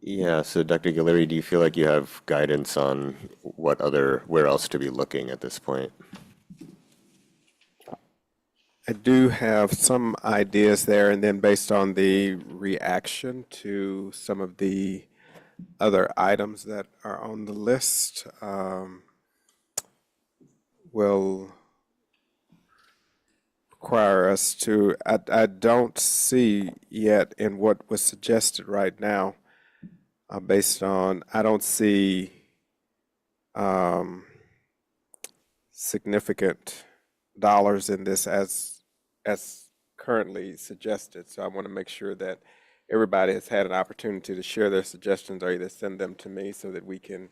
Yeah, so Dr. Guillory, do you feel like you have guidance on where else to be looking at this point? I do have some ideas there, and then based on the reaction to some of the other items that are on the list, will require us to, I don't see yet in what was suggested right now, based on, I don't see significant dollars in this as currently suggested. So I want to make sure that everybody has had an opportunity to share their suggestions or either send them to me so that we can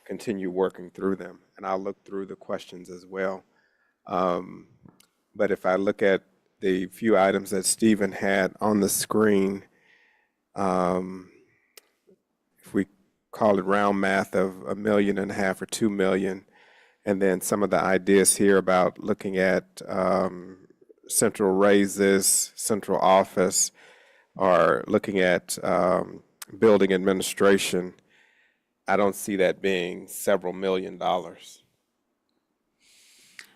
continue working through them. And I'll look through the questions as well. But if I look at the few items that Stephen had on the screen, if we call it round math of $1.5 million or 2 million, and then some of the ideas here about looking at central raises, central office, or looking at building administration, I don't see that being several $1 million.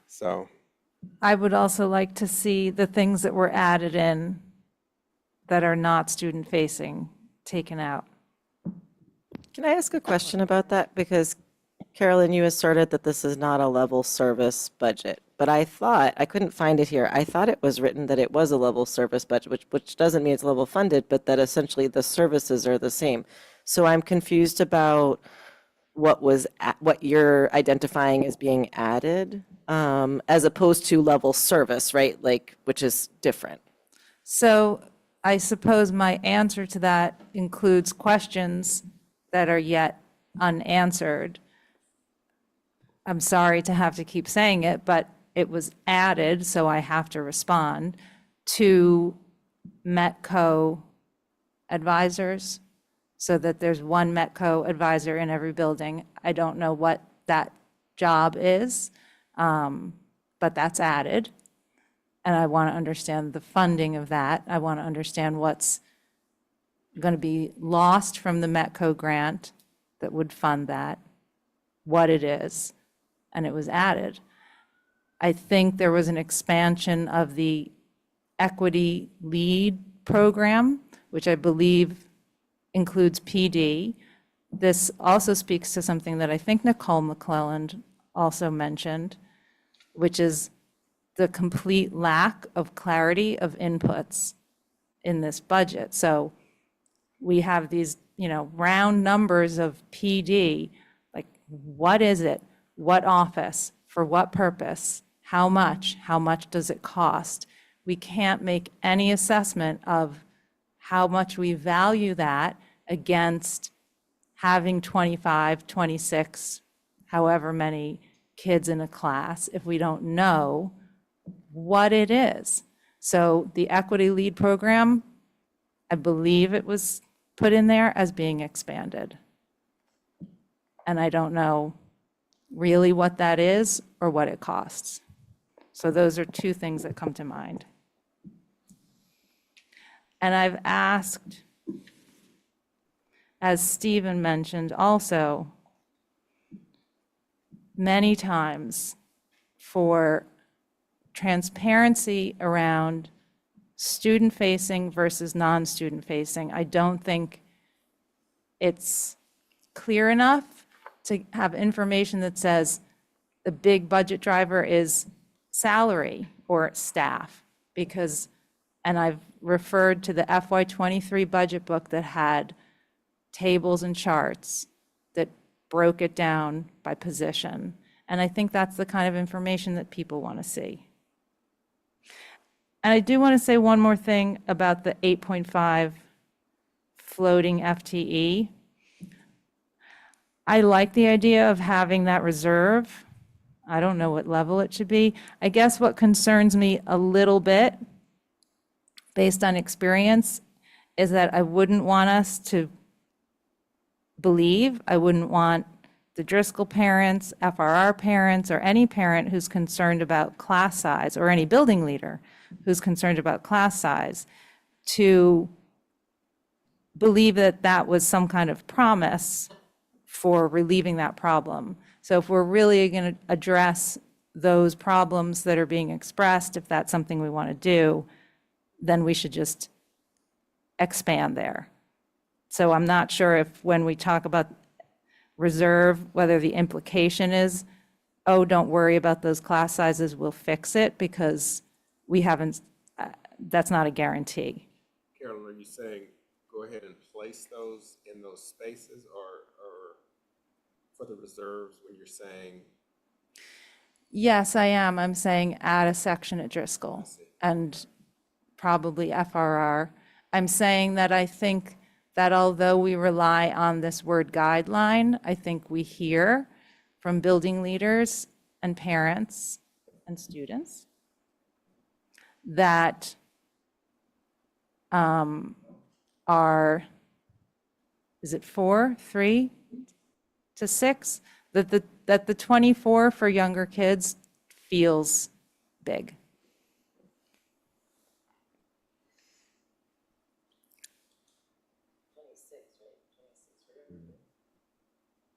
So I would also like to see the things that were added in that are not student-facing taken out. Can I ask a question about that? Because Carolyn, you asserted that this is not a level service budget, but I thought, I couldn't find it here. I thought it was written that it was a level service budget, which doesn't mean it's level funded, but that essentially the services are the same. So I'm confused about what you're identifying as being added, as opposed to level service, right? Like, which is different. So I suppose my answer to that includes questions that are yet unanswered. I'm sorry to have to keep saying it, but it was added, so I have to respond, to Metco advisors, so that there's one Metco advisor in every building. I don't know what that job is, but that's added. And I want to understand the funding of that. I want to understand what's going to be lost from the Metco grant that would fund that, what it is, and it was added. I think there was an expansion of the equity lead program, which I believe includes PD. This also speaks to something that I think Nicole McClelland also mentioned, which is the complete lack of clarity of inputs in this budget. So we have these, round numbers of PD, like what is it? What office? For what purpose? How much? How much does it cost? We can't make any assessment of how much we value that against having 25, 26, however many kids in a class if we don't know what it is. So the Equity Lead Program, I believe it was put in there as being expanded. And I don't know really what that is or what it costs. So those are two things that come to mind. And I've asked, as Stephen mentioned also, many times for transparency around student-facing versus non-student-facing. I don't think it's clear enough to have information that says the big budget driver is salary or staff, because, and I've referred to the FY23 budget book that had tables and charts that broke it down by position. And I think that's the kind of information that people want to see. And I do want to say one more thing about the 8.5 floating FTE. I like the idea of having that reserve. I don't know what level it should be. I guess what concerns me a little bit, based on experience, is that I wouldn't want us to believe, I wouldn't want the Driscoll parents, FRR parents, or any parent who's concerned about class size, or any building leader who's concerned about class size, to believe that that was some kind of promise for relieving that problem. So if we're really going to address those problems that are being expressed, if that's something we want to do, then we should just expand there. So I'm not sure if when we talk about reserve, whether the implication is, oh, don't worry about those class sizes, we'll fix it, because we haven't, that's not a guarantee. Carolyn, are you saying go ahead and place those in those spaces, or for the reserves when you're saying? Yes, I am. I'm saying add a section at Driscoll and probably FRR. I'm saying that I think that although we rely on this word guideline, I think we hear from building leaders and parents and students that are, is it 4, 3 to 6? That the 24 for younger kids feels big.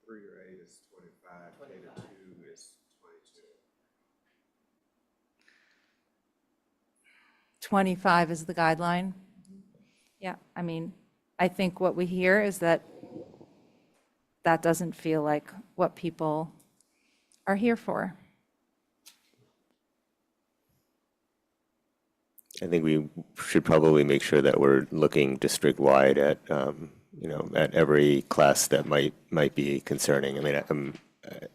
Three or 8 is 25, K to 2 is 22. 25 is the guideline. Yeah, I mean, I think what we hear is that that doesn't feel like what people are here for. I think we should probably make sure that we're looking district-wide at, at every class that might be concerning. I mean,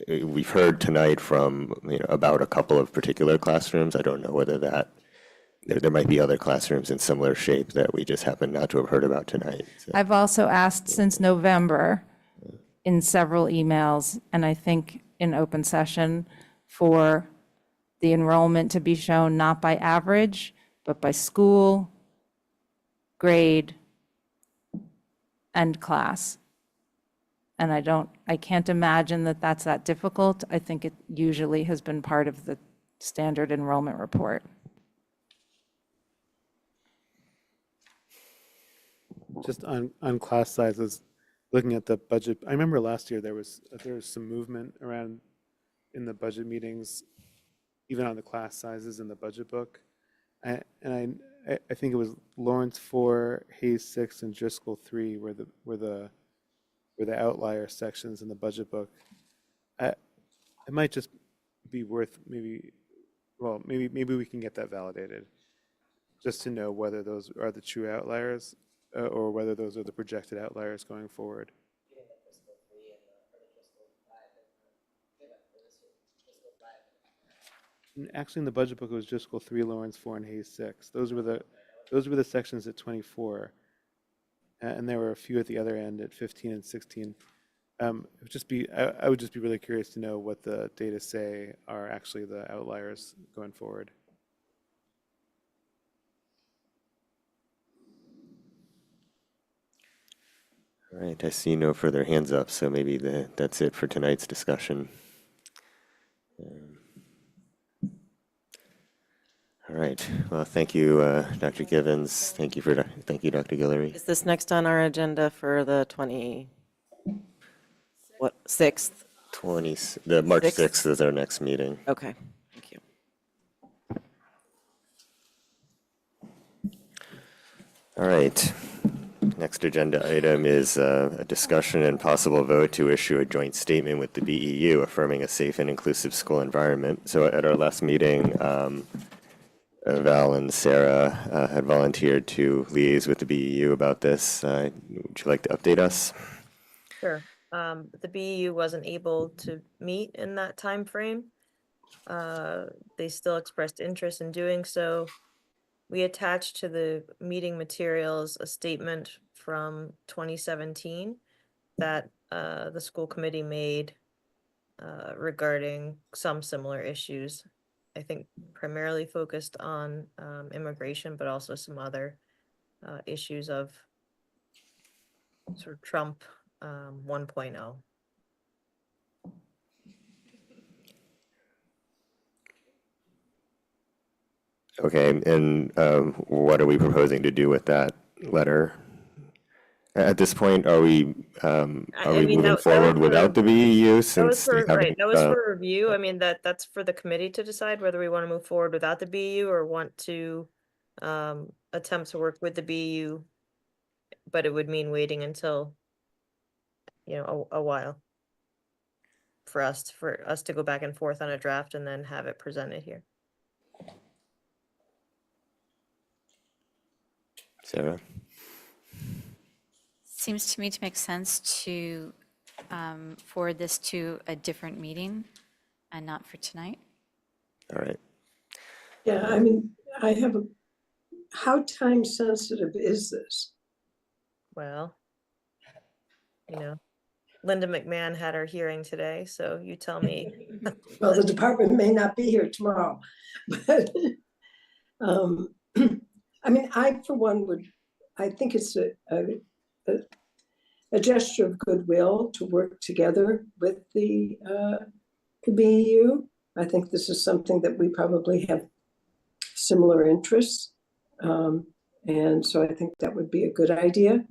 we've heard tonight from, about a couple of particular classrooms. I don't know whether there might be other classrooms in similar shape that we just happen not to have heard about tonight. So. I've also asked since November in several emails, and I think in open session, for the enrollment to be shown not by average, but by school, grade, and class. And I can't imagine that that's that difficult. I think it usually has been part of the standard enrollment report. Just on class sizes, looking at the budget, I remember last year there was some movement around in the budget meetings, even on the class sizes in the budget book. I think it was Lawrence 4, Hayes 6, and Driscoll 3 were the outlier sections in the budget book. It might just be worth maybe we can get that validated, just to know whether those are the true outliers or whether those are the projected outliers going forward. Actually, in the budget book, it was Driscoll 3, Lawrence 4, and Hayes 6. Those were the sections at 24, and there were a few at the other end at 15 and 16. I would just be really curious to know what the data say are actually the outliers going forward. All right, I see no further hands up, so maybe that's it for tonight's discussion. All right. Well, thank you, Dr. Givens. Thank you, Dr. Guillory. Is this next on our agenda for the 6th? The March 6th? 6th is our next meeting. Okay, thank you. All right. Next agenda item is a discussion and possible vote to issue a joint statement with the BEU affirming a safe and inclusive school environment. So at our last meeting, Val and Sarah had volunteered to liaise with the BEU about this. Would you like to update us? Sure. The BEU wasn't able to meet in that time frame. They still expressed interest in doing so. We attached to the meeting materials a statement from 2017 that the school committee made regarding some similar issues. I think primarily focused on immigration, but also some other issues of sort of Trump 1.0. Okay, and what are we proposing to do with that letter? At this point, are we moving forward without the BEU since they haven't? That was for review. I mean, that's for the committee to decide whether we want to move forward without the BEU or want to attempt to work with the BEU, but it would mean waiting until, a while for us to go back and forth on a draft and then have it presented here. Sarah? Seems to me to make sense to forward this to a different meeting and not for tonight. All right. Yeah, I mean, how time sensitive is this? Well, Linda McMahon had her hearing today, so you tell me. Well, the department may not be here tomorrow, but I mean, I, for one, I think it's a gesture of goodwill to work together with the BEU. I think this is something that we probably have similar interests. And so I think that would be a good idea.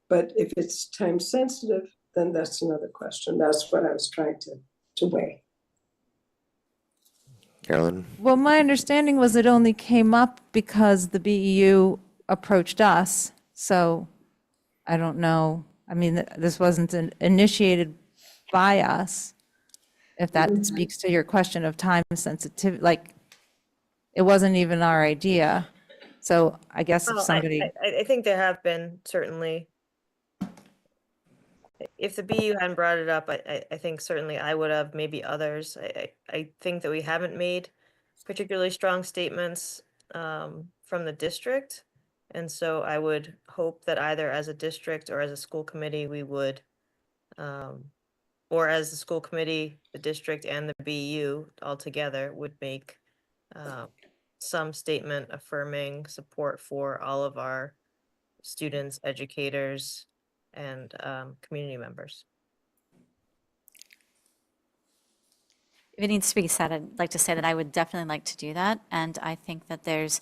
But if it's time sensitive, then that's another question. That's what I was trying to weigh. Carolyn? Well, my understanding was it only came up because the BEU approached us. So I don't know. I mean, this wasn't initiated by us. If that speaks to your question of time sensitivity, like it wasn't even our idea. So I guess if Well, somebody, I think there have been certainly. If the BU hadn't brought it up, I think certainly I would have, maybe others. I think that we haven't made particularly strong statements from the district. And so I would hope that either as a district or as a school committee, we would, or as the school committee, the district and the BU all together would make some statement affirming support for all of our students, educators, and community members. If it needs to be said, I'd like to say that I would definitely like to do that. And I think that there's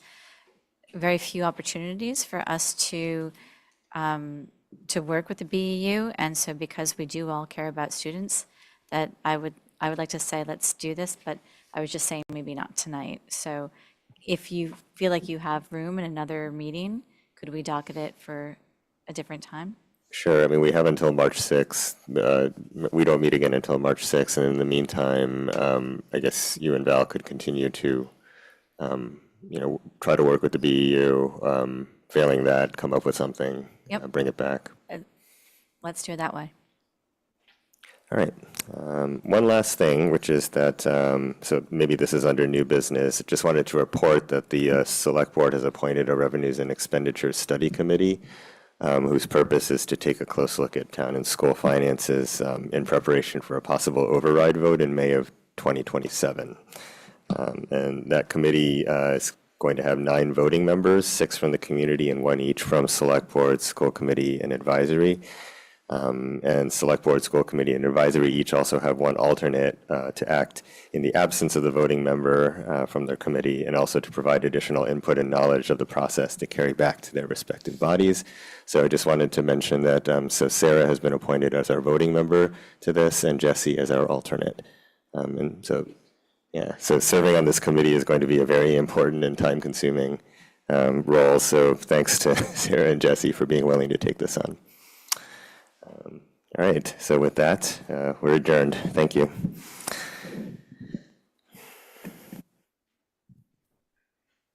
very few opportunities for us to work with the BEU. And so because we do all care about students, that I would like to say, let's do this, but I was just saying maybe not tonight. So if you feel like you have room in another meeting, could we docket it for a different time? Sure. I mean, we have until March 6th. We don't meet again until March 6th. And in the meantime, I guess you and Val could continue to, try to work with the BEU. Failing that, come up with something, bring it back. Let's do it that way. All right. One last thing, which is that, so maybe this is under new business. Just wanted to report that the Select Board has appointed a Revenues and Expenditures Study Committee, whose purpose is to take a close look at town and school finances in preparation for a possible override vote in May of 2027. And that committee is going to have 9 voting members, 6 from the community and 1 each from Select Board, School Committee, and Advisory. And Select Board, School Committee, and Advisory each also have 1 alternate to act in the absence of the voting member from their committee, and also to provide additional input and knowledge of the process to carry back to their respective bodies. So I just wanted to mention that, so Sarah has been appointed as our voting member to this, and Jesse as our alternate. And so, yeah, so serving on this committee is going to be a very important and time-consuming role. So thanks to Sarah and Jesse for being willing to take this on. All right, so with that, we're adjourned. Thank you.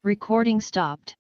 Recording stopped.